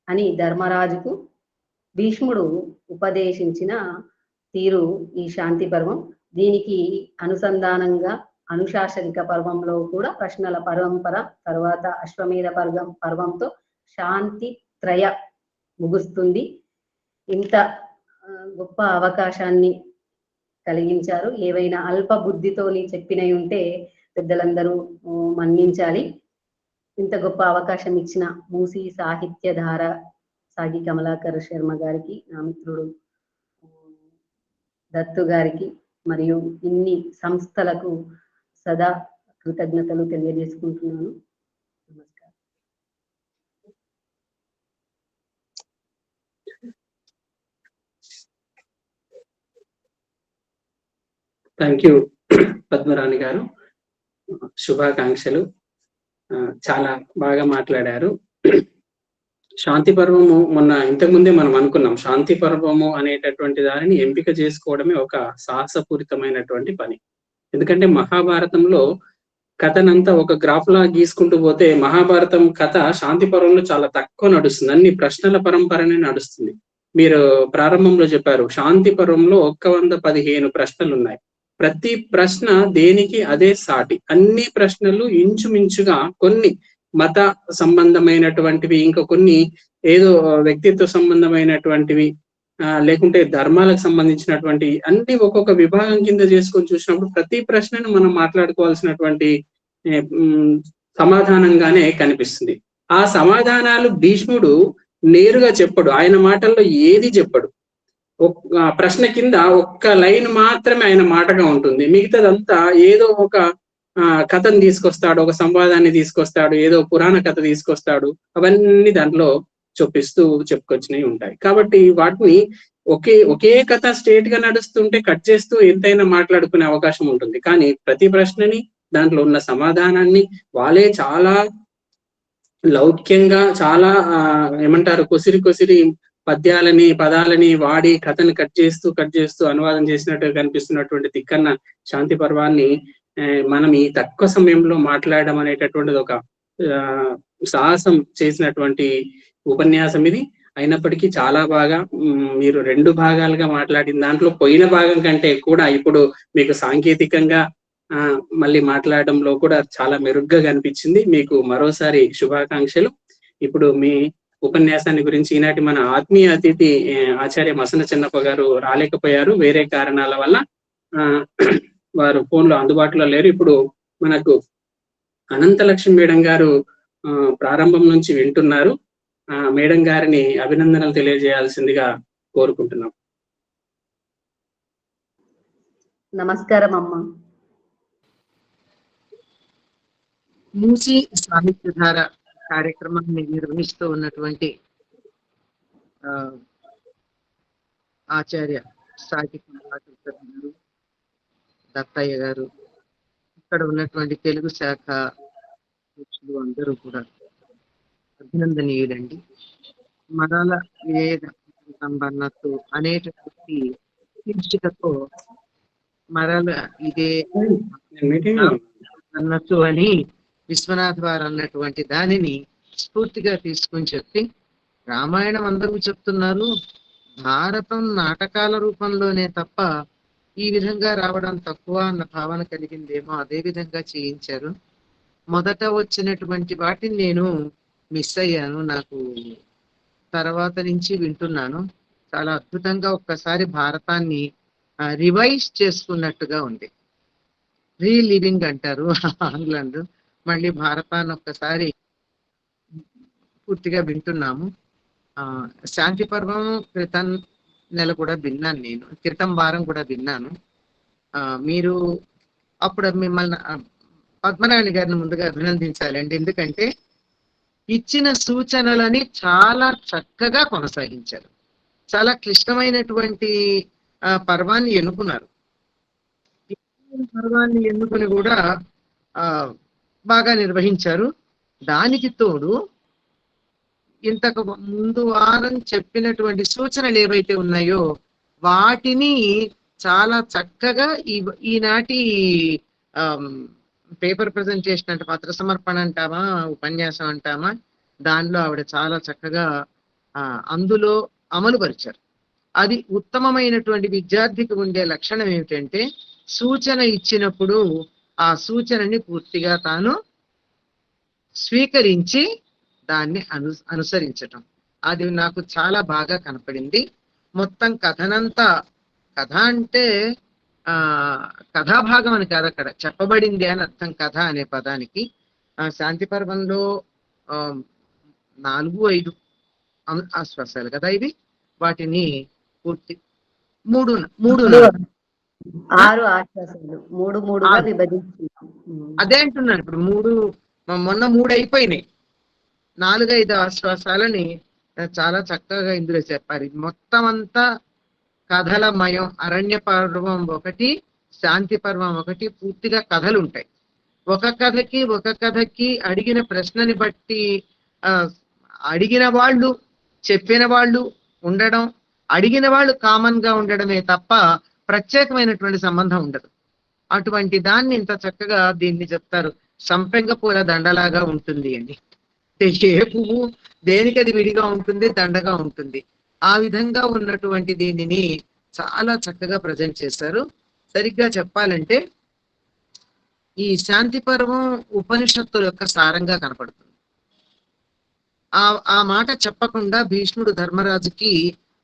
అని ధర్మరాజుకు భీష్ముడు ఉపదేశించిన తీరు ఈ శాంతి పర్వం. దీనికి అనుసంధానంగా అనుశాసనిక పర్వంలో కూడా ప్రశ్నల పరంపర, తర్వాత అశ్వమేధ పర్వంతో శాంతి త్రయ ముగుస్తుంది. ఇంత గొప్ప అవకాశాన్ని కలిగించారు. ఏవైనా అల్ప బుద్ధితోని చెప్పినవి ఉంటే పెద్దలందరూ మన్నించాలి. ఇంత గొప్ప అవకాశం ఇచ్చిన మూసీ సాహిత్యధార సాగి కమలాకర్ శర్మ గారికి, నా మిత్రుడు దత్తు గారికి మరియు ఇన్ని సంస్థలకు సదా కృతజ్ఞతలు తెలియజేసుకుంటున్నాను. నమస్కారం. థ్యాంక్ యూ పద్మరాణి గారు, శుభాకాంక్షలు. చాలా బాగా మాట్లాడారు. శాంతి పర్వము మొన్న ఇంతకుముందే మనం అనుకున్నాం, శాంతి పర్వము అనేటటువంటి దానిని ఎంపిక చేసుకోవడమే ఒక సాహసపూరితమైనటువంటి పని. ఎందుకంటే మహాభారతంలో కథనంతా ఒక గ్రాఫ్ లా గీసుకుంటూ పోతే మహాభారతం కథ శాంతి పర్వంలో చాలా తక్కువ నడుస్తుంది. అన్ని ప్రశ్నల పరంపరనే నడుస్తుంది. మీరు ప్రారంభంలో చెప్పారు శాంతి పర్వంలో 115 ప్రశ్నలు ఉన్నాయి. ప్రతి ప్రశ్న దేనికి అదే సాటి. అన్ని ప్రశ్నలు ఇంచుమించుగా కొన్ని మత సంబంధమైనటువంటివి, ఇంకా కొన్ని ఏదో వ్యక్తిత్వ సంబంధమైనటువంటివి, లేకుంటే ధర్మాలకు సంబంధించినటువంటి అన్ని ఒక్కొక్క విభాగం కింద చేసుకొని చూసినప్పుడు ప్రతి ప్రశ్నను మనం మాట్లాడుకోవాల్సినటువంటి సమాధానంగానే కనిపిస్తుంది. ఆ సమాధానాలు భీష్ముడు నేరుగా చెప్పడు, ఆయన మాటల్లో ఏది చెప్పడు. ప్రశ్న కింద ఒక్క లైన్ మాత్రమే ఆయన మాటగా ఉంటుంది. మిగతాదంతా ఏదో ఒక కథను తీసుకొస్తాడు, ఒక సంవాదాన్ని తీసుకొస్తాడు, ఏదో పురాణ కథ తీసుకొస్తాడు. అవన్నీ దాంట్లో చెప్పుకొచ్చినవి ఉంటాయి. కాబట్టి వాటిని ఒకే కథ స్ట్రేట్ గా నడుస్తుంటే కట్ చేస్తూ ఎంతైనా మాట్లాడుకునే అవకాశం ఉంటుంది. కానీ ప్రతి ప్రశ్నని, దాంట్లో ఉన్న సమాధానాన్ని వాళ్ళే చాలా లౌక్యంగా, చాలా ఏమంటారు కొసిరి పద్యాలని పదాలని వాడి కథని కట్ చేస్తూ అనువాదం చేసినట్టుగా కనిపిస్తున్నటువంటి తిక్కన్న శాంతి పర్వాన్ని మనం ఈ తక్కువ సమయంలో మాట్లాడడం అనేటటువంటిది ఒక సాహసం చేసినటువంటి ఉపన్యాసం ఇది. అయినప్పటికీ చాలా బాగా మీరు 2 భాగాలుగా మాట్లాడిన దాంట్లో పోయిన భాగం కంటే కూడా ఇప్పుడు మీకు సాంకేతికంగా మళ్ళీ మాట్లాడడంలో కూడా చాలా మెరుగ్గా కనిపించింది. మీకు మరోసారి శుభాకాంక్షలు. ఇప్పుడు మీ ఉపన్యాసాన్ని గురించి ఈనాటి మన ఆత్మీయ అతిథి ఆచార్య మసన చెన్నప్ప గారు రాలేకపోయారు వేరే కారణాల వల్ల. వారు ఫోన్లో అందుబాటులో లేరు. ఇప్పుడు మనకు అనంతలక్ష్మి మేడం గారు ప్రారంభం నుంచి వింటున్నారు. మేడం గారిని అభినందనలు తెలియజేయాల్సిందిగా కోరుకుంటున్నాం. నమస్కారం అమ్మా. మూసి సాహిత్యధార కార్యక్రమాన్ని నిర్వహిస్తూ ఉన్నటువంటి ఆచార్య సాహిత్య గారు, దత్తయ్య గారు, ఇక్కడ ఉన్నటువంటి తెలుగు శాఖ అందరూ కూడా అభినందనీయులండి. మరల వేద సంబంధత్తు అనేటటువంటి శీర్షికతో మరల ఇదే అన్నట్టు అని విశ్వనాథ్ వారు అన్నటువంటి దానిని స్ఫూర్తిగా తీసుకుని చెప్పి, రామాయణం అందరూ చెప్తున్నారు, భారతం నాటకాల రూపంలోనే తప్ప ఈ విధంగా రావడం తక్కువ అన్న భావన కలిగిందేమో, అదే విధంగా చేయించారు. మొదట వచ్చినటువంటి వాటిని నేను మిస్ అయ్యాను, నాకు తర్వాత నుంచి వింటున్నాను. చాలా అద్భుతంగా ఒక్కసారి భారతాన్ని రివైజ్ చేసుకున్నట్టుగా ఉంది. రీలివింగ్ అంటారు ఆంగ్లంలో. మళ్ళీ భారతాన్ని ఒక్కసారి పూర్తిగా వింటున్నాము. శాంతి పర్వం క్రితం నెల కూడా విన్నాను, నేను క్రితం వారం కూడా విన్నాను. మీరు అప్పుడు మిమ్మల్ని పద్మనాభి గారిని ముందుగా అభినందించాలండి. ఎందుకంటే ఇచ్చిన సూచనలని చాలా చక్కగా కొనసాగించారు. చాలా క్లిష్టమైనటువంటి పర్వాన్ని ఎన్నుకున్నారు. పర్వాన్ని ఎన్నుకుని కూడా బాగా నిర్వహించారు. దానికి తోడు ఇంతకు ముందు వారం చెప్పినటువంటి సూచనలు ఏవైతే ఉన్నాయో వాటిని చాలా చక్కగా ఈనాటి పేపర్ ప్రజెంటేషన్ అంటే పత్ర సమర్పణ అంటామా, ఉపన్యాసం అంటామా, దానిలో ఆవిడ చాలా చక్కగా అందులో అమలుపరిచారు. అది ఉత్తమమైనటువంటి విద్యార్థికి ఉండే లక్షణం ఏమిటంటే, సూచన ఇచ్చినప్పుడు ఆ సూచనని పూర్తిగా తాను స్వీకరించి దాన్ని అనుసరించటం. అది నాకు చాలా బాగా కనపడింది. మొత్తం కథనంతా, కథ అంటే కథాభాగం అని కాదు, అక్కడ చెప్పబడింది అని అర్థం కథ అనే పదానికి. శాంతి పర్వంలో 4-5 ఆశ్వాసాలు కదా ఇవి, వాటిని పూర్తి 3 6 ఆశ్వాసాలు 3-3గా విభజించుకున్నాం. అదే అంటున్నాను. ఇప్పుడు 3 మొన్న 3 అయిపోయినాయి, 4-5 ఆశ్వాసాలని చాలా చక్కగా ఇందులో చెప్పారు. మొత్తం అంతా కథలమయం. అరణ్య పర్వం 1, శాంతి పర్వం 1 పూర్తిగా కథలు ఉంటాయి. ఒక కథకి అడిగిన ప్రశ్నని బట్టి అడిగిన వాళ్ళు చెప్పిన వాళ్ళు ఉండడం, అడిగిన వాళ్ళు కామన్ గా ఉండడమే తప్ప ప్రత్యేకమైనటువంటి సంబంధం ఉండదు. అటువంటి దాన్ని ఇంత చక్కగా దీన్ని చెప్తారు. సంపెంగ పూల దండలాగా ఉంటుంది అండి. ఏ పువ్వు దేనికది విడిగా ఉంటుంది, దండగా ఉంటుంది. ఆ విధంగా ఉన్నటువంటి దీనిని చాలా చక్కగా ప్రజెంట్ చేశారు. సరిగ్గా చెప్పాలంటే ఈ శాంతి పర్వం ఉపనిషత్తుల యొక్క సారంగా కనపడుతుంది. ఆ మాట చెప్పకుండా భీష్ముడు ధర్మరాజుకి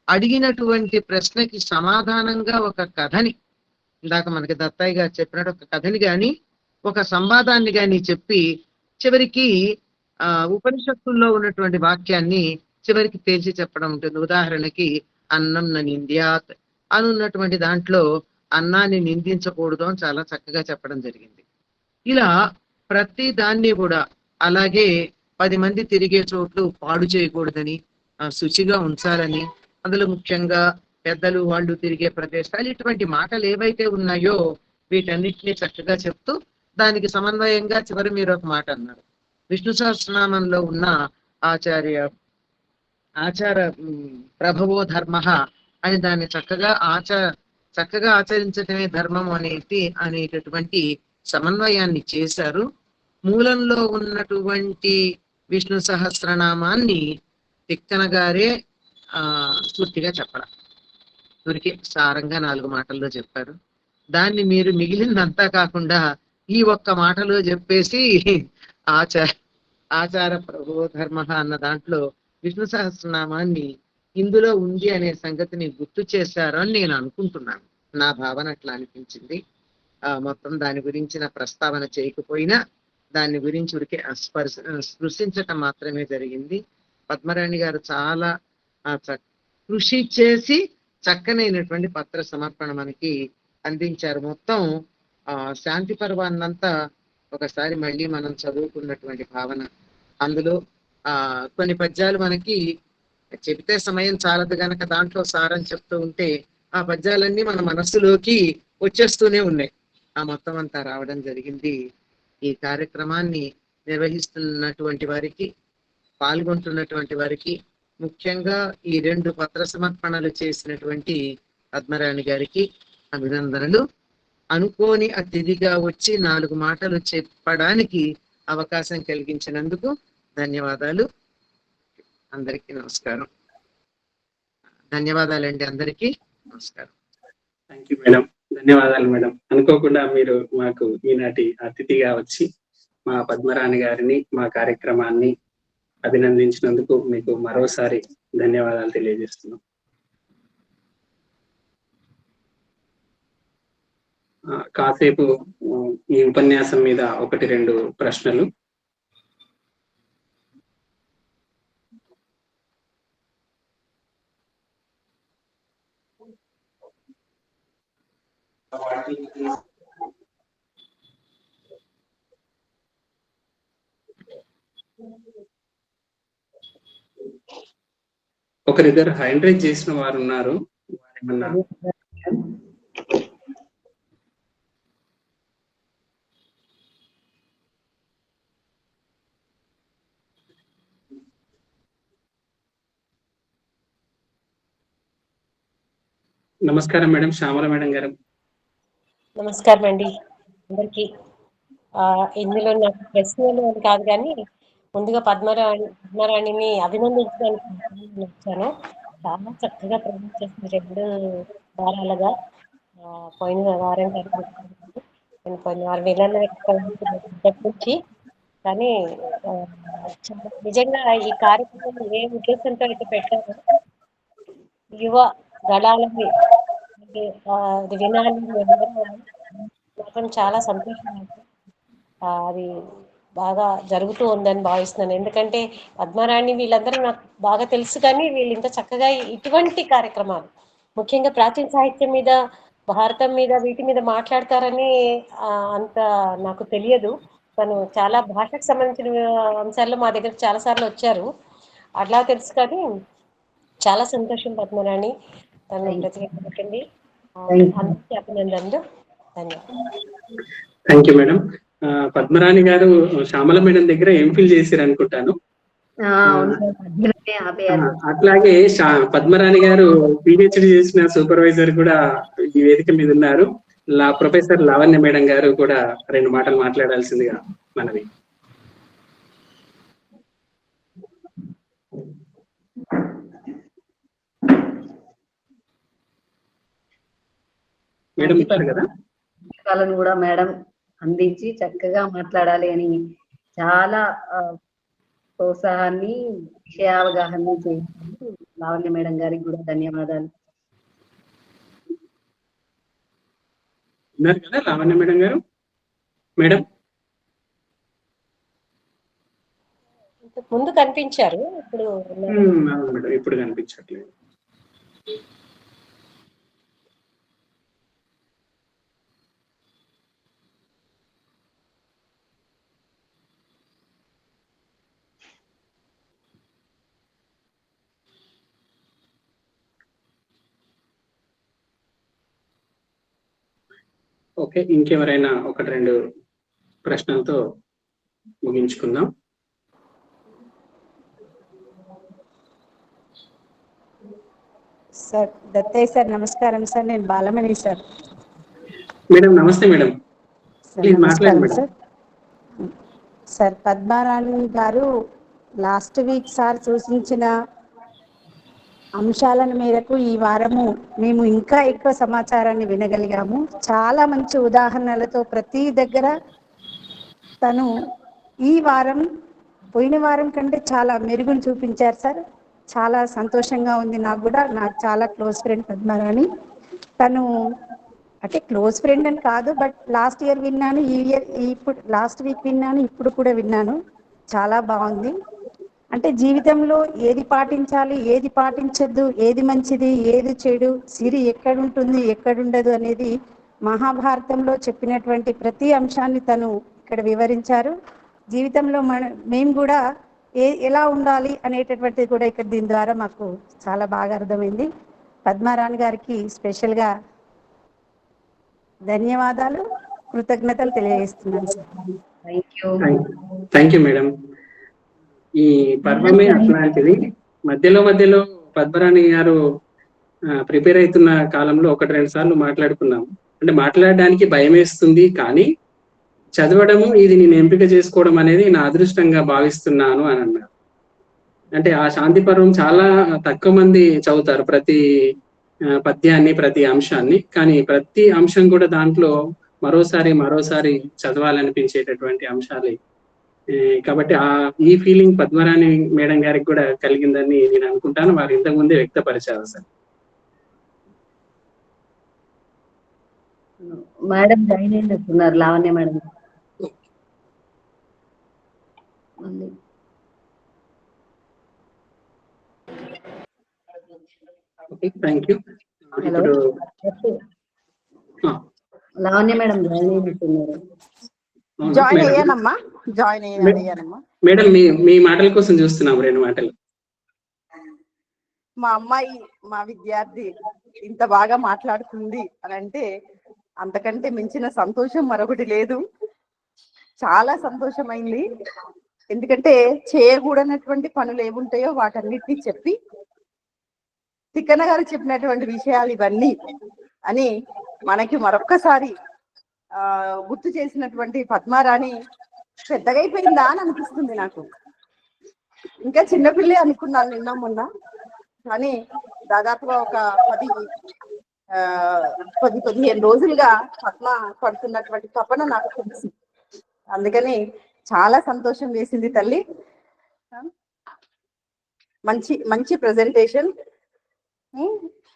అడిగినటువంటి ప్రశ్నకి సమాధానంగా ఒక కథని, ఇందాక మనకి దత్తయ్య గారు చెప్పినట్టు ఒక కథని గాని ఒక సంవాదాన్ని గాని చెప్పి చివరికి ఉపనిషత్తుల్లో ఉన్నటువంటి వాక్యాన్ని చివరికి తేల్చి చెప్పడం ఉంటుంది. ఉదాహరణకి అన్నం నింద్యాత్ అని ఉన్నటువంటి దాంట్లో అన్నాన్ని నిందించకూడదు అని చాలా చక్కగా చెప్పడం జరిగింది. ఇలా ప్రతి దాన్ని కూడా, అలాగే 10 మంది తిరిగే చోట్లు పాడు చేయకూడదని, శుచిగా ఉంచాలని, అందులో ముఖ్యంగా పెద్దలు వాళ్ళు తిరిగే ప్రదేశాలు, ఇటువంటి మాటలు ఏవైతే ఉన్నాయో వీటన్నిటినీ చక్కగా చెప్తూ దానికి సమన్వయంగా చివరి మీరు ఒక మాట అన్నారు. విష్ణు సహస్రనామంలో ఉన్న ఆచార ప్రభవో ధర్మ అని దాన్ని చక్కగా ఆచరించటమే ధర్మం అనేటటువంటి సమన్వయాన్ని చేశారు. మూలంలో ఉన్నటువంటి విష్ణు సహస్రనామాన్ని తిక్కన గారే పూర్తిగా చెప్పడం ఊరికి సారంగా 4 మాటల్లో చెప్పారు. దాన్ని మీరు మిగిలిందంతా కాకుండా ఈ ఒక్క మాటలో చెప్పేసి ఆచార ఆచార ప్రభో ధర్మ అన్న దాంట్లో విష్ణు సహస్రనామాన్ని ఇందులో ఉంది అనే సంగతిని గుర్తు చేశారు అని నేను అనుకుంటున్నాను. నా భావన అట్లా అనిపించింది. మొత్తం దాని గురించిన ప్రస్తావన చేయకపోయినా దాని గురించి ఉడికే స్పృశించటం మాత్రమే జరిగింది. పద్మరాణి గారు చాలా కృషి చేసి చక్కనైనటువంటి పత్ర సమర్పణ మనకి అందించారు. మొత్తం శాంతి పర్వాన్నంతా ఒకసారి మళ్ళీ మనం చదువుకున్నటువంటి భావన. అందులో కొన్ని పద్యాలు మనకి చెబితే సమయం చాలదు గనక దాంట్లో సారం చెప్తూ ఉంటే ఆ పద్యాలన్నీ మన మనస్సులోకి వచ్చేస్తూనే ఉన్నాయి. ఆ మొత్తం అంతా రావడం జరిగింది. ఈ కార్యక్రమాన్ని నిర్వహిస్తున్నటువంటి వారికి, పాల్గొంటున్నటువంటి వారికి, ముఖ్యంగా ఈ 2 పత్ర సమర్పణలు చేసినటువంటి పద్మరాణి గారికి అభినందనలు. అనుకోని అతిథిగా వచ్చి 4 మాటలు చెప్పడానికి అవకాశం కలిగించినందుకు ధన్యవాదాలు. అందరికీ నమస్కారం. ధన్యవాదాలండి. అందరికీ నమస్కారం. Thank you madam. ధన్యవాదాలు మేడం. అనుకోకుండా మీరు మాకు ఈనాటి అతిథిగా వచ్చి మా పద్మరాణి గారిని, మా కార్యక్రమాన్ని అభినందించినందుకు మీకు మరోసారి ధన్యవాదాలు తెలియజేస్తున్నాం. కాసేపు ఈ ఉపన్యాసం మీద 1-2 ప్రశ్నలు. ఒకరిద్దరు హ్యాండ్ రైజ్ చేసిన వారు ఉన్నారు. వారేమన్నా నమస్కారం మేడం. శ్యామల మేడం గారు. నమస్కారం అండి అందరికి. ఇందులో నాకు ప్రశ్నలు అని కాదు కానీ ముందుగా పద్మరాణిని అభినందించడానికి వచ్చాను. చాలా చక్కగా ప్రమోట్ చేసిన 2 వారాలుగా. పోయిన వారం నేను పోయిన వారం నుంచి కానీ నిజంగా ఈ కార్యక్రమం ఏ ఉద్దేశంతో అయితే పెట్టారో యువ గళాలని అది వినాలి మాత్రం చాలా సంతోషంగా అది బాగా జరుగుతూ ఉందని భావిస్తున్నాను. ఎందుకంటే పద్మరాణి వీళ్ళందరూ నాకు బాగా తెలుసు, కానీ వీళ్ళు ఇంత చక్కగా ఇటువంటి కార్యక్రమాలు ముఖ్యంగా ప్రాచీన సాహిత్యం మీద, భారతం మీద, వీటి మీద మాట్లాడతారని అంత నాకు తెలియదు. తను చాలా భాషకు సంబంధించిన అంశాల్లో మా దగ్గర చాలా సార్లు వచ్చారు, అట్లా తెలుసు. కానీ చాలా సంతోషం పద్మరాణి, తను ప్రతినిధించండి. అందరికీ అభినందనలు. ధన్యవాదాలు. Thank you madam. పద్మరాణి గారు శ్యామల మేడం దగ్గర ఎంఫిల్ చేశారు అనుకుంటాను. అట్లాగే పద్మరాణి గారు పిహెచ్డి చేసిన సూపర్వైజర్ కూడా ఈ వేదిక మీద ఉన్నారు. ప్రొఫెసర్ లావణ్య మేడం గారు కూడా 2 మాటలు మాట్లాడాల్సిందిగా మనవి. మేడం ఇచ్చారు కదా, కూడా మేడం అందించి చక్కగా మాట్లాడాలి అని చాలా ప్రోత్సాహాన్ని, విషయావగాహన చేసి లావణ్య మేడం గారికి కూడా ధన్యవాదాలు. ఉన్నారు కదా లావణ్య మేడం గారు? మేడం ముందు కనిపించారు, ఇప్పుడు కనిపించట్లేదు. ఓకే, ఇంకెవరైనా 1-2 ప్రశ్నలతో ముగించుకుందాం. సార్ దత్తయ్య సార్ నమస్కారం సార్. నేను బాలమణి సార్. మేడం నమస్తే మేడం, ప్లీజ్ మాట్లాడండి మేడం. సార్ పద్మరాణి గారు లాస్ట్ వీక్ సార్ సూచించిన అంశాల మేరకు ఈ వారము మేము ఇంకా ఎక్కువ సమాచారాన్ని వినగలిగాము. చాలా మంచి ఉదాహరణలతో ప్రతి దగ్గర తను ఈ వారం పోయిన వారం కంటే చాలా మెరుగులు చూపించారు సార్. చాలా సంతోషంగా ఉంది నాకు కూడా. నాకు చాలా క్లోజ్ ఫ్రెండ్ పద్మారాణి. తను అంటే క్లోజ్ ఫ్రెండ్ అని కాదు, బట్ లాస్ట్ ఇయర్ విన్నాను, ఈ ఇయర్ ఇప్పుడు లాస్ట్ వీక్ విన్నాను, ఇప్పుడు కూడా విన్నాను. చాలా బాగుంది. అంటే జీవితంలో ఏది పాటించాలి, ఏది పాటించద్దు, ఏది మంచిది, ఏది చెడు, సిరి ఎక్కడుంటుంది, ఎక్కడుండదు అనేది మహాభారతంలో చెప్పినటువంటి ప్రతి అంశాన్ని తను ఇక్కడ వివరించారు. జీవితంలో మేము కూడా ఎలా ఉండాలి అనేటటువంటిది కూడా ఇక్కడ దీని ద్వారా మాకు చాలా బాగా అర్థమైంది. పద్మారాణి గారికి స్పెషల్గా ధన్యవాదాలు, కృతజ్ఞతలు తెలియజేస్తున్నాను సార్. Thank you madam. ఈ పర్వమే అట్లాంటిది. మధ్యలో పద్మరాణి గారు ప్రిపేర్ అవుతున్న కాలంలో 1-2 సార్లు మాట్లాడుకున్నాము. అంటే మాట్లాడడానికి భయం వేస్తుంది, కానీ చదవడము ఇది నేను ఎంపిక చేసుకోవడం అనేది నా అదృష్టంగా భావిస్తున్నాను అని అన్నారు. అంటే ఆ శాంతి పర్వం చాలా తక్కువ మంది చదువుతారు, ప్రతి పద్యాన్ని, ప్రతి అంశాన్ని. కానీ ప్రతి అంశం కూడా దాంట్లో మరోసారి చదవాలనిపించేటటువంటి అంశాలే. కాబట్టి ఈ ఫీలింగ్ పద్మరాణి మేడం గారికి కూడా కలిగిందని నేను అనుకుంటాను. వారు ఇంతకు ముందే వ్యక్తపరిచారు సార్. మేడం జాయిన్ అయినట్టున్నారు, లావణ్య మేడం. Thank you. ఇప్పుడు లావణ్య మేడం జాయిన్ అయినట్టున్నారు. మేడం మీ మాటల కోసం చూస్తున్నాం, 2 మాటలు. మా అమ్మాయి, మా విద్యార్థి ఇంత బాగా మాట్లాడుతుంది అని అంటే అంతకంటే మించిన సంతోషం మరొకటి లేదు. చాలా సంతోషమైంది. ఎందుకంటే చేయకూడనటువంటి పనులు ఏముంటాయో వాటన్నిటినీ చెప్పి తిక్కన గారు చెప్పినటువంటి విషయాలు ఇవన్నీ అని మనకి మరొక్కసారి గుర్తు చేసినటువంటి పద్మారాణి పెద్దగా అయిపోయిందా అని అనిపిస్తుంది నాకు. ఇంకా చిన్నపిల్లే అనుకున్నాను నిన్న మొన్న, కానీ దాదాపుగా ఒక 10-15 రోజులుగా పద్మ పడుతున్నటువంటి తపన నాకు తెలుసు. అందుకని చాలా సంతోషం వేసింది తల్లి. మంచి ప్రెజెంటేషన్.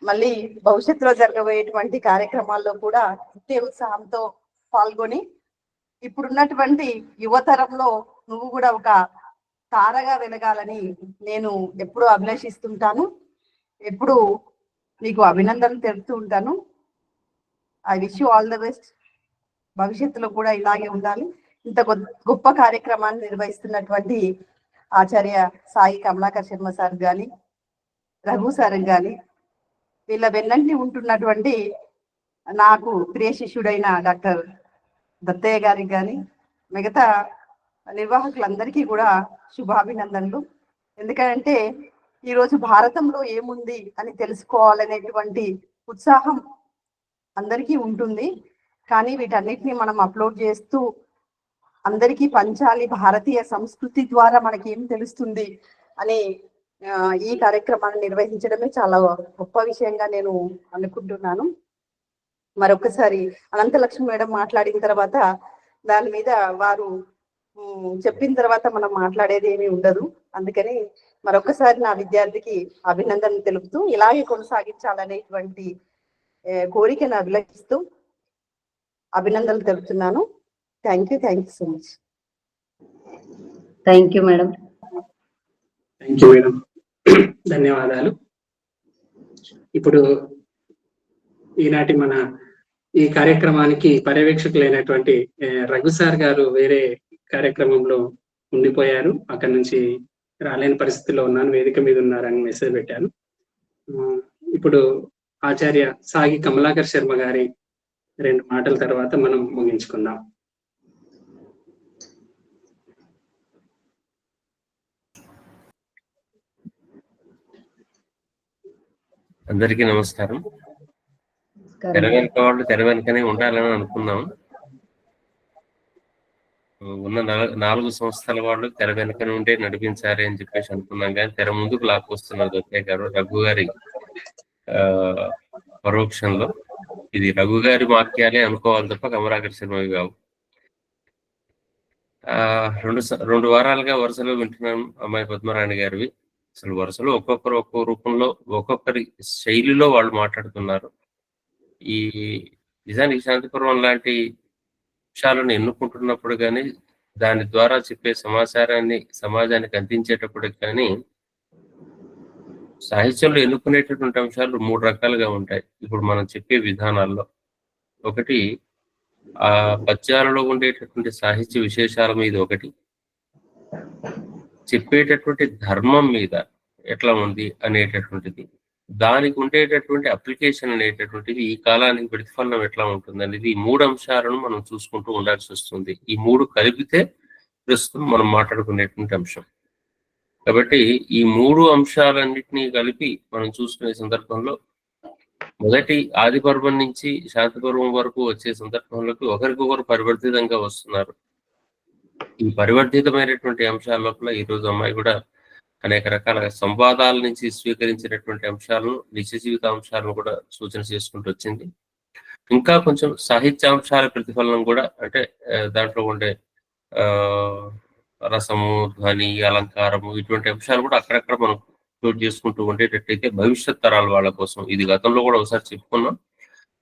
మళ్ళీ భవిష్యత్తులో జరగబోయేటువంటి కార్యక్రమాల్లో కూడా ఇంతే ఉత్సాహంతో పాల్గొని ఇప్పుడున్నటువంటి యువతరంలో నువ్వు కూడా ఒక తారగా వెలగాలని నేను ఎప్పుడూ అభిలషిస్తుంటాను. ఎప్పుడు నీకు అభినందనలు తెలుపుతూ ఉంటాను. I wish you all the best. భవిష్యత్తులో కూడా ఇలాగే ఉండాలి. ఇంత గొప్ప కార్యక్రమాన్ని నిర్వహిస్తున్నటువంటి ఆచార్య సాయి కమలాకర్ శర్మ సార్ కానీ, రఘు సార్ కానీ, వీళ్ళ వెన్నంటి ఉంటున్నటువంటి నాకు ప్రియ శిష్యుడైన డాక్టర్ దత్తయ్య గారికి కానీ, మిగతా నిర్వాహకులందరికీ కూడా శుభాభినందనలు. ఎందుకంటే ఈరోజు భారతంలో ఏముంది అని తెలుసుకోవాలనేటువంటి ఉత్సాహం అందరికీ ఉంటుంది. కానీ వీటన్నిటిని మనం అప్లోడ్ చేస్తూ అందరికీ పంచాలి. భారతీయ సంస్కృతి ద్వారా మనకి ఏం తెలుస్తుంది అని ఈ కార్యక్రమాన్ని నిర్వహించడమే చాలా గొప్ప విషయంగా నేను అనుకుంటున్నాను. మరొకసారి అనంతలక్ష్మి మేడం మాట్లాడిన తర్వాత దాని మీద వారు చెప్పిన తర్వాత మనం మాట్లాడేది ఏమీ ఉండదు. అందుకని మరొకసారి నా విద్యార్థికి అభినందనలు తెలుపుతూ ఇలాగే కొనసాగించాలనేటువంటి కోరికను అభిలషిస్తూ అభినందనలు తెలుపుతున్నాను. Thank you so much. Thank you madam. Thank you madam, ధన్యవాదాలు. ఇప్పుడు ఈనాటి మన ఈ కార్యక్రమానికి పర్యవేక్షకులైనటువంటి రఘు సార్ గారు వేరే కార్యక్రమంలో ఉండిపోయారు. అక్కడి నుంచి రాలేని పరిస్థితిలో ఉన్నాను, వేదిక మీద ఉన్నారని మెసేజ్ పెట్టాను. ఇప్పుడు ఆచార్య సాయి కమలాకర్ శర్మ గారి 2 మాటల తర్వాత మనం ముగించుకుందాం. అందరికీ నమస్కారం. తెర వెనుక వాళ్ళు తెర వెనుకనే ఉండాలని అనుకున్నాం. ఉన్న 4 సంస్థల వాళ్ళు తెర వెనుక నుండే నడిపించాలి అని చెప్పేసి అనుకున్నాం, కానీ తెర ముందుకు లాక్కొస్తున్నారు దత్తయ్య గారు రఘు గారి పరోక్షంలో. ఇది రఘు గారి వాక్యాలే అనుకోవాలి తప్ప కమలాకర్ శర్మవి కావు. 2 వారాలుగా వరుసలో వింటున్నాను అమ్మాయి పద్మరాణి గారివి. అసలు వరుసలో ఒక్కొక్కరు ఒక్కో రూపంలో ఒక్కొక్కరి శైలిలో వాళ్ళు మాట్లాడుతున్నారు. ఈ నిజానికి శాంతిపర్వం లాంటి అంశాలను ఎన్నుకుంటున్నప్పుడు కానీ, దాని ద్వారా చెప్పే సమాచారాన్ని సమాజానికి అందించేటప్పుడు కానీ, సాహిత్యంలో ఎన్నుకునేటటువంటి అంశాలు 3 రకాలుగా ఉంటాయి ఇప్పుడు మనం చెప్పే విధానాల్లో. ఒకటి ఆ పద్యాలలో ఉండేటటువంటి సాహిత్య విశేషాల మీద, ఒకటి చెప్పేటటువంటి ధర్మం మీద ఎట్లా ఉంది అనేటటువంటిది, దానికి ఉండేటటువంటి అప్లికేషన్ అనేటటువంటిది, ఈ కాలానికి ప్రతిఫలనం ఎట్లా ఉంటుంది అనేది, ఈ 3 అంశాలను మనం చూసుకుంటూ ఉండాల్సి వస్తుంది. ఈ 3 కలిపితే ప్రస్తుతం మనం మాట్లాడుకునేటువంటి అంశం. కాబట్టి ఈ 3 అంశాలన్నింటినీ కలిపి మనం చూసుకునే సందర్భంలో, మొదటి ఆది పర్వం నుంచి శాంతి పర్వం వరకు వచ్చే సందర్భంలోకి ఒకరికొకరు పరివర్తితంగా వస్తున్నారు. ఈ పరివర్తితమైనటువంటి అంశాల లోపల ఈరోజు అమ్మాయి కూడా అనేక రకాల సంవాదాల నుంచి స్వీకరించినటువంటి అంశాలను, నిజ జీవిత అంశాలను కూడా సూచన చేసుకుంటూ వచ్చింది. ఇంకా కొంచెం సాహిత్యాంశాల ప్రతిఫలనం కూడా, అంటే దాంట్లో ఉండే రసము, ధ్వని, అలంకారము, ఇటువంటి అంశాలు కూడా అక్కడక్కడ మనం నోట్ చేసుకుంటూ ఉండేటట్టయితే భవిష్యత్ తరాల వాళ్ళ కోసం, ఇది గతంలో కూడా ఒకసారి చెప్పుకున్నాం,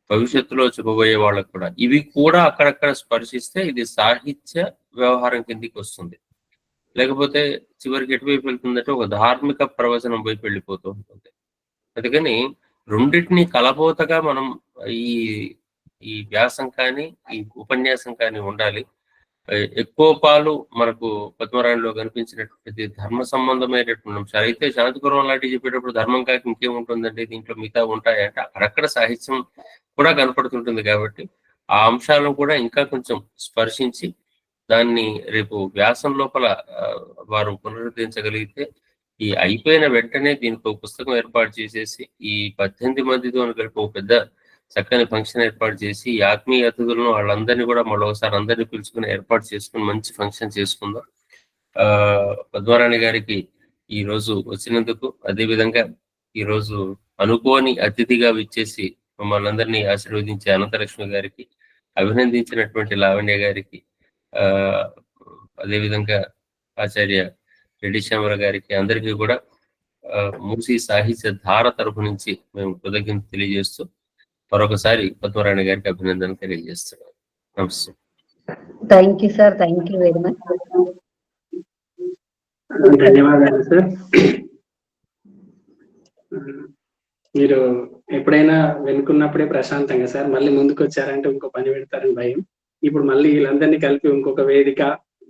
భవిష్యత్తులో చెప్పబోయే వాళ్ళకు కూడా ఇవి కూడా అక్కడక్కడ స్పర్శిస్తే ఇది సాహిత్య వ్యవహారం కిందికి వస్తుంది. లేకపోతే చివరికి ఎటువైపు వెళ్తుందంటే ఒక ధార్మిక ప్రవచనం వైపు వెళ్ళిపోతూ ఉంటుంది. అందుకని రెండింటినీ కలబోతగా మనం ఈ వ్యాసం కానీ ఈ ఉపన్యాసం కానీ ఉండాలి. ఎక్కువ పాలు మనకు పద్మరాణిలో కనిపించినటువంటి ధర్మ సంబంధమైనటువంటి అంశాలు అయితే, శాంతిపురం లాంటివి చెప్పేటప్పుడు ధర్మం కాక ఇంకేముంటుందంటే దీంట్లో మిగతా ఉంటాయంటే అక్కడక్కడ సాహిత్యం కూడా కనపడుతుంటుంది. కాబట్టి ఆ అంశాలను కూడా ఇంకా కొంచెం స్పర్శించి దాన్ని రేపు వ్యాసం లోపల వారు పునరుద్ధరించగలిగితే, ఈ అయిపోయిన వెంటనే దీనికి ఒక పుస్తకం ఏర్పాటు చేసేసి ఈ 18 మందితో కలిపి ఒక పెద్ద చక్కని ఫంక్షన్ ఏర్పాటు చేసి, ఈ ఆత్మీయ అతిథులను వాళ్ళందరినీ కూడా మరోసారి అందరినీ పిలుచుకుని ఏర్పాటు చేసుకుని మంచి ఫంక్షన్ చేసుకుందాం. పద్మరాణి గారికి ఈ రోజు వచ్చినందుకు, అదేవిధంగా ఈరోజు అనుకోని అతిథిగా విచ్చేసి మమ్మల్ని అందరినీ ఆశీర్వదించే అనంతలక్ష్మి గారికి, అభినందించినటువంటి లావణ్య గారికి, అదేవిధంగా ఆచార్య రెడ్డి శ్యామల గారికి, అందరికీ కూడా మూసీ సాహిత్య ధార తరపు నుంచి మేము కృతజ్ఞత తెలియజేస్తూ మరొకసారి పద్మరాణి గారికి అభినందన తెలియజేస్తున్నాం. నమస్తే. Thank you sir, thank you very much. ధన్యవాదాలు సార్. మీరు ఎప్పుడైనా వెనుకున్నప్పుడే ప్రశాంతంగా సార్, మళ్ళీ ముందుకు వచ్చారంటే ఇంకో పని పెడతారని భయం. ఇప్పుడు మళ్ళీ వీళ్ళందరినీ కలిపి ఇంకొక వేదిక,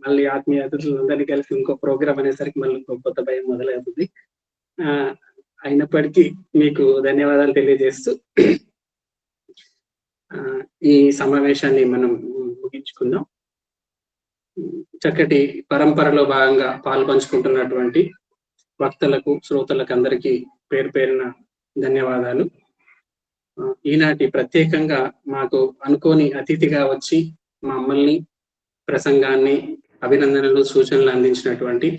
మళ్ళీ ఆత్మీయ అతిథులందరినీ కలిపి ఇంకో ప్రోగ్రామ్ అనేసరికి మళ్ళీ ఇంకో కొత్త భయం మొదలవుతుంది. అయినప్పటికీ మీకు ధన్యవాదాలు తెలియజేస్తూ ఈ సమావేశాన్ని మనం ముగించుకుందాం. చక్కటి పరంపరలో భాగంగా పాల్పంచుకుంటున్నటువంటి వక్తలకు, శ్రోతలకు అందరికీ పేరు పేరున ధన్యవాదాలు. ఈనాటి ప్రత్యేకంగా మాకు అనుకోని అతిథిగా వచ్చి మమ్మల్ని, ప్రసంగాన్ని, అభినందనలు, సూచనలు అందించినటువంటి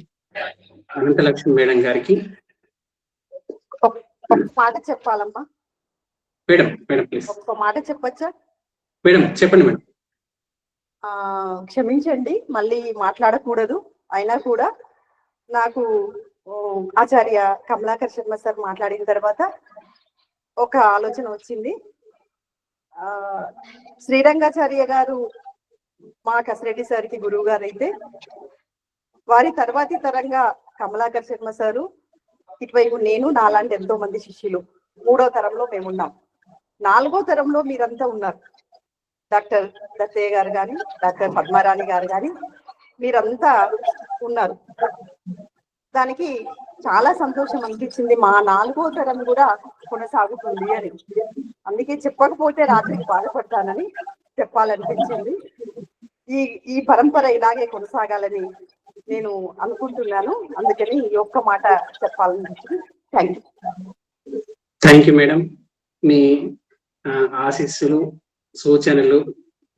అనంతలక్ష్మి మేడం గారికి. ఒక మాట చెప్పాలమ్మా మేడం. Madam please. ఒక మాట చెప్పచ్చా మేడం? చెప్పండి మేడం. క్షమించండి, మళ్ళీ మాట్లాడకూడదు. అయినా కూడా నాకు ఆచార్య కమలాకర్ శర్మ సార్ మాట్లాడిన తర్వాత ఒక ఆలోచన వచ్చింది. శ్రీరంగాచార్య గారు మా కసిరెడ్డి సార్కి గురువు గారు అయితే, వారి తర్వాతి తరంగా కమలాకర్ శర్మ సారు, ఇటువైపు నేను, నాలాంటి ఎంతో మంది శిష్యులు 3వ తరంలో మేమున్నాం. 4వ తరంలో మీరంతా ఉన్నారు. డాక్టర్ దత్తయ్య గారు కానీ, డాక్టర్ పద్మరాణి గారు కానీ, మీరంతా ఉన్నారు. దానికి చాలా సంతోషం అనిపించింది. మా 4వ తరం కూడా కొనసాగుతుంది అని. అందుకే చెప్పకపోతే రాత్రికి బాధపడతానని చెప్పాలనిపించింది. ఈ పరంపర ఇలాగే కొనసాగాలని నేను అనుకుంటున్నాను. అందుకని ఈ ఒక్క మాట చెప్పాలనిపించింది. Thank you madam. మీ ఆశీస్సులు, సూచనలు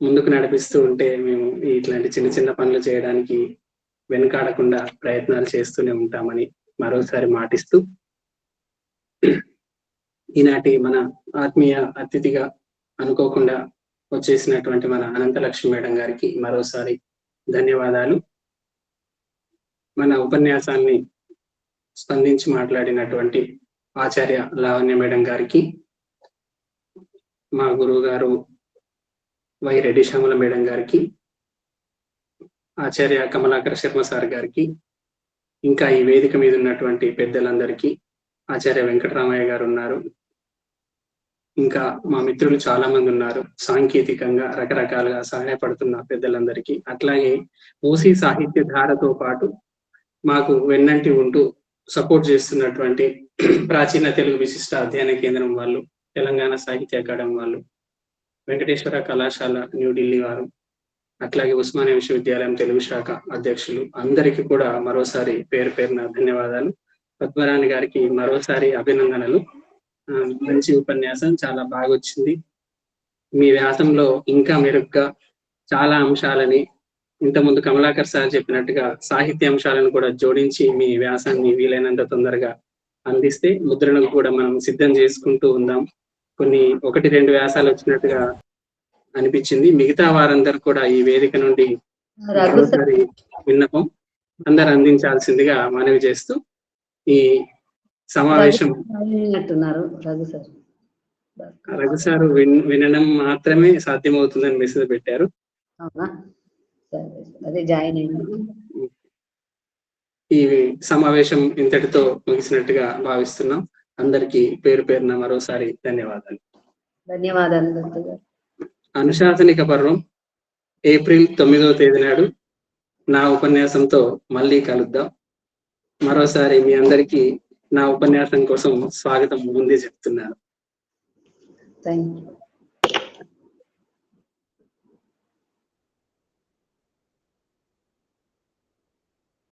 ముందుకు నడిపిస్తూ ఉంటే మేము ఇట్లాంటి చిన్న చిన్న పనులు చేయడానికి వెనుకాడకుండా ప్రయత్నాలు చేస్తూనే ఉంటామని మరోసారి మాటిస్తూ, ఈనాటి మన ఆత్మీయ అతిథిగా అనుకోకుండా వచ్చేసినటువంటి మన అనంతలక్ష్మి మేడం గారికి మరోసారి ధన్యవాదాలు. మన ఉపన్యాసాన్ని స్పందించి మాట్లాడినటువంటి ఆచార్య లావణ్య మేడం గారికి, మా గురువు గారు వై రెడ్డి శ్యామల మేడం గారికి, ఆచార్య కమలాకర్ శర్మ సార్ గారికి, ఇంకా ఈ వేదిక మీద ఉన్నటువంటి పెద్దలందరికీ, ఆచార్య వెంకటరామయ్య గారు ఉన్నారు, ఇంకా మా మిత్రులు చాలా మంది ఉన్నారు, సాంకేతికంగా రకరకాలుగా సహాయపడుతున్న పెద్దలందరికీ, అట్లాగే ఓసీ సాహిత్య ధారతో పాటు మాకు వెన్నంటి ఉంటూ సపోర్ట్ చేస్తున్నటువంటి ప్రాచీన తెలుగు విశిష్ట అధ్యయన కేంద్రం వాళ్ళు, తెలంగాణ సాహిత్య అకాడమీ వాళ్ళు, వెంకటేశ్వర కళాశాల న్యూఢిల్లీ వారు, అట్లాగే ఉస్మానియా విశ్వవిద్యాలయం తెలుగు శాఖ అధ్యక్షులు అందరికీ కూడా మరోసారి పేరు పేరున ధన్యవాదాలు. పద్మరాణి గారికి మరోసారి అభినందనలు. మంచి ఉపన్యాసం, చాలా బాగా వచ్చింది. మీ వ్యాసంలో ఇంకా మెరుగ్గా చాలా అంశాలని, ఇంతకుముందు కమలాకర్ సార్ చెప్పినట్టుగా సాహిత్య అంశాలను కూడా జోడించి మీ వ్యాసాన్ని వీలైనంత తొందరగా అందిస్తే ముద్రణకు కూడా మనం సిద్ధం చేసుకుంటూ ఉందాం. కొన్ని 1-2 వ్యాసాలు వచ్చినట్టుగా అనిపించింది. మిగతా వారందరూ కూడా ఈ వేదిక నుండి మరోసారి విన్నపం అందరు అందించాల్సిందిగా మనవి చేస్తూ ఈ సమావేశం రఘు సార్ వినడం మాత్రమే సాధ్యమవుతుందని మెసేజ్ పెట్టారు. ఈ సమావేశం ఇంతటితో ముగిసినట్టుగా భావిస్తున్నాం. అందరికీ పేరు పేరున మరోసారి ధన్యవాదాలు. అనుశాసనిక పర్వం ఏప్రిల్ 9వ తేదీ నాడు నా ఉపన్యాసంతో మళ్ళీ కలుద్దాం. మరోసారి మీ అందరికీ నా ఉపన్యాసం కోసం స్వాగతం ముందే చెప్తున్నాను. Thank you.